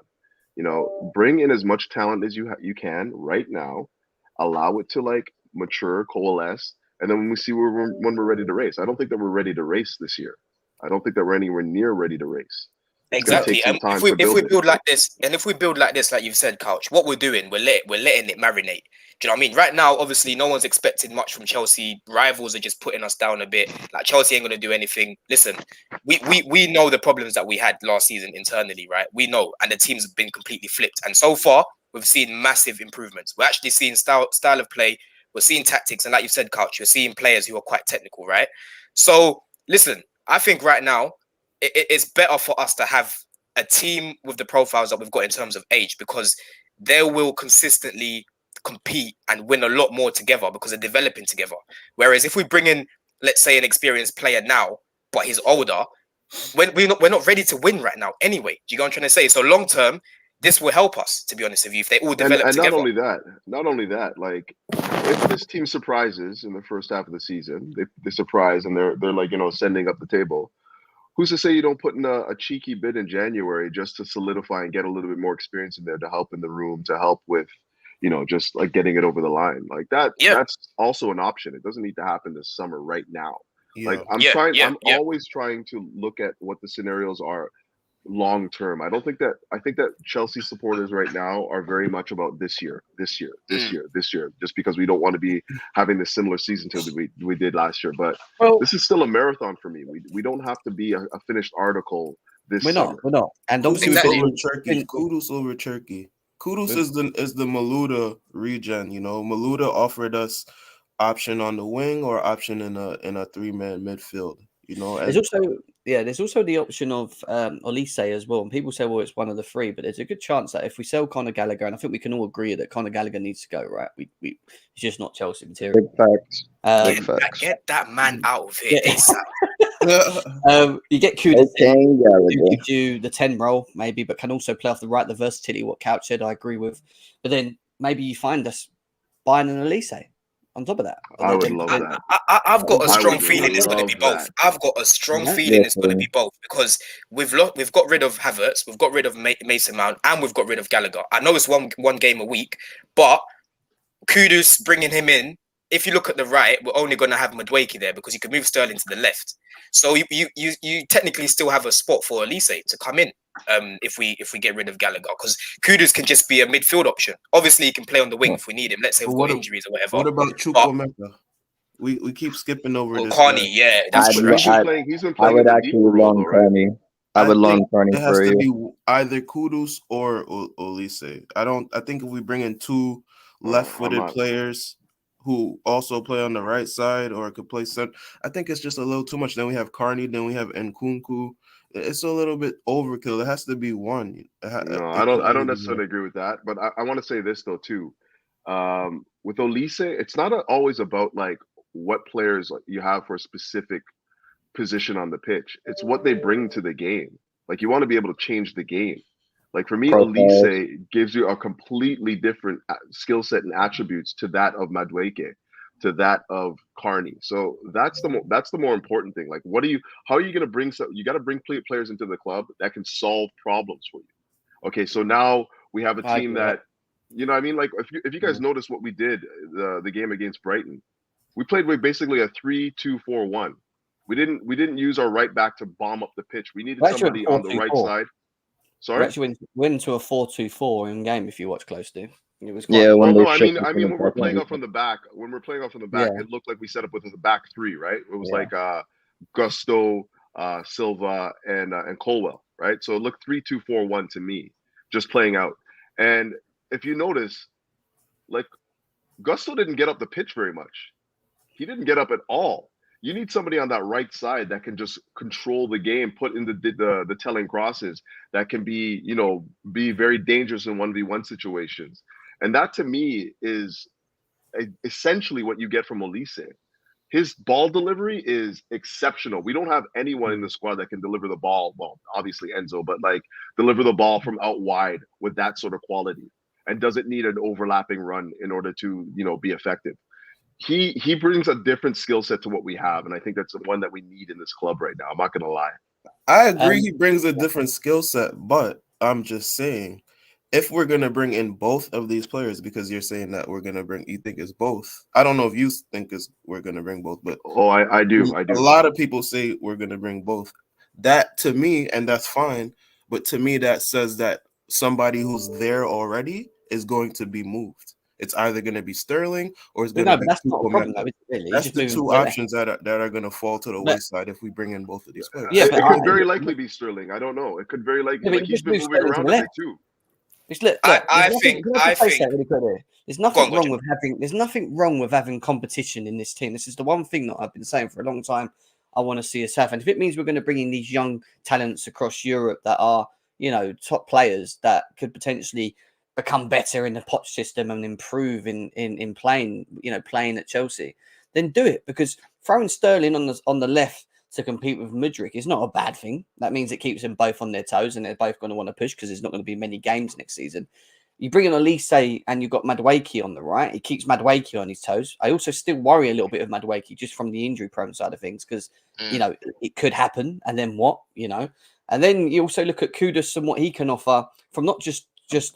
Bring in as much talent as you can right now. Allow it to like mature, coalesce. And then when we see when we're ready to race, I don't think that we're ready to race this year. I don't think that we're anywhere near ready to race. Exactly. And if we build like this, like you've said, Couch, what we're doing, we're letting it marinate. Do you know what I mean? Right now, obviously, no one's expecting much from Chelsea. Rivals are just putting us down a bit. Like Chelsea ain't gonna do anything. Listen, we know the problems that we had last season internally, right? We know, and the team's been completely flipped. And so far, we've seen massive improvements. We're actually seeing style of play. We're seeing tactics, and like you said, Couch, you're seeing players who are quite technical, right? So, listen, I think right now it's better for us to have a team with the profiles that we've got in terms of age, because they will consistently compete and win a lot more together because they're developing together. Whereas if we bring in, let's say, an experienced player now, but he's older, we're not ready to win right now anyway. Do you get what I'm trying to say? So long term, this will help us, to be honest with you, if they all develop together. Not only that, like if this team surprises in the first half of the season, they surprise and they're like, sending up the table. Who's to say you don't put in a cheeky bid in January just to solidify and get a little bit more experience in there to help in the room, to help with, just like getting it over the line like that. Yeah. That's also an option. It doesn't need to happen this summer right now. Yeah. Like I'm always trying to look at what the scenarios are long term. I think that Chelsea supporters right now are very much about this year, just because we don't want to be having this similar season to we did last year. But this is still a marathon for me. We don't have to be a finished article this summer. We're not. And obviously Kudus over Turkey. Kudus is the Maluda regen. Maluda offered us option on the wing or option in a 3-man midfield. There's also the option of Olise as well. And people say, well, it's one of the 3, but there's a good chance that if we sell Conor Gallagher, and I think we can all agree that Conor Gallagher needs to go, right? He's just not Chelsea material. Big facts. Get that man out of here. You get Kudus in, who Gallagher. gives you the 10 role, maybe, but can also play off the right, the versatility, what Couch said, I agree with. But then maybe you find us buying an Elise on top of that. I would Then- love then- that. I've got a I strong would feeling it's going to be love both. that. I've got a strong Yeah. feeling it's going to be both because we've got rid of Havertz, we've got rid of Mason Mount, and we've got rid of Gallagher. I know it's one game a week, but Kudus bringing him in. If you look at the right, we're only going to have Madueke there because you can move Sterling to the left. So you technically still have a spot for Elise to come in. If we get rid of Gallagher, because Kudus can just be a midfield option. Obviously, he can play on the wing if we need him. Let's say we've got injuries or whatever. What about Chukwuemeka? We keep skipping over this Carney, guy. yeah, that's true. He's been I playing would in the actually deeper role, loan though, right? Carney. I would loan think Carney it has for to you. be either Kudus or Olise. I think if we bring in two left-footed not- players who also play on the right side or could play center, I think it's just a little too much. Then we have Carney, then we have Nkunku. It's a little bit overkill. It has to be one. No, I don't necessarily agree with that. But I want to say this though too. With Olise, it's not always about like what players you have for a specific position on the pitch. It's what they bring to the game. Like you want to be able to change the game. Like for me, Profiles. Olise gives you a completely different skill set and attributes to that of Madueke, to that of Carney. So that's the more important thing. Like, how are you going to bring you got to bring players into the club that can solve problems for you. Okay, so now we have a team that, you know what I mean? Like if you guys notice what we did the game against Brighton, we played with basically a 3-2-4-1. We didn't use our right back to bomb up the pitch. We needed somebody on the right side. We Sorry? actually went into a 4-2-4 in game if you watch closely. It was Yeah, Well, when no, they I shifted mean from when we're the playing back off from the back, Yeah. it looked like we set up with the back three, right? It was Yeah. like Gusto, Silva, and Colwell, right? So it looked 3-2-4-1 to me, just playing out. And if you notice, like Gusto didn't get up the pitch very much. He didn't get up at all. You need somebody on that right side that can just control the game, put in the telling crosses, that can be, be very dangerous in 1v1 situations. And that to me is essentially what you get from Olise. His ball delivery is exceptional. We don't have anyone in the squad that can deliver the ball. Well, obviously Enzo, but like deliver the ball from out wide with that sort of quality, and doesn't need an overlapping run in order to, be effective. He brings a different skill set to what we have, and I think that's the one that we need in this club right now. I'm not gonna lie. I agree he brings a different skill set, but I'm just saying, if we're gonna bring in both of these players, because you're saying that you think it's both. I don't know if you think we're gonna bring both, but I do. a lot of people say we're gonna bring both. That to me, and that's fine, but to me that says that somebody who's there already is going to be moved. It's either going to be Sterling or it's going to be. But that's not a problem, though, is it, really? That's the two options that are going to fall to the wayside if we bring in both of these players. Yeah, it could very likely be Sterling. I don't know. It could very likely. Like he's been moving around a bit too. I think there's nothing wrong with having. There's nothing wrong with having competition in this team. This is the one thing that I've been saying for a long time. I want to see us have, and if it means we're going to bring in these young talents across Europe that are, top players that could potentially become better in the Poch system and improve in playing, playing at Chelsea, then do it, because throwing Sterling on the left to compete with Mudryk is not a bad thing. That means it keeps them both on their toes, and they're both going to want to push because there's not going to be many games next season. You bring in Elise and you've got Madueke on the right. It keeps Madueke on his toes. I also still worry a little bit of Madueke just from the injury-prone side of things because, it could happen, and then what, And then you also look at Kudus and what he can offer from not just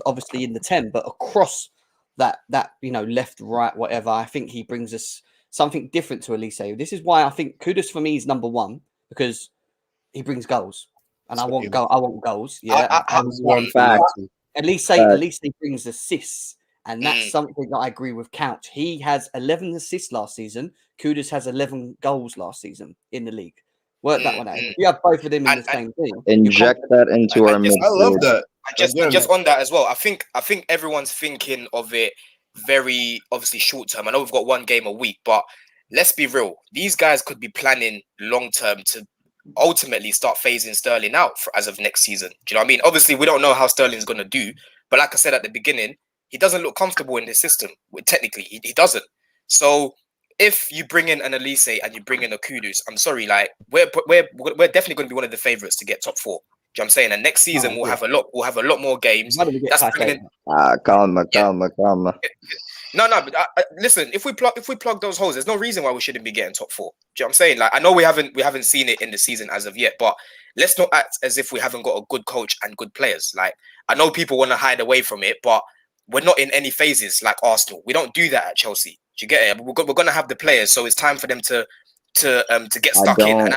obviously in the 10, but across that left, right, whatever. I think he brings us something different to Elise. This is why I think Kudus for me is number one, because he brings goals, and I want goals. Yeah, Elise brings assists, and that's something that I agree with Couch. He has 11 assists last season. Kudus has 11 goals last season in the league. Work that one out. If you have both of them in the same team, inject that into our midfield. I love that. Just on that as well. I think everyone's thinking of it very obviously short term. I know we've got one game a week, but let's be real. These guys could be planning long term to ultimately start phasing Sterling out as of next season. Do you know what I mean? Obviously, we don't know how Sterling's going to do, but like I said at the beginning, he doesn't look comfortable in this system. Technically, he doesn't. So if you bring in an Elise and you bring in a Kudus, I'm sorry, like we're definitely going to be one of the favorites to get top 4. Do you know what I'm saying? And next season we'll have a lot more games. Why do we get That's bringing Caicedo? in. Calma. No, but listen. If we plug those holes, there's no reason why we shouldn't be getting top 4. Do you know what I'm saying? Like I know we haven't seen it in the season as of yet, but let's not act as if we haven't got a good coach and good players. Like I know people want to hide away from it, but we're not in any phases like Arsenal. We don't do that at Chelsea. Do you get it? We're going to have the players, so it's time for them to get stuck in and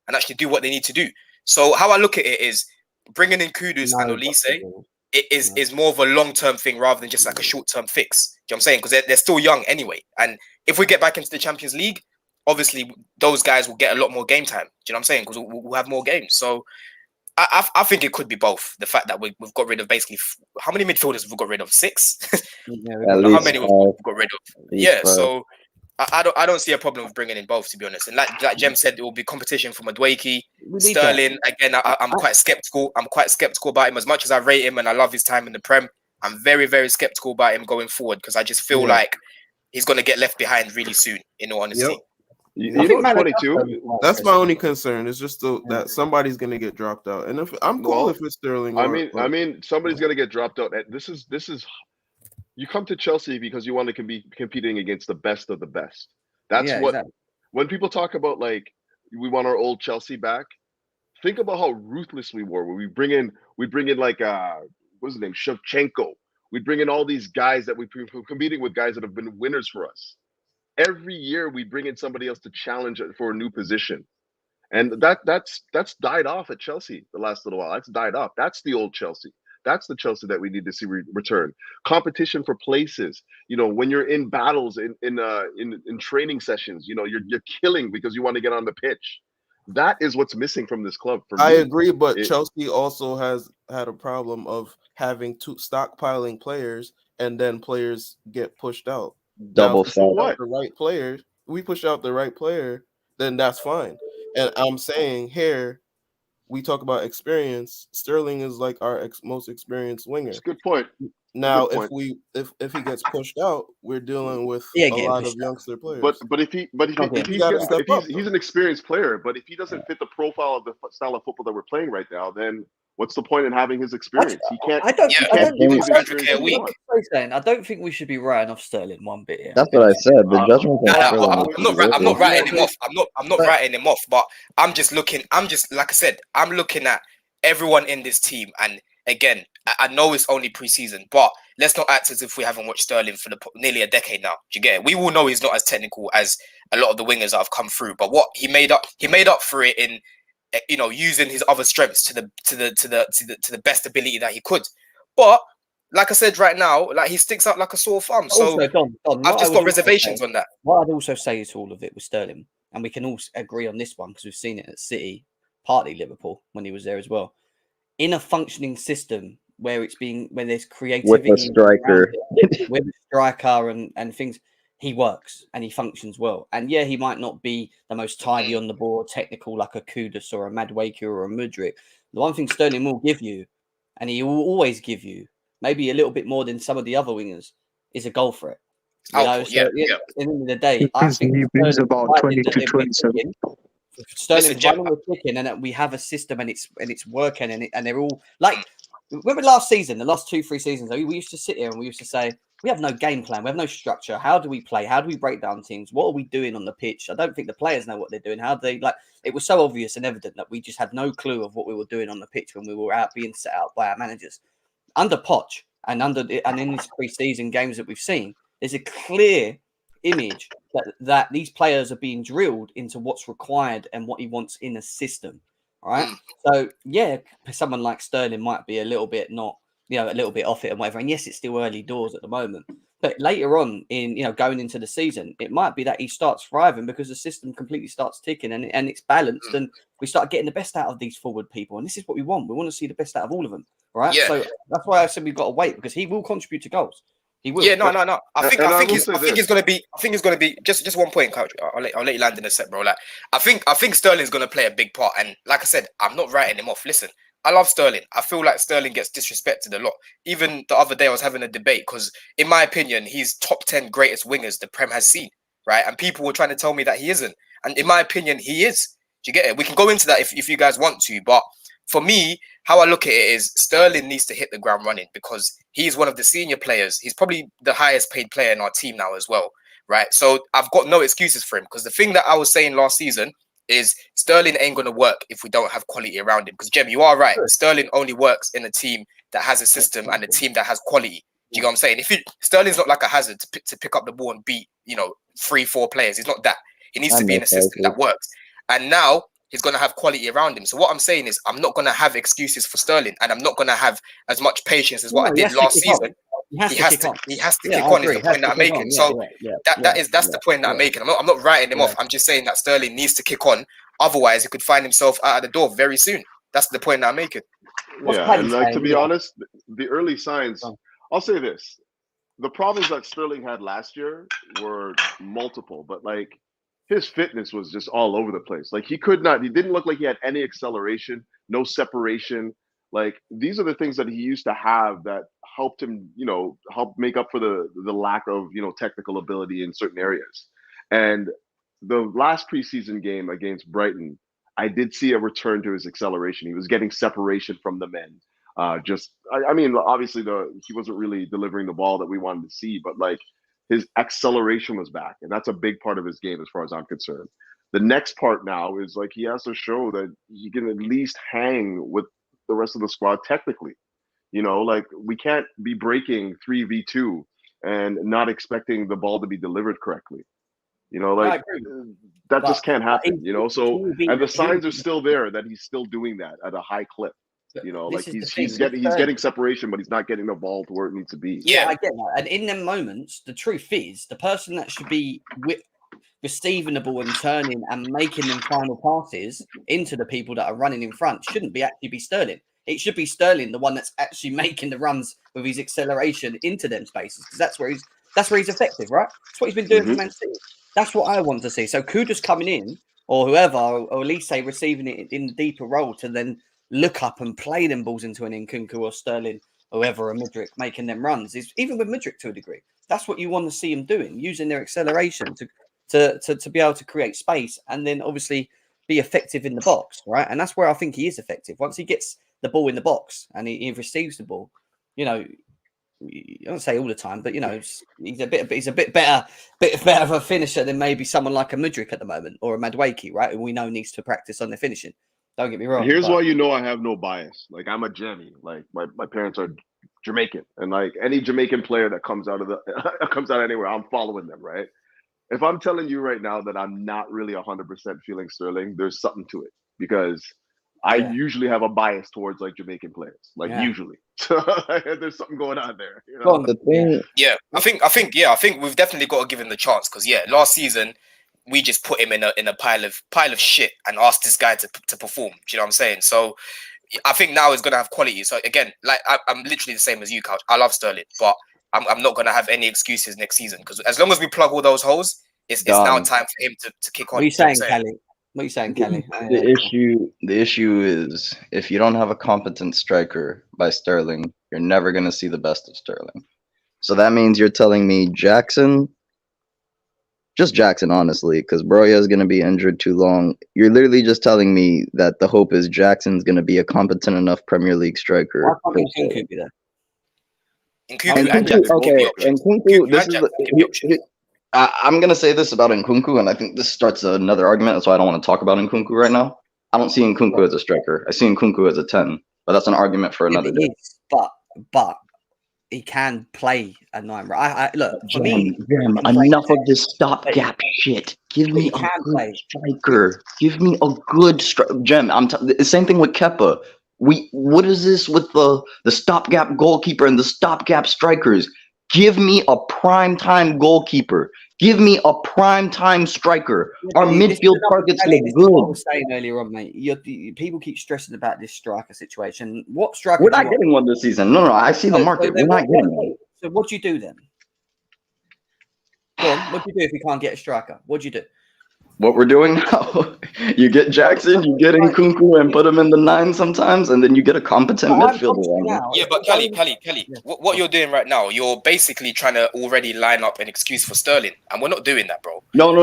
actually do what they need to do. So how I look at it is bringing in Kudus and Olise. It is more of a long-term thing rather than just like a short-term fix. Do you know what I'm saying? Because they're still young anyway. And if we get back into the Champions League, obviously those guys will get a lot more game time. Do you know what I'm saying? Because we'll have more games. So I think it could be both. The fact that we've got rid of basically how many midfielders have we got rid of? 6. How many we've got rid of? Yeah. So I don't see a problem with bringing in both, to be honest. And like Jem said, it will be competition for Madueke, Sterling. Again, I'm quite skeptical. I'm quite skeptical about him. As much as I rate him and I love his time in the Prem, I'm very, very skeptical about him going forward because I just feel like he's going to get left behind really soon, in all honesty. Yep. You know, 22. That's my only concern. It's just that somebody's gonna get dropped out, and if I'm cool if it's Sterling. I mean, somebody's gonna get dropped out. This is. You come to Chelsea because you want to be competing against the best of the best. That's what. Exactly. When people talk about like we want our old Chelsea back, think about how ruthless we were. When we bring in like what's his name, Shevchenko. We bring in all these guys that we're competing with, guys that have been winners for us. Every year we bring in somebody else to challenge it for a new position, and that's died off at Chelsea the last little while. That's died off. That's the old Chelsea. That's the Chelsea that we need to see return. Competition for places. You know, when you're in battles in training sessions, you know, you're killing because you want to get on the pitch. That is what's missing from this club. For me. I agree, but Chelsea also has had a problem of having stockpiling players, and then players get pushed out. Double the right player. We push out the right player, then that's fine. And I'm saying here, we talk about experience. Sterling is like our most experienced winger. That's a good point. Now, if he gets pushed out, we're dealing with a lot of youngster players. But if he's an experienced player, but if he doesn't fit the profile of the style of football that we're playing right now, then what's the point in having his experience? He can't. I don't think we should be writing off Sterling one bit here. That's what I said. The judgment. I'm not writing him off. I'm not writing him off. But I'm just like I said, I'm looking at everyone in this team. And again, I know it's only preseason, but let's not act as if we haven't watched Sterling for nearly a decade now. Do you get it? We all know he's not as technical as a lot of the wingers that have come through. But what he made up for it in, you know, using his other strengths to the best ability that he could. But like I said, right now, like he sticks out like a sore thumb. So I've just got reservations on that. What I'd also say to all of it with Sterling, and we can all agree on this one because we've seen it at City, partly Liverpool when he was there as well. In a functioning system where there's creativity with a striker and things, he works and he functions well. And yeah, he might not be the most tidy on the ball, technical like a Kudus or a Madueke or a Mudryk. The one thing Sterling will give you, and he will always give you, maybe a little bit more than some of the other wingers, is a goal for it. At the end of the day, I think he brings about 20 to 27. Sterling's running the chicken, and we have a system, and it's working, and they're all like. Remember last season, the last 2-3 seasons, we used to sit here and we used to say, we have no game plan, we have no structure. How do we play? How do we break down teams? What are we doing on the pitch? I don't think the players know what they're doing. How do they like? It was so obvious and evident that we just had no clue of what we were doing on the pitch when we were being set out by our managers. Under Poch and in these pre-season games that we've seen, there's a clear image that these players are being drilled into what's required and what he wants in a system. Right. So yeah, someone like Sterling might be a little bit a little bit off it and whatever. And yes, it's still early doors at the moment. But later on in, going into the season, it might be that he starts thriving because the system completely starts ticking and it's balanced and we start getting the best out of these forward people. And this is what we want. We want to see the best out of all of them. Right. Yeah. So that's why I said we've got to wait because he will contribute to goals. He will. Yeah, no. I think it's going to be just one point, coach. I'll let you land in a sec, bro. Like, I think Sterling's going to play a big part, and like I said, I'm not writing him off. Listen, I love Sterling. I feel like Sterling gets disrespected a lot. Even the other day, I was having a debate because, in my opinion, he's top 10 greatest wingers the Prem has seen. right? And people were trying to tell me that he isn't. And in my opinion, he is. Do you get it? We can go into that if you guys want to. But for me, how I look at it is Sterling needs to hit the ground running because he's one of the senior players. He's probably the highest paid player in our team now as well, right? So I've got no excuses for him because the thing that I was saying last season is Sterling ain't going to work if we don't have quality around him. Because, Jem, you are right. Sterling only works in a team that has a system and a team that has quality. Do you know what I'm saying? Sterling's not like a hazard to pick up the ball and beat, 3-4 players. He's not that. He needs to be in a system that works. And now he's going to have quality around him. So what I'm saying is I'm not going to have excuses for Sterling and I'm not going to have as much patience as what I did last season. He has to kick on is the point that I'm making. So that's the point that I'm making. I'm not writing him off. I'm just saying that Sterling needs to kick on. Otherwise, he could find himself out of the door very soon. That's the point that I'm making. Yeah, and to be honest, the early signs, I'll say this. The problems that Sterling had last year were multiple, but his fitness was just all over the place. He didn't look like he had any acceleration, no separation. These are the things that he used to have that helped him, help make up for the lack of, technical ability in certain areas. And the last preseason game against Brighton, I did see a return to his acceleration. He was getting separation from the men. Obviously he wasn't really delivering the ball that we wanted to see, but his acceleration was back, and that's a big part of his game as far as I'm concerned. The next part now is he has to show that he can at least hang with the rest of the squad technically. We can't be breaking 3v2 and not expecting the ball to be delivered correctly. That just can't happen, So, and the signs are still there that he's still doing that at a high clip. He's getting separation, but he's not getting the ball to where it needs to be. Yeah, I get that. And in them moments, the truth is, the person that should be receiving the ball and turning and making them final passes into the people that are running in front shouldn't actually be Sterling. It should be Sterling, the one that's actually making the runs with his acceleration into them spaces, because that's where he's effective, right? That's what he's been doing for Man City. That's what I want to see. So Kudos coming in, or whoever, or at least say receiving it in the deeper role to then look up and play them balls into an Nkunku or Sterling, or whoever, or Mudryk, making them runs. Even with Mudryk to a degree, that's what you want to see him doing, using their acceleration to be able to create space and then obviously be effective in the box, right? And that's where I think he is effective. Once he gets the ball in the box and he receives the ball, I don't say all the time, but he's a bit better of a finisher than maybe someone like a Mudryk at the moment, or a Madueke, right? Who we know needs to practice on the finishing. Don't get me wrong. Here's why I have no bias. I'm a Jemmy. My parents are Jamaican, and any Jamaican player that comes out anywhere, I'm following them, right? If I'm telling you right now that I'm not really 100% feeling Sterling, there's something to it, because I usually have a bias towards Jamaican players, usually. So there's something going on there. I think we've definitely got to give him the chance, because last season we just put him in a pile of shit and asked this guy to perform. Do you know what I'm saying? So I think now he's gonna have quality. So again, I'm literally the same as you, Couch. I love Sterling, but I'm not gonna have any excuses next season, because as long as we plug all those holes, it's now time for him to kick on. What are you saying, Kelly? What are you saying, Kelly? The issue is, if you don't have a competent striker by Sterling, you're never going to see the best of Sterling. So that means you're telling me Jackson, honestly, because Broya is going to be injured too long. You're literally just telling me that the hope is Jackson's going to be a competent enough Premier League striker. Why can't Nkunku be there? Nkunku, I'm going to say this about Nkunku, and I think this starts another argument. That's why I don't want to talk about Nkunku right now. I don't see Nkunku as a striker. I see Nkunku as a 10, but that's an argument for another day. But he can play a 9. Look, for me, enough of this stopgap shit. Give me a good striker. Give me a good striker. Jem, the same thing with Kepa. What is this with the stopgap goalkeeper and the stopgap strikers? Give me a prime-time goalkeeper. Give me a prime-time striker. Our midfield targets look good. What I was saying earlier on, mate. People keep stressing about this striker situation. What striker? We're not getting one this season. No, I see the market. We're not getting one. So what do you do then? Go on. What do you do if you can't get a striker? What do you do? What we're doing now, you get Jackson, you get Nkunku and put him in the 9 sometimes, and then you get a competent midfielder. Yeah, but Kelly, what you're doing right now, you're basically trying to already line up an excuse for Sterling, and we're not doing that, bro. No.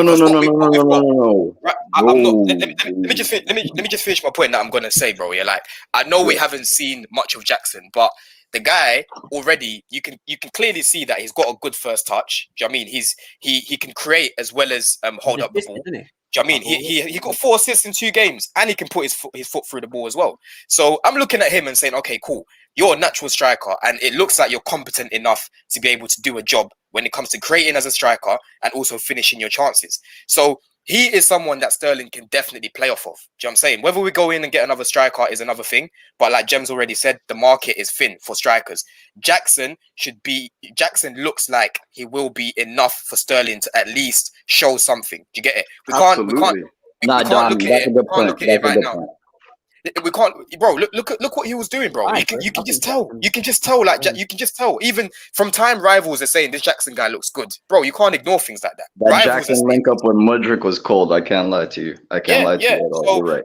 Right, I'm not. Let me just finish my point that I'm gonna say, bro. Yeah, like I know we haven't seen much of Jackson, but the guy already, you can clearly see that he's got a good first touch. Do you know what I mean? He can create as well as hold up the ball. Do you know what I mean? He got 4 assists in 2 games, and he can put his foot through the ball as well. So I'm looking at him and saying, okay, cool. You're a natural striker, and it looks like you're competent enough to be able to do a job when it comes to creating as a striker and also finishing your chances. So he is someone that Sterling can definitely play off of. Do you know what I'm saying? Whether we go in and get another striker is another thing. But like Jem's already said, the market is thin for strikers. Jackson looks like he will be enough for Sterling to at least show something. Do you get it? We can't look at it right now. We can't, bro. Look what he was doing, bro. You can just tell. You can just tell. Like you can just tell. Even from time, rivals are saying this Jackson guy looks good, bro. You can't ignore things like that. That Jackson link up with Mudryk was cold. I can't lie to you. I can't lie to you at all. So you're right.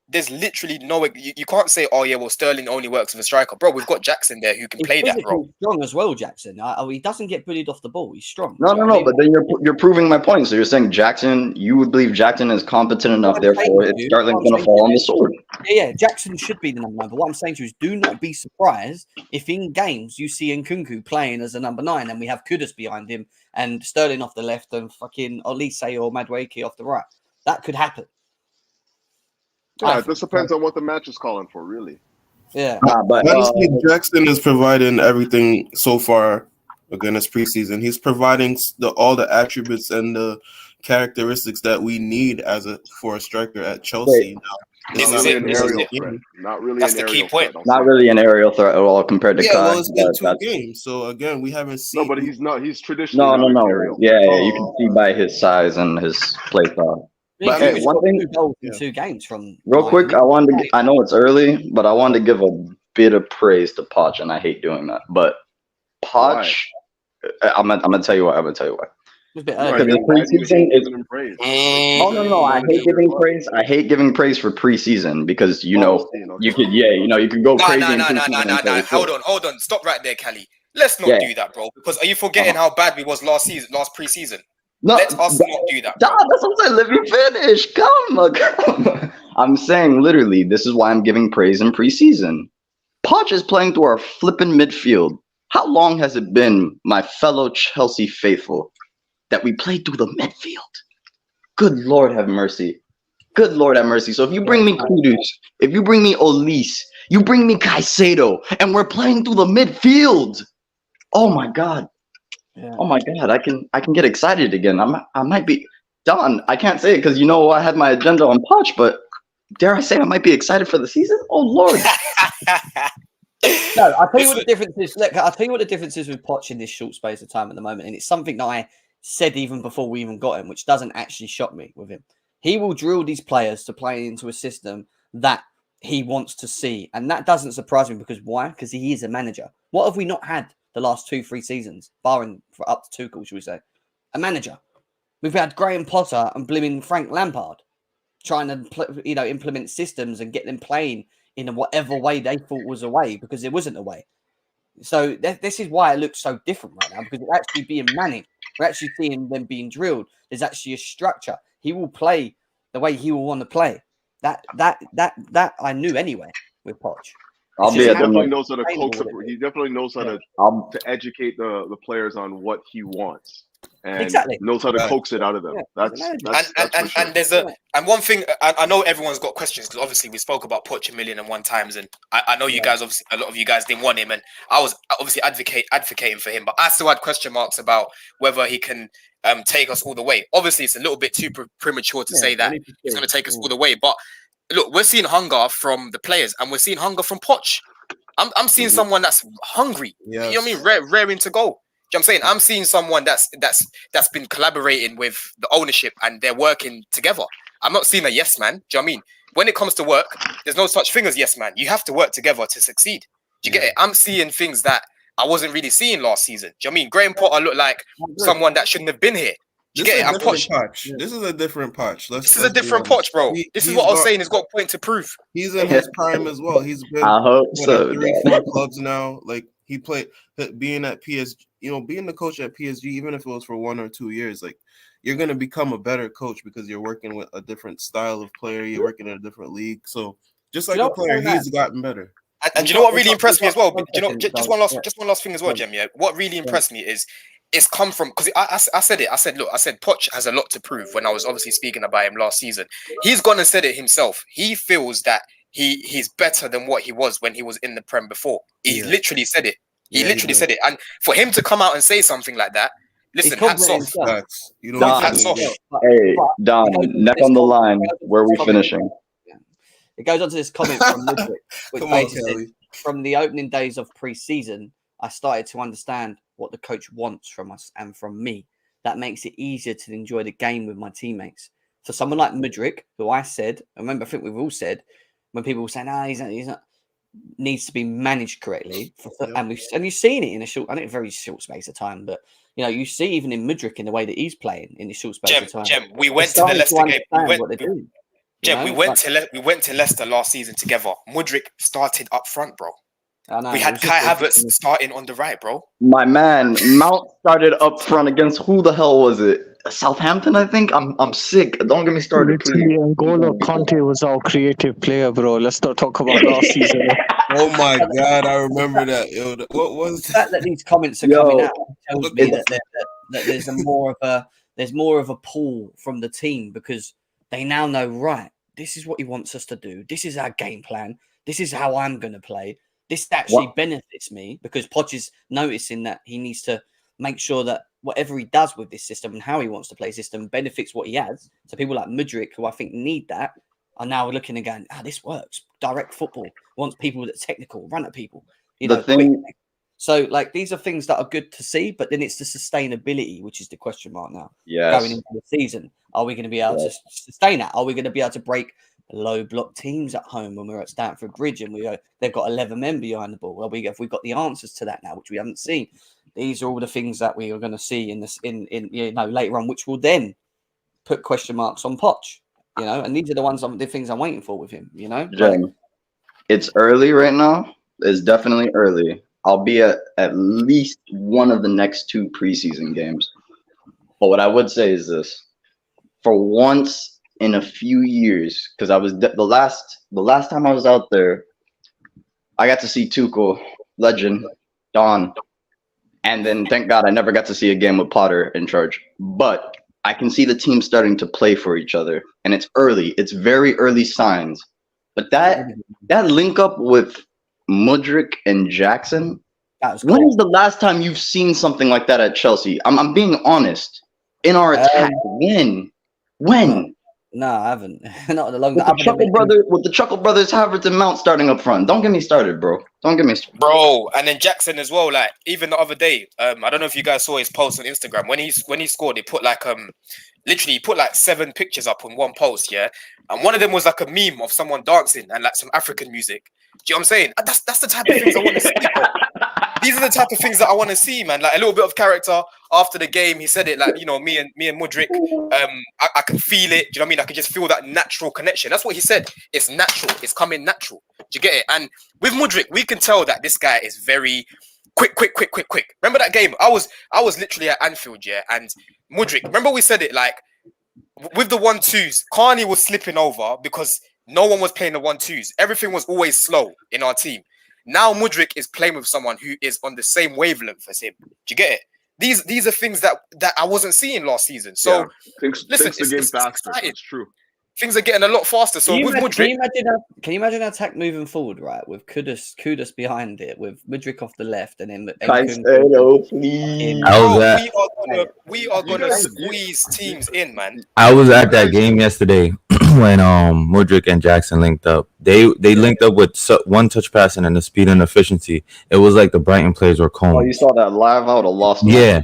There's literally no. You can't say, oh yeah, well Sterling only works with a striker, bro. We've got Jackson there who can play that, bro. Strong as well, Jackson. He doesn't get bullied off the ball. He's strong. No. But then you're proving my point. So you're saying Jackson. You would believe Jackson is competent enough. Therefore, Sterling's going to fall on the sword. Yeah, Jackson should be the number 9. But what I'm saying to you is, do not be surprised if in games you see Nkunku playing as a number 9 and we have Kudus behind him and Sterling off the left and fucking Olise or Madueke off the right. That could happen. Yeah, this depends on what the match is calling for, really. Yeah. But honestly, Jackson is providing everything so far again this preseason. He's providing all the attributes and the characteristics that we need for a striker at Chelsea. Not really an aerial threat. Not really That's an the aerial key point. threat. Not really an aerial threat at all compared to Kai. Well, it's been 2 games, so again, we haven't seen. No, but he's not. He's traditionally not an aerial. Yeah, you can see by his size and his play style. But hey, one thing, 2 goals in 2 games from. Real quick, I know it's early, but I wanted to give a bit of praise to Poch, and I hate doing that. But Poch, I'm gonna tell you why. Because in preseason, no. I hate giving praise. I hate giving praise for preseason because you could go crazy. No. Hold on. Stop right there, Kelly. Let's not do that, bro. Because are you forgetting how bad we was last preseason? No, let us not do that. That's what I'm saying. Let me finish. Come on. I'm saying literally, this is why I'm giving praise in preseason. Poch is playing through our flipping midfield. How long has it been, my fellow Chelsea faithful, that we played through the midfield? Good Lord have mercy. Good Lord have mercy. So if you bring me Kudus, if you bring me Olise, you bring me Caicedo, and we're playing through the midfield. Oh my God. Yeah. Oh my God. I can get excited again. I might be done. I can't say it because I had my agenda on Poch, but dare I say I might be excited for the season? Oh Lord. No, I'll tell you what the difference is. Look, I'll tell you what the difference is with Poch in this short space of time at the moment, and it's something that I said even before we even got him, which doesn't actually shock me with him. He will drill these players to play into a system that he wants to see, and that doesn't surprise me because why? Because he is a manager. What have we not had the last 2-3 seasons, barring for up to Tuchel, should we say? A manager. We've had Graham Potter and blimmin' Frank Lampard trying to implement systems and get them playing in whatever way they thought was a way because it wasn't a way. So this is why it looks so different right now because it's actually being managed. We're actually seeing them being drilled. There's actually a structure. He will play the way he will want to play. That I knew anyway with Poch. He definitely knows how to coax. He definitely knows how to educate the players on what he wants. And knows how to coax it out of them. Yeah, and one thing I know everyone's got questions because obviously we spoke about Poch 1,000,001 times, and I know you guys obviously a lot of you guys didn't want him, and I was obviously advocating for him, but I still had question marks about whether he can take us all the way. Obviously, it's a little bit too premature to say that he's going to take us all the way, but look, we're seeing hunger from the players, and we're seeing hunger from Poch. I'm seeing someone that's hungry. Yes. You know what I mean? Raring to go. You know what I'm saying? I'm seeing someone that's been collaborating with the ownership and they're working together. I'm not seeing a yes man. Do you know what I mean? When it comes to work, there's no such thing as yes man. You have to work together to succeed. Do you get it? I'm seeing things that I wasn't really seeing last season. Do you know what I mean? Graham Potter looked like someone that shouldn't have been here. Do you This get is it? a And different Poch, Poch. This is a different Poch. this is a Let's be different honest. Poch, bro. This is what I was saying. He's got a point to prove. He's in his prime as well. He's been I hope at so. 3-4 clubs now. Like he played being at PSG, being the coach at PSG, even if it was for 1 or 2 years, like you're gonna become a better coach because you're working with a different style of player, you're working in a different league. So just like a player, he's gotten better. And do you know what really impressed me as well? Just one last thing as well, Jem. Yeah, what really impressed me is it's come from, because I said it. I said, look, Poch has a lot to prove. When I was obviously speaking about him last season, he's gone and said it himself. He feels that he's better than what he was when he was in the Prem before. He literally said it. He literally said it. And for him to come out and say something like that, listen, hats off. Hats off. Hey, Don, neck on the line. Where are we finishing? It goes on to this comment from Mudrick, which basically says, from the opening days of pre-season, I started to understand what the coach wants from us and from me. That makes it easier to enjoy the game with my teammates. For someone like Mudrick, who I think we've all said, when people were saying, he's not, needs to be managed correctly. And you've seen it in a very short space of time, but you see even in Mudrick in the way that he's playing in a short space of time. Jem, we went to the Leicester game. We went to Leicester last season together. Mudrick started up front, bro. We had Kai Havertz starting on the right, bro. My man, Mount started up front against who the hell was it? Southampton, I think. I'm sick. Don't get me started, please. N'Golo Kante was our creative player, bro. Let's not talk about last season. Oh my God, I remember that. Yo, what was the fact that these comments are coming out tells me that there's more of a pull from the team, because they now know, right, this is what he wants us to do. This is our game plan. This is how I'm going to play. This actually benefits me, because Poch is noticing that he needs to make sure that whatever he does with this system and how he wants to play system benefits what he has. So people like Mudrick, who I think need that, are now looking and going, this works. Direct football wants people that are technical, run at people. Quick. So these are things that are good to see, but then it's the sustainability, which is the question mark now. Going into the season, are we going to be able to sustain that? Are we going to be able to break low block teams at home when we're at Stamford Bridge and they've got 11 men behind the ball? Well, we've got the answers to that now, which we haven't seen. These are all the things that we are going to see in later on, which will then put question marks on Poch. And these are the things I'm waiting for with him. Jen, it's early right now. It's definitely early. I'll be at least one of the next 2 preseason games. But what I would say is this: for once in a few years, because I was the last time I was out there, I got to see Tuchel, legend, Don, and then thank God I never got to see a game with Potter in charge. But I can see the team starting to play for each other, and it's early. It's very early signs. But that link up with Mudrick and Jackson, when is the last time you've seen something like that at Chelsea? I'm being honest. In our attack, when? No, I haven't. Not long. With the Chuckle Brothers, Havertz and Mount starting up front. Don't get me started, bro. Don't get me started. Bro, and then Jackson as well. Even the other day, I don't know if you guys saw his post on Instagram. When he scored, he put literally he put 7 pictures up on one post, yeah. And one of them was a meme of someone dancing and some African music. Do you know what I'm saying? That's the type of things I want to see, bro. These are the type of things that I want to see, man. A little bit of character after the game. He said it me and Mudrick. I can feel it. Do you know what I mean? I can just feel that natural connection. That's what he said. It's natural. It's coming natural. Do you get it? And with Mudrick, we can tell that this guy is very quick. Remember that game? I was literally at Anfield, yeah. And Mudrick, remember we said it with the 1-2s, Carney was slipping over because no one was playing the 1-2s. Everything was always slow in our team. Now Mudrick is playing with someone who is on the same wavelength as him. Do you get it? These are things that I wasn't seeing last season. So listen, the game faster. It's true. Things are getting a lot faster. So with Mudrick, can you imagine an attack moving forward, right? With Kudus behind it, with Mudrick off the left, and then Caicedo, please. We are gonna squeeze teams in, man. I was at that game yesterday when Mudrick and Jackson linked up. They linked up with one touch passing and the speed and efficiency. It was like the Brighton players were cold. Oh, you saw that live? I would have lost. Yeah,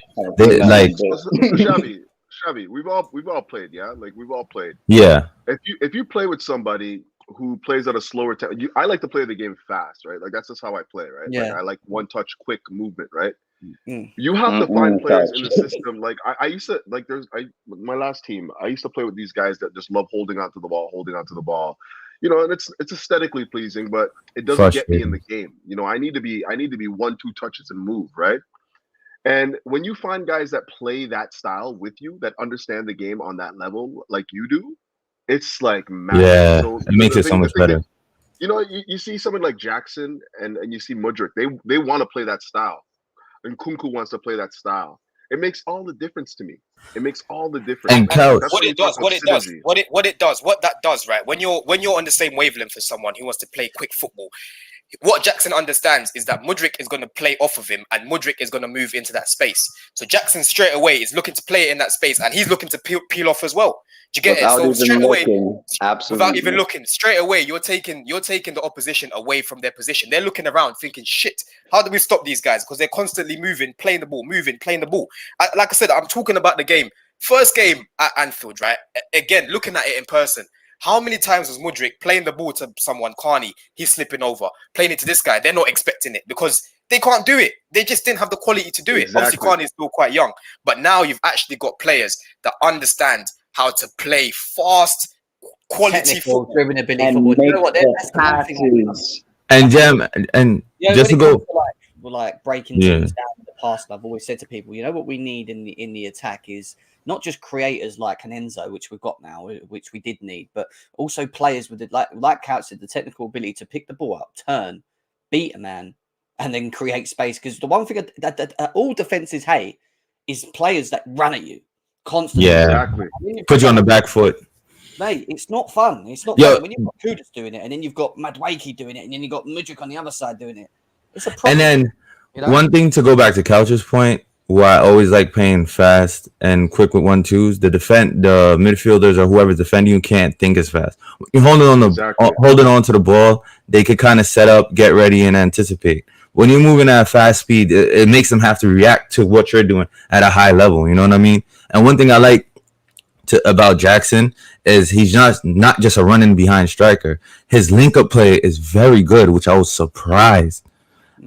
Chevy, we've all played, yeah. We've all played. Yeah. If you play with somebody who plays at a slower tempo, I like to play the game fast, right? That's just how I play, right? Yeah. I like one touch, quick movement, right? You have to find players in the system. Like I used to like. My last team. I used to play with these guys that just love holding onto the ball. You know, and it's aesthetically pleasing, but it doesn't get me in the game. You know, I need to be 1-2 touches and move, right? And when you find guys that play that style with you, that understand the game on that level, like you do, it's like magic. Yeah, So, it makes it so much better. You know, you see someone like Jackson and you see Mudryk, they want to play that style. And Kunku wants to play that style. It makes all the difference to me. It makes all the difference. And Couch, what that does, right? When you're on the same wavelength as someone who wants to play quick football, what Jackson understands is that Mudryk is going to play off of him and Mudryk is going to move into that space. So Jackson straight away is looking to play it in that space and he's looking to peel off as well. Do you get it? So straight away, without even looking, straight away, you're taking the opposition away from their position. They're looking around thinking, shit, how do we stop these guys? Because they're constantly moving, playing the ball. Like I said, I'm talking about the game. First game at Anfield, right? Again, looking at it in person. How many times was Mudryk playing the ball to someone, Carney, he's slipping over, playing it to this guy, they're not expecting it because they can't do it. They just didn't have the quality to do it. Exactly. Obviously, Carney is still quite young, but now you've actually got players that understand how to play fast, quality football. Driven ability football. You know what? That's the one thing. And Jem, and just to go, like breaking teams down in the past, I've always said to people, you know what we need in the attack is not just creators like an Enzo, which we've got now, which we did need, but also players with like Couch said, the technical ability to pick the ball up, turn, beat a man, and then create space. Because the one thing that all defenses hate is players that run at you constantly. Yeah, put you on the back foot. Mate, it's not fun. It's not fun when you've got Kudus doing it, and then you've got Madueke doing it, and then you've got Mudryk on the other side doing it. It's a problem. And then one thing to go back to Couch's point, where I always like playing fast and quick with 1-2s. The midfielders or whoever's defending you can't think as fast. You're holding on to the ball, they could kind of set up, get ready, and anticipate. When you're moving at a fast speed, it makes them have to react to what you're doing at a high level. You know what I mean? And one thing I like about Jackson is he's not just a running behind striker. His link-up play is very good, which I was surprised.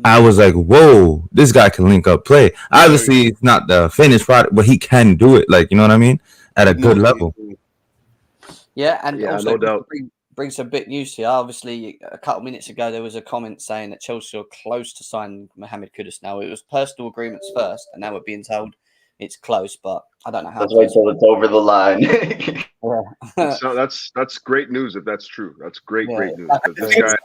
I was like, whoa, this guy can link up play. Obviously, it's not the finished product, but he can do it, like, you know what I mean? At a good level. Yeah, and also no doubt. Brings some bit news here. Obviously, a couple minutes ago, there was a comment saying that Chelsea are close to sign Mohamed Kudus now. It was personal agreements first, and now we're being told it's close, but I don't know how. Let's wait till it's over the line. So that's great news if that's true. That's great news.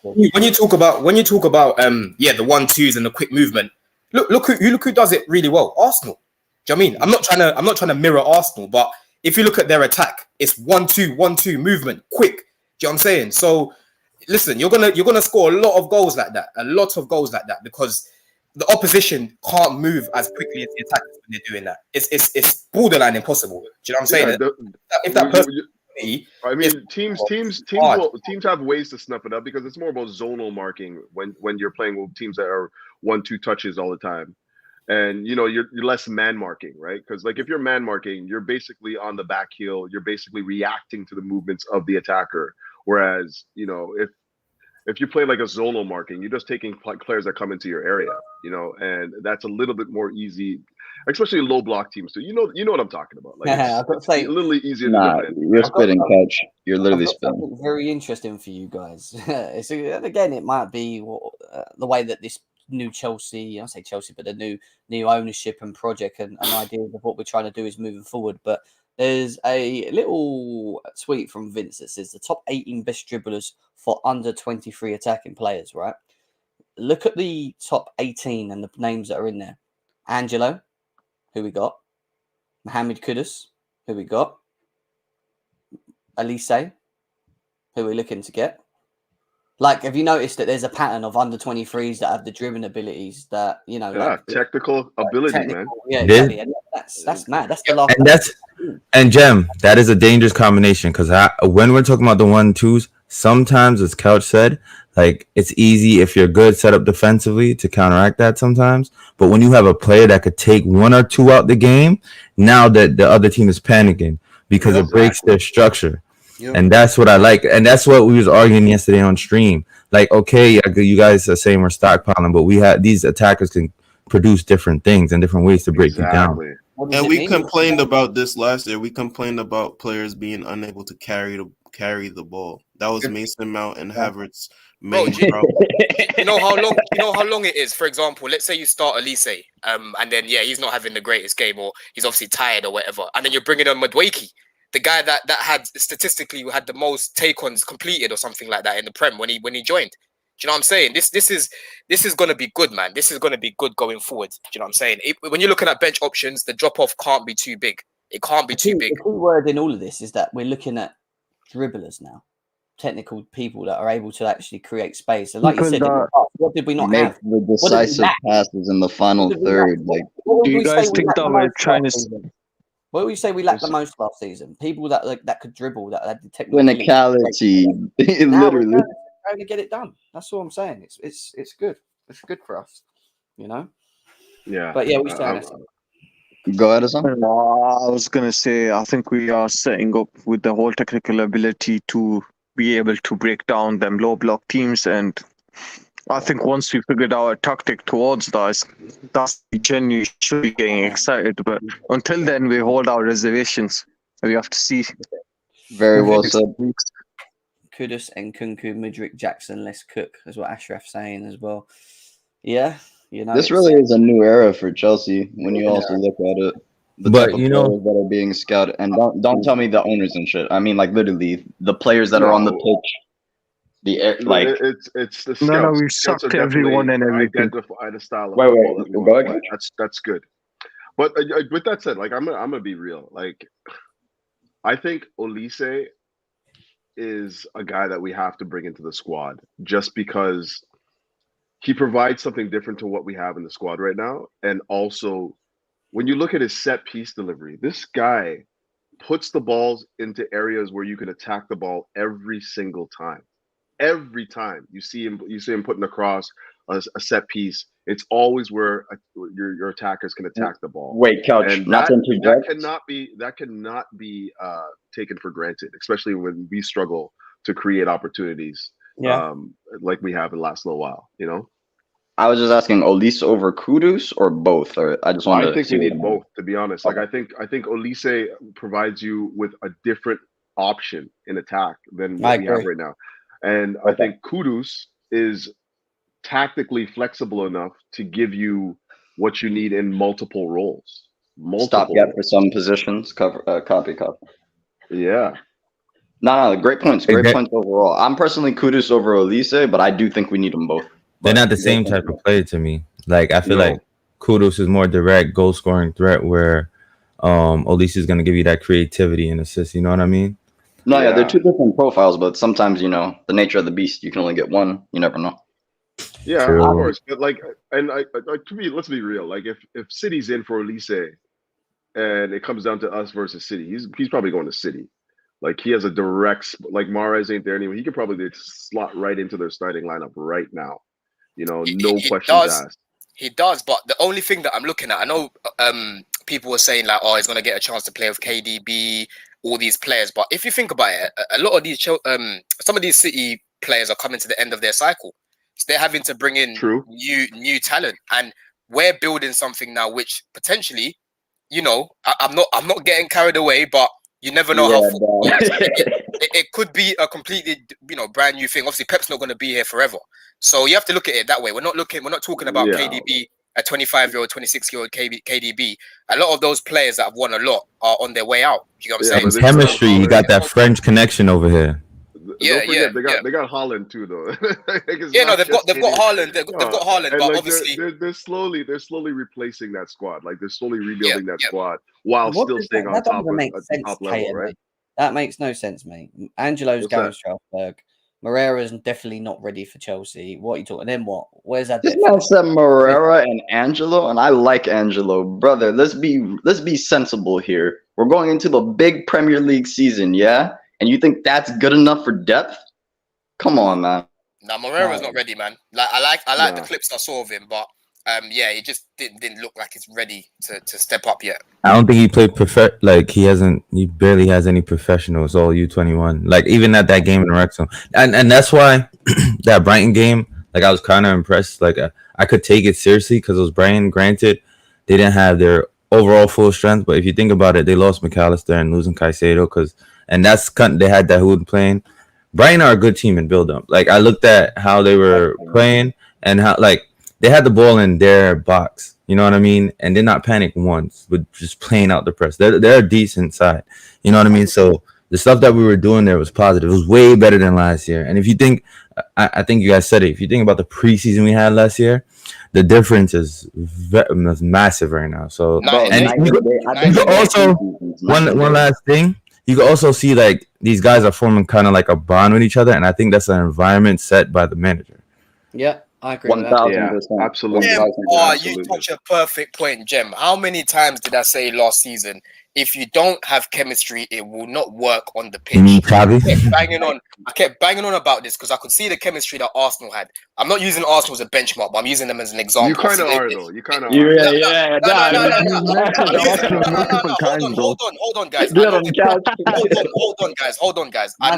When you talk about the 1-2s and the quick movement, look who does it really well. Arsenal. Do you know what I mean? I'm not trying to mirror Arsenal, but if you look at their attack, it's 1-2 movement, quick. Do you know what I'm saying? So listen, you're gonna score a lot of goals like that, because the opposition can't move as quickly as the attackers when they're doing that. It's borderline impossible. Do you know what I'm saying? Teams have ways to snuff it up because it's more about zonal marking when you're playing with teams that are 1-2 touches all the time, and you know you're less man marking, right? Because like if you're man marking, you're basically on the back heel, you're basically reacting to the movements of the attacker. Whereas you know if you play like a zonal marking, you're just taking players that come into your area, you know, and that's a little bit more easy, especially low block teams too. You know what I'm talking about. Like I've got to say, a little easier. You're spitting, Coach. You're literally spitting. Very interesting for you guys. And again, it might be the way that this new Chelsea, I say Chelsea, but the new ownership and project and ideas of what we're trying to do is moving forward. But there's a little tweet from Vince that says the top 18 best dribblers for under 23 attacking players, right? Look at the top 18 and the names that are in there. Angelo, who we got. Mohamed Kudus, who we got. Elise, who we're looking to get. Like, have you noticed that there's a pattern of under 23s that have the driven abilities that, you know... Yeah, like, technical ability, man. Yeah, exactly. And that's mad. That's the last... And Jem, that is a dangerous combination because when we're talking about the 1-2s, sometimes, as Couch said, like, it's easy if you're good set up defensively to counteract that sometimes. But when you have a player that could take 1 or 2 out the game, now that the other team is panicking because it breaks their structure. Yep. And that's what I like. And that's what we was arguing yesterday on stream. Like, okay, you guys are saying we're stockpiling, but we have these attackers can produce different things and different ways to break you down. Exactly. What does And it we mean? complained about this last year. We complained about players being unable to carry the ball. That was Mason Mount and Havertz's Bro, main problem. you know how long it is. For example, let's say you start Elise, and then he's not having the greatest game, or he's obviously tired or whatever, and then you're bringing on Madueke, the guy that had statistically had the most take-ons completed or something like that in the Prem when he joined. Do you know what I'm saying? This is gonna be good, man. This is gonna be good going forward. Do you know what I'm saying? When you're looking at bench options, the drop off can't be too big. It can't be too big. The key word in all of this is that we're looking at dribblers now, technical people that are able to actually create space. And like you said, what did we not Make have? the decisive passes in the final third. Like, What Do would you we say guys we think lacked that the we're most trying last to? season? What would you say we lacked the most last season? People that could dribble, that had the technicality. clinicality, Now we're literally. trying to get it done. That's all I'm saying. It's good. It's good for us, you know. Yeah. But yeah, we're saying Go ahead, Hassan. I was gonna say, I think we are setting up with the whole technical ability to be able to break down them low block teams, and I think once we figured out a tactic towards that's genuinely should be getting excited. But until then, we hold our reservations. We have to see. Very well said. Kudus and Kunku, Mudryk, Jackson, let's cook, is what Ashraf's saying as well. Yeah, you know, This really is a new era for Chelsea when you Yeah. also look at it. The But, type of you know- players that are being scouted, and don't tell me the owners and shit. I mean, like literally the players that are on the No. pitch. Like It's the No, scouts. we've Scouts sucked are everyone and definitely everything. identify the style of Wait, football that we go want to ahead. play. That's good. But with that said, like I'm gonna be real. Like I think Olise is a guy that we have to bring into the squad just because he provides something different to what we have in the squad right now. And also, when you look at his set piece delivery, this guy puts the balls into areas where you can attack the ball every single time. Every time you see him putting across a set piece, it's always where your attackers can attack the ball. Wait, Couch, And not to interject. that cannot be taken for granted, especially when we struggle to create opportunities, like we have in the last little while. You know, I was just asking Olise over Kudus or both, or I just wanted I think to we see need both, to be honest. Like I think Olise provides you with a different option in attack than what we have right now, and I think Kudus is tactically flexible enough to give you what you need in multiple roles. Stopgap for some positions. Copy. Yeah. No, great points. Great points overall. I'm personally Kudus over Olise, but I do think we need them both. They're not the same type of player to me. Like I feel like Kudus is more direct goal scoring threat, where Olise is gonna give you that creativity and assist. You know what I mean? No, yeah, they're two different profiles, but sometimes the nature of the beast. You can only get one. You never know. Yeah, True. of course. But to me, let's be real. Like if City's in for Olise, and it comes down to us versus City, he's probably going to City. Like he has a direct, like Mahrez ain't there anymore. He could probably slot right into their starting lineup right now. No questions asked. He does, but the only thing that I'm looking at, I know people were saying like, oh, he's going to get a chance to play with KDB, all these players. But if you think about it, a lot of these, some of these City players are coming to the end of their cycle. So they're having to bring in new talent, and we're building something now, which potentially, I'm not getting carried away, but you never know how football works. It could be a completely, brand new thing. Obviously, Pep's not going to be here forever, so you have to look at it that way. We're not talking about KDB, a 25-year-old, 26-year-old KDB. A lot of those players that have won a lot are on their way out. You know what I'm saying? Chemistry. You got that French connection over here. Don't forget, they got Haaland too, though. They've got Haaland. They've got Haaland, and but like obviously they're slowly replacing that squad. Like they're slowly rebuilding that squad while still staying on top level, right? That makes no sense, mate. Angelo's going to Strasbourg. Moreira's definitely not ready for Chelsea. What are you talking? Then what? Where's that? This man said Moreira and Angelo, and I like Angelo, brother. Let's be sensible here. We're going into the big Premier League season, yeah. And you think that's good enough for depth? Come on, man. Nah, Moreira's not ready, man. Like I like the clips I saw of him, but he just didn't look like he's ready to step up yet. I don't think he played he barely has any professionals. It's all U21. Like even at that game in Wrexham, and that's why that Brighton game, Like I was kind of impressed. Like I could take it seriously because it was Brighton. Granted, they didn't have their overall full strength, but if you think about it, they lost McAllister and losing Caicedo and that's they had that Dahoud playing. Brighton are a good team in build up. Like I looked at how they were playing and how like they had the ball in their box. You know what I mean? And did not panic once, but just playing out the press. They're a decent side. You know what I mean? So the stuff that we were doing there was positive. It was way better than last year. And if you think, I think you guys said it. If you think about the preseason we had last year, the difference is massive right now. So and you could also one last thing. You can also see like these guys are forming kind of like a bond with each other, and I think that's an environment set by the manager. Yeah, I agree. 1,000%. Absolutely. You touch a perfect point, Jem. How many times did I say last season? If you don't have chemistry, it will not work on the pitch. I kept banging on about this because I could see the chemistry that Arsenal had. I'm not using Arsenal as a benchmark, but I'm using them as an example. You kind of are, though. You kind of are. Yeah. Hold on, guys. Hold on, guys. I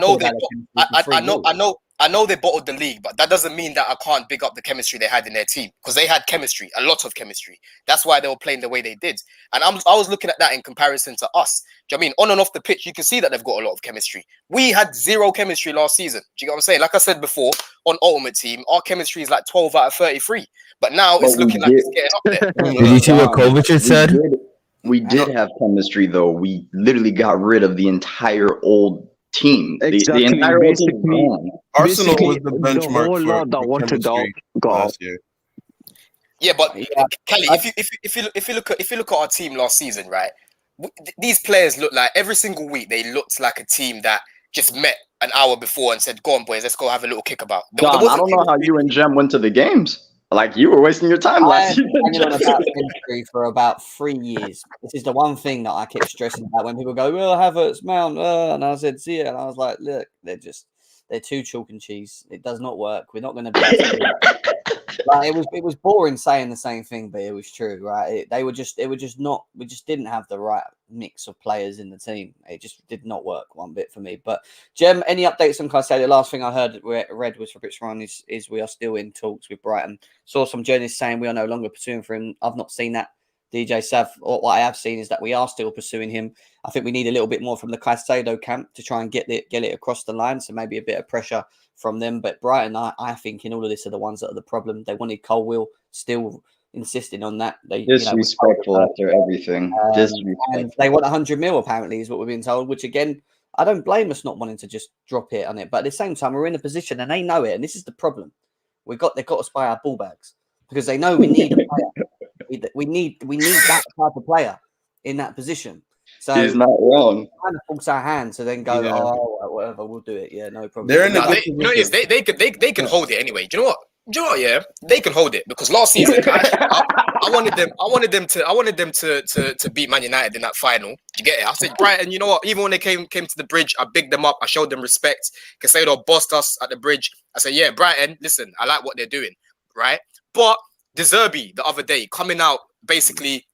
know they bottled the league, but that doesn't mean that I can't big up the chemistry they had in their team because they had chemistry, a lot of chemistry. That's why they were playing the way they did. And I was looking at that in comparison to us. Do you know what I mean? On and off the pitch, you can see that they've got a lot of chemistry. We had zero chemistry last season. Do you get what I'm saying? Like I said before, on Ultimate Team, our chemistry is like 12 out of 33. But now it's looking like it's getting up there. Did you see what Kovacic said? We did have chemistry, though. We literally got rid of the entire old team. Exactly. The entire old team. Arsenal was the benchmark the whole lot that wanted out last year. Yeah, but Kelly, if you look at our team last season, right? These players look like every single week they looked like a team that just met an hour before and said, "Go on, boys, let's go have a little kickabout." John, I don't know how you and Jem went to the games. Like you were wasting your time last season. I've been on about chemistry for about 3 years. This is the one thing that I kept stressing about when people go, "Well, Havertz, Mount," and I said, "See it," and I was like, "Look, they're too chalk and cheese. It does not work. We're not going to be able to do that." Like, it was boring saying the same thing, but it was true, right? We just didn't have the right mix of players in the team. It just did not work one bit for me. But Jem, any updates on Caicedo? The last thing I read was Fabrizio Romano is we are still in talks with Brighton. Saw some journalists saying we are no longer pursuing for him. I've not seen that. DJ Sav, what I have seen is that we are still pursuing him. I think we need a little bit more from the Caicedo camp to try and get it across the line. So maybe a bit of pressure from them. But Brighton, I think in all of this are the ones that are the problem. They wanted Colwill, still insisting on that. Disrespectful after everything. And they want 100 mil apparently is what we're being told, which again, I don't blame us not wanting to just drop it on it. But at the same time, we're in a position and they know it. And this is the problem. They've got us by our ball bags because they know we need a player. We need that type of player in that position. So he's not wrong. Kind of force our hand to then go, oh, whatever, we'll do it. Yeah, no problem. They can hold it anyway. Do you know what? Yeah, they can hold it because last season I wanted them to beat Man United in that final. Do you get it? I said Brighton. You know what? Even when they came to the bridge, I bigged them up. I showed them respect. Caicedo bossed us at the bridge. I said, yeah, Brighton. Listen, I like what they're doing, right? But De Zerbi the other day coming out basically,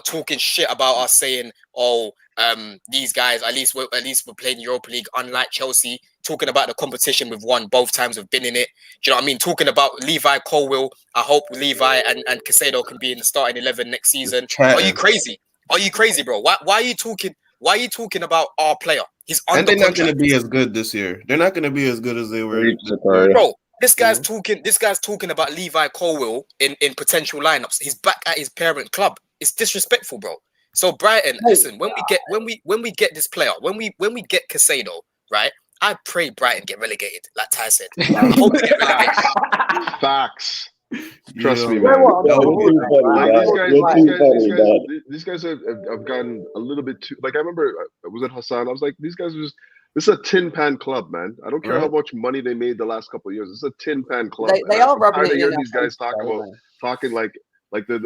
talking shit about us, saying, "Oh, these guys at least we're playing Europa League, unlike Chelsea." Talking about the competition we've won both times we've been in it. Do you know what I mean? Talking about Levi Colwill. I hope Levi and Caicedo can be in the starting 11 next season. Are you crazy? Are you crazy, bro? Why are you talking? Why are you talking about our player? He's under and they're not contract. going to be as good this year. They're not going to be as good as they were. Bro, this guy's talking about Levi Colwill in potential lineups. He's back at his parent club. It's disrespectful, bro. So Brighton, listen, when we get this player, when we get Caicedo, right? I pray Brighton get relegated, like Ty said. I hope they get relegated. Facts. Trust me, man. These guys have gone a little bit too. Like I remember, was it Hassan? I was like, these guys are just. This is a tin pan club, man. I don't care how much money they made the last couple of years. It's a tin pan club. They are rubbing it in. These guys talking like they're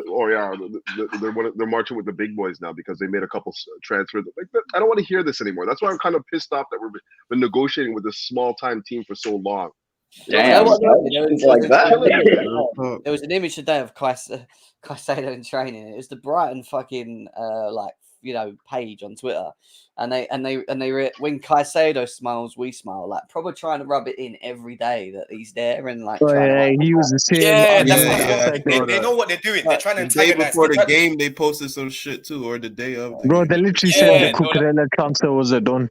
marching with the big boys now because they made a couple transfers. Like I don't want to hear this anymore. That's why I'm kind of pissed off that we've been negotiating with this small time team for so long. Damn, there was an image today of Caicedo in training. It was the Brighton fucking page on Twitter, and they were when Caicedo smiles, we smile, like probably trying to rub it in every day that he's there and like trying to. He was the same. Yeah, that's Yeah, what yeah. they know what they're doing. They're trying to The day antagonize. before the game, they posted some shit too, or the day of the Bro, game. they literally said the Cucurella transfer was a done.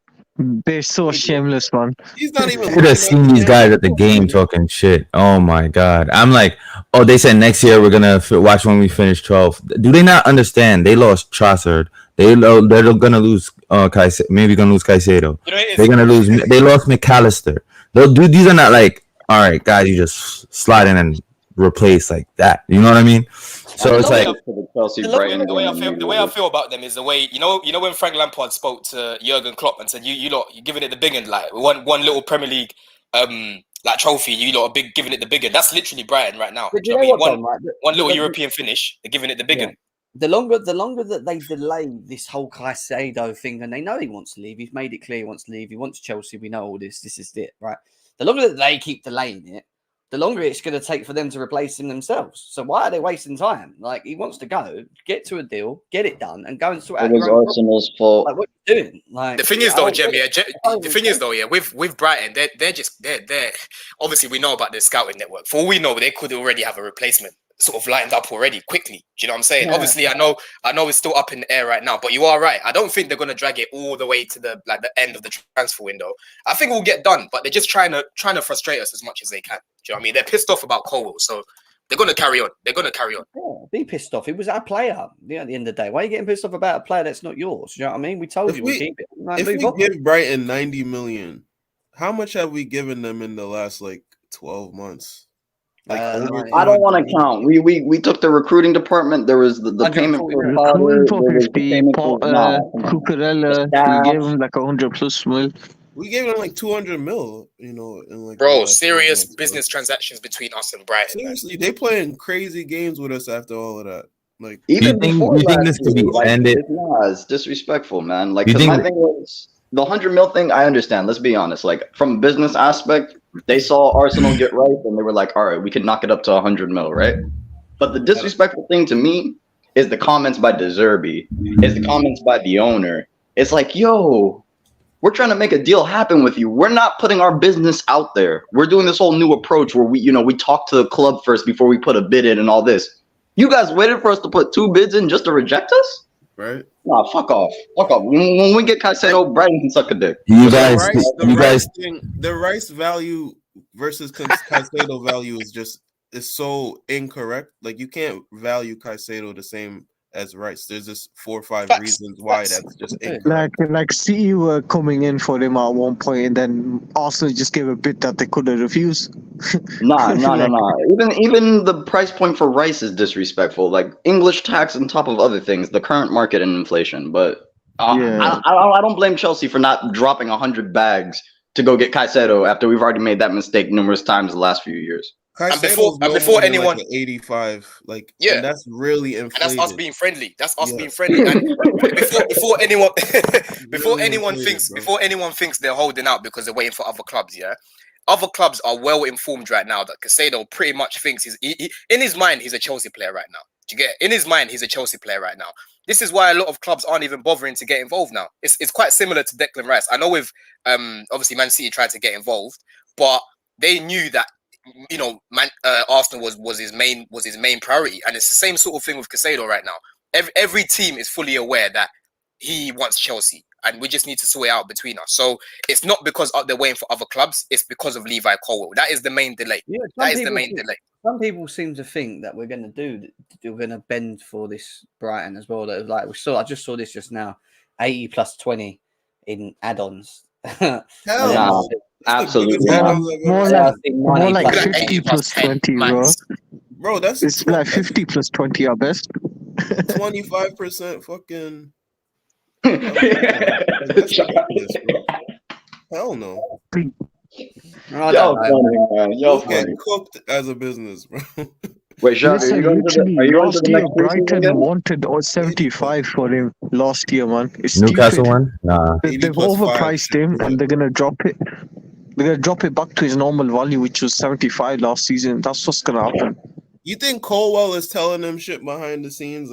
They're so shameless, man. He's not even. Should have seen these guys at the game talking shit. Oh my god! I'm like, oh, they said next year we're gonna watch when we finish 12th. Do they not understand? They lost Trossard. They're gonna lose Caicedo. Maybe gonna lose Caicedo. They're gonna lose. They lost McAllister. These are not like, all right, guys, you just slide in and replace like that. You know what I mean? So it's like the way I feel about them is the way you know when Frank Lampard spoke to Jurgen Klopp and said you're giving it the big end, like one little Premier League like trophy, you lot are giving it the big end. That's literally Brighton right now. But you know what, one little European finish, they're giving it the big end. The longer that they delay this whole Caicedo thing, and they know he wants to leave, he's made it clear he wants to leave. He wants Chelsea. We know all this. This is it, right? The longer that they keep delaying it, the longer it's going to take for them to replace him themselves. So why are they wasting time? Like, he wants to go, get to a deal, get it done, and go and sort out. It was Arsenal's fault. Like, what are you doing? Like, the thing is though, Jem, the thing is though, with Brighton, they're obviously we know about the scouting network. For all we know, they could already have a replacement sort of lined up already quickly. Do you know what I'm saying? Yeah. Obviously, I know it's still up in the air right now, but you are right. I don't think they're going to drag it all the way to the end of the transfer window. I think we'll get done, but they're just trying to frustrate us as much as they can. Do you know what I mean? They're pissed off about Colwell, so they're going to carry on. Yeah, be pissed off. It was our player. At the end of the day, why are you getting pissed off about a player that's not yours? Do you know what I mean? We told you we'll keep it. Like, if we give Brighton 90 million, how much have we given them in the last 12 months? I don't want to count. We took the recruiting department. There was the payment for Potter, for 50, Cucurella. We gave him 100 plus mil. We gave them 200 mil, in bro, serious business transactions between us and Brighton. Seriously, they playing crazy games with us after all of that. Even before you think this could be ended? It's disrespectful, man. Because my thing was the 100 mil thing. I understand. Let's be honest. From a business aspect, they saw Arsenal get right, and they were like, "All right, we can knock it up to 100 mil, right?" But the disrespectful thing to me is the comments by De Zerbi, is the comments by the owner. It's like, yo, we're trying to make a deal happen with you. We're not putting our business out there. We're doing this whole new approach where we talk to the club first before we put a bid in and all this. You guys waited for us to put 2 bids in just to reject us? Right? Nah, fuck off. When we get Caicedo, Brighton can suck a dick. The Rice value versus Caicedo value is so incorrect. You can't value Caicedo the same as Rice. There's just 4 or 5 reasons why that's just incorrect. City were coming in for him at one point, and then Arsenal just gave a bid that they couldn't refuse. Nah. Even the price point for Rice is disrespectful. English tax on top of other things, the current market and inflation. But I don't blame Chelsea for not dropping 100 bags to go get Caicedo after we've already made that mistake numerous times the last few years. And before anyone 85, and that's really inflated. And that's us being friendly. And before anyone thinks they're holding out because they're waiting for other clubs, other clubs are well informed right now that Caicedo pretty much thinks in his mind he's a Chelsea player right now. Do you get it? In his mind he's a Chelsea player right now. This is why a lot of clubs aren't even bothering to get involved now. It's quite similar to Declan Rice. I know with obviously Man City tried to get involved, but they knew that Arsenal was his main priority, and it's the same sort of thing with Caicedo right now. Every team is fully aware that he wants Chelsea, and we just need to sort it out between us. So it's not because they're waiting for other clubs; it's because of Levi Colwell. That is the main delay. Some people seem to think that we're going to bend for this Brighton as well. That I just saw this just now, 80 plus 20 in add-ons. Hell, absolutely. More like 50 plus 20, bro. Bro, it's 50 plus 20 at best. 25% fucking. Hell no. Y'all get cooked as a business, bro. Wait, Jacques, are you last year Brighton wanted 75 for him last year, man. It's Newcastle stupid. one? Nah. They've overpriced him, and they're gonna drop it. They're gonna drop it back to his normal value, which was 75 last season. That's what's gonna happen. You think Colwell is telling them shit behind the scenes?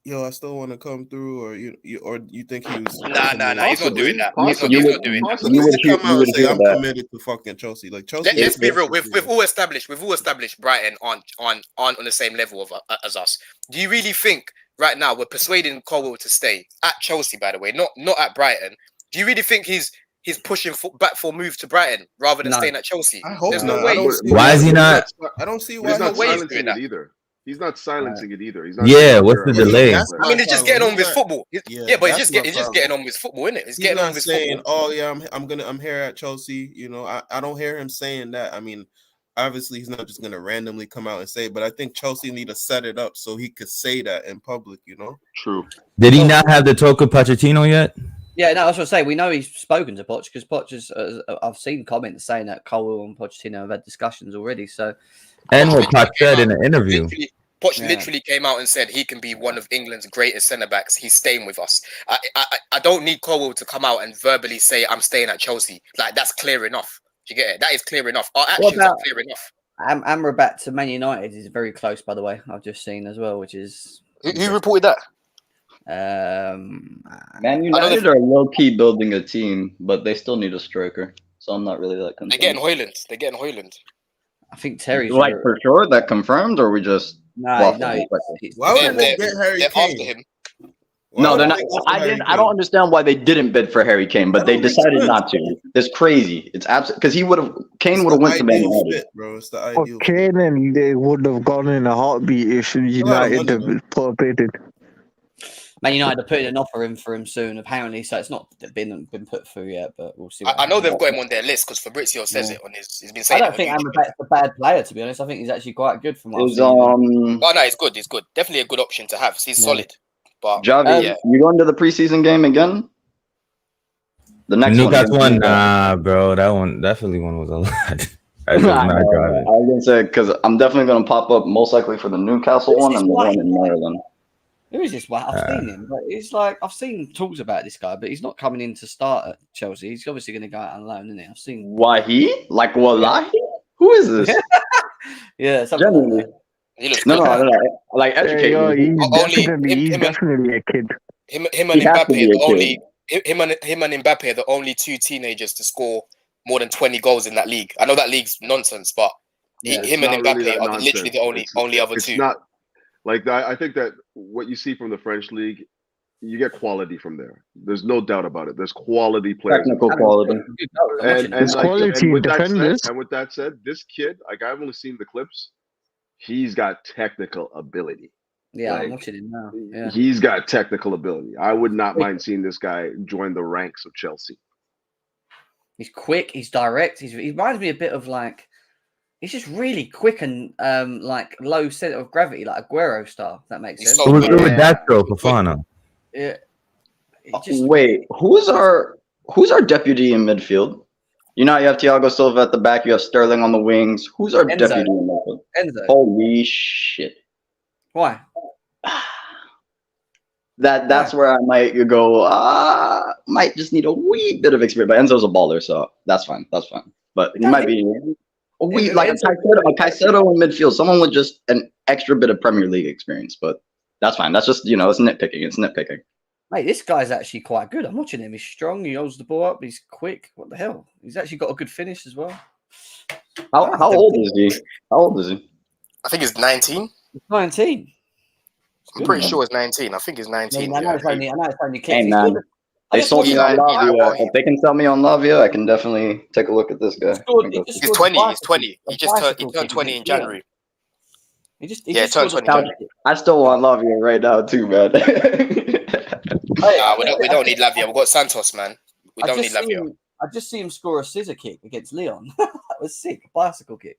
yo, I still want to come through, or you think he was Nah. He's not doing that. He's Possibly. not doing that. Possibly. He should come out and say hear I'm that. committed to fucking Chelsea. Like Chelsea. Let's be real. We've We've all established Brighton aren't on the same level as us. Do you really think right now we're persuading Colwell to stay at Chelsea? By the way, not at Brighton. Do you really think he's pushing back for a move to Brighton rather than staying at Chelsea? I hope There's not. no way. I don't see Why is he not? I don't see He's why not way he's silencing doing it that. either. He's not silencing it either. He's not. Yeah, what's the delay? I mean, he's just getting on with football. Yeah, But that's he's my just getting on with football, isn't it? He's He's getting on not with saying, football. "Oh yeah, I'm here at Chelsea." You know, I don't hear him saying that. I mean, obviously he's not just gonna randomly come out and say it, but I think Chelsea need to set it up so he could say that in public. You know, True. Did he not have the talk with Pochettino yet? Yeah, no, I was going to say, we know he's spoken to Poch because Poch has, I've seen comments saying that Colwell and Pochettino have had discussions already. So, And what Poch said in an interview. Poch literally came out and said he can be one of England's greatest centre backs. He's staying with us. I don't need Colwell to come out and verbally say I'm staying at Chelsea. Like that's clear enough. Do you get it? That is clear enough. Our actions are clear enough. Amrabat to Man United is very close, by the way. I've just seen as well, which is who reported that? Man United are low key building a team, but they still need a striker. So I'm not really that concerned. They're getting Højlund. I think Terry's like for sure that confirmed, or we just no. Why would they get Harry They're Kane? after him. No, they're not. I don't understand why they didn't bid for Harry Kane, but they decided not to. It's crazy. It's absolutely because Kane would have went to Man United. Bro, it's the ideal. Kane and they would have gone in a heartbeat if United had put a bid in. Man United are putting an offer in for him soon, apparently. So it's not been put through yet, but we'll see. I know they've got him on their list because Fabrizio says it on his. He's been saying. I don't think Amrabat's a bad player, to be honest. I think he's actually quite good from what I've seen. Oh no, he's good. He's good. Definitely a good option to have. He's solid. But Javi, you going to the preseason game again? The next Newcastle one, nah, bro. That one definitely was a lot. I was gonna say because I'm definitely gonna pop up most likely for the Newcastle one and the one in Maryland. Who is this? Well, I've seen him, but it's like I've seen talks about this guy, but he's not coming in to start at Chelsea. He's obviously going to go out on loan, isn't he? I've seen. Wahi? Like Wallahi? Who is this? Yeah, genuinely. He looks no, like educated. He's definitely a kid. Him and Mbappe are the only. Him and Mbappe are the only two teenagers to score more than 20 goals in that league. I know that league's nonsense, but him and Mbappe are literally the only other two. Not like I think that what you see from the French league, you get quality from there. There's no doubt about it. There's quality players, technical quality, and with that said, this kid, like I've only seen the clips, he's got technical ability. Yeah, I'm watching him now. Yeah. He's got technical ability. I would not mind seeing this guy join the ranks of Chelsea. He's quick. He's direct. He reminds me a bit of like. He's just really quick and like low center of gravity, like Aguero style. If that makes sense. It was good with that throw, Fofana. Yeah. Wait, who's our deputy in midfield? You know, you have Thiago Silva at the back. You have Sterling on the wings. Who's our deputy in midfield? Enzo. Holy shit! Why? That's where I might go. Might just need a wee bit of experience. But Enzo's a baller, so that's fine. That's fine. But he might be. Like a Caicedo in midfield, someone with just an extra bit of Premier League experience, but that's fine. That's just, it's nitpicking. It's nitpicking. Mate, this guy's actually quite good. I'm watching him. He's strong. He holds the ball up. He's quick. What the hell? He's actually got a good finish as well. How old is he? How old is he? I think he's 19. He's 19. I'm pretty sure it's 19. I think it's 19. Yeah, I know it's only kids. Hey, man. They sold me on Lavia. If they can sell me on Lavia, I can definitely take a look at this guy. He's 20. He's 20. He turned 20 in January. He turned 20. I still want Lavia right now too, man. We don't need Lavia. We've got Santos, man. We don't need Lavia. I just see him score a scissor kick against Leon. That was sick. Bicycle kick.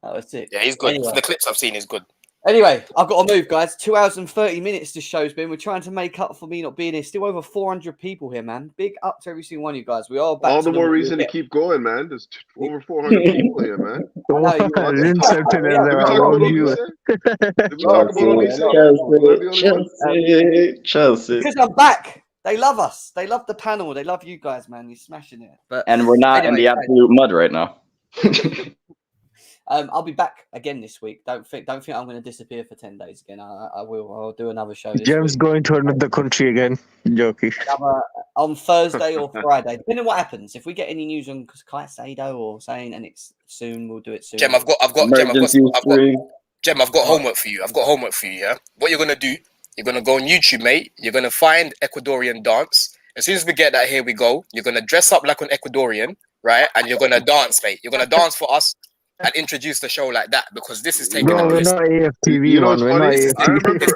That was sick. Yeah, he's good. Anyway. The clips I've seen is good. Anyway, I've got to move, guys. 2 hours and 30 minutes this show's been. We're trying to make up for me not being here. Still over 400 people here, man. Big up to every single one of you guys. We are back. All the more reason to keep going, man. There's over 400 people here, man. Chelsea. Because I'm back. They love us. They love the panel. They love you guys, man. You're smashing it. And we're not in the absolute mud right now. I'll be back again this week. Don't think I'm going to disappear for 10 days again. I will. I'll do another show this Jem's week. going to another country again. Jokey. On Thursday or Friday, depending on what happens. If we get any news on Caicedo or saying, and it's soon, we'll do it soon. Jem, I've got homework for you. I've got homework for you. Yeah. What you're gonna do? You're gonna go on YouTube, mate. You're gonna find Ecuadorian dance. As soon as we get that, here we go. You're gonna dress up like an Ecuadorian, right? And you're gonna dance, mate. You're gonna dance for us and introduce the show like that, because this is taking No, we're not AFTV. You know what's funny?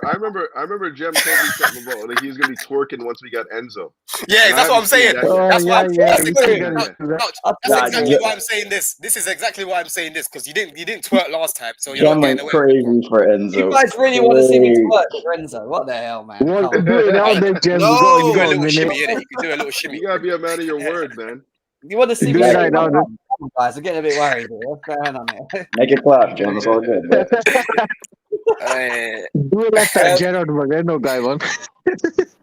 I remember Jem told me something about like he was gonna be twerking once we got Enzo. Yeah, And that's what I'm saying. That's why That's exactly why I'm saying this. This is exactly why I'm saying this, because you didn't twerk last time, so you're Jem not went getting away. crazy for Enzo. You guys really want to see me twerk for Enzo? What the hell, man? want to do it now, then, Jem. No, You got a a little minute. shimmy, innit? You can do a little shimmy. You gotta be a man of your word, man. You want to see Do me? it right now, then. Come on, guys, I'm getting a bit worried here. What's going on here? Make it clap, Jem. It's all good. Bro. Do it like that Gerard Moreno guy, man.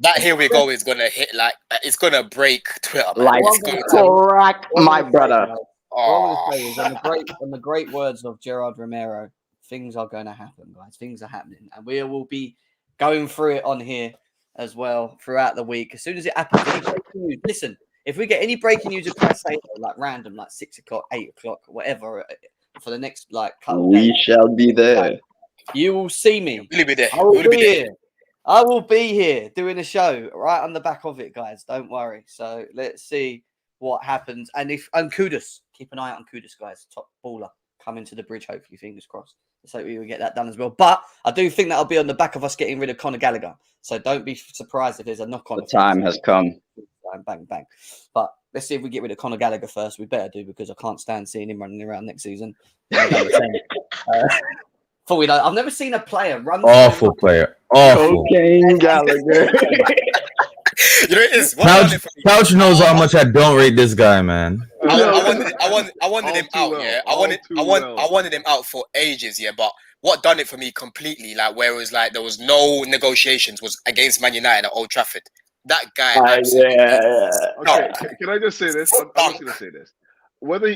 That here we go is gonna hit like it's gonna break Twitter, man. Like It's going to, crack, my brother. All I'm going to say is, in the great words of Gerard Romero, things are going to happen, guys. Things are happening, and we will be going through it on here as well throughout the week. As soon as it happens, any breaking news, listen. If we get any breaking news of Caicedo, like random, like 6 o'clock, 8 o'clock, whatever, for the next like couple We days, shall be there. you will see me. We'll be there. I will We'll be be there. here. I will be here doing a show right on the back of it, guys. Don't worry. So let's see what happens. And Kudus, keep an eye out on Kudus, guys. Top baller coming to the bridge. Hopefully, fingers crossed. Let's hope we will get that done as well. But I do think that'll be on the back of us getting rid of Conor Gallagher. So don't be surprised if there's a knock on. The time has come. Bang, bang. But let's see if we get rid of Conor Gallagher first. We better do, because I can't stand seeing him running around next season. For we know, I've never seen a player run. Awful player. Awful. Cocaine Gallagher. You know it is. Couch knows how much I don't rate this guy, man. I wanted him out. Yeah, I wanted him out for ages. Yeah, but what done it for me completely, like where it was like there was no negotiations, was against Man United at Old Trafford. That guy. Okay, can I just say this? I'm just gonna say this.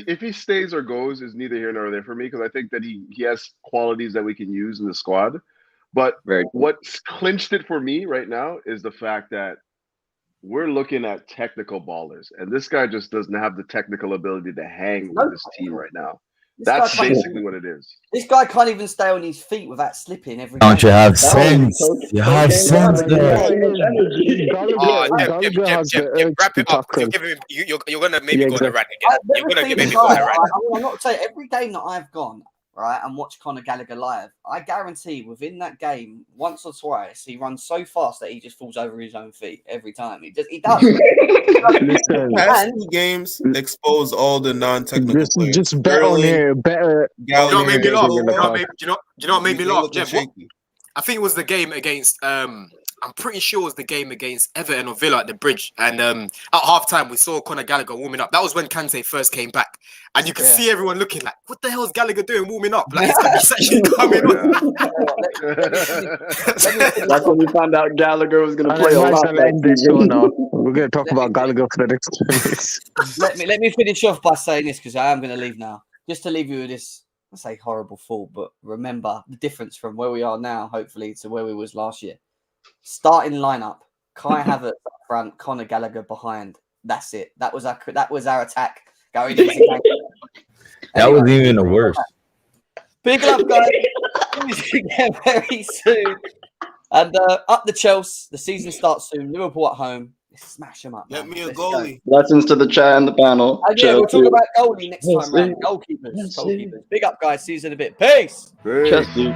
If he stays or goes is neither here nor there for me, because I think that he has qualities that we can use in the squad. But what's clinched it for me right now is the fact that we're looking at technical ballers, and this guy just doesn't have the technical ability to hang with this team right now. That's basically what it is. This guy can't even stay on his feet without slipping every Don't time. you have sense? You have sense there. Gallagher has the urge Wrap to it up. tackle. You're gonna maybe go on a rant again. You're gonna maybe go on a rant. I'm not saying every game that I've gone right and watched Conor Gallagher live, I guarantee within that game, once or twice, he runs so fast that he just falls over his own feet every time. He does. Past two games expose all the non-technical players. Just bet on here. Better. Do you know what made me laugh? Do you know what made me laugh, looking Jeff? shaky. I think it was the game against I'm pretty sure it was the game against Everton or Villa at the Bridge. And at halftime, we saw Conor Gallagher warming up. That was when Kante first came back. And you could see everyone looking like, what the hell is Gallagher doing warming up? Like, he's actually coming on. That's when we found out Gallagher was going to play a lot. We're going to talk about Gallagher for the next 2 minutes. let me finish off by saying this, because I am going to leave now. Just to leave you with this, I say horrible thought, but remember the difference from where we are now, hopefully, to where we was last year. Starting lineup: Kai Havertz up front, Conor Gallagher behind. That's it. That was our attack going into game. That was even the worst. Big love, guys. See you again very soon. And up the Chelsea. The season starts soon. Liverpool at home. Let's smash them up. Get me a Let's goalie. Blessings to the chat and the panel. And yeah, we'll talk about goalie next time, right? Goalkeepers. Big up, guys. See you in a bit. Peace. Chelsea.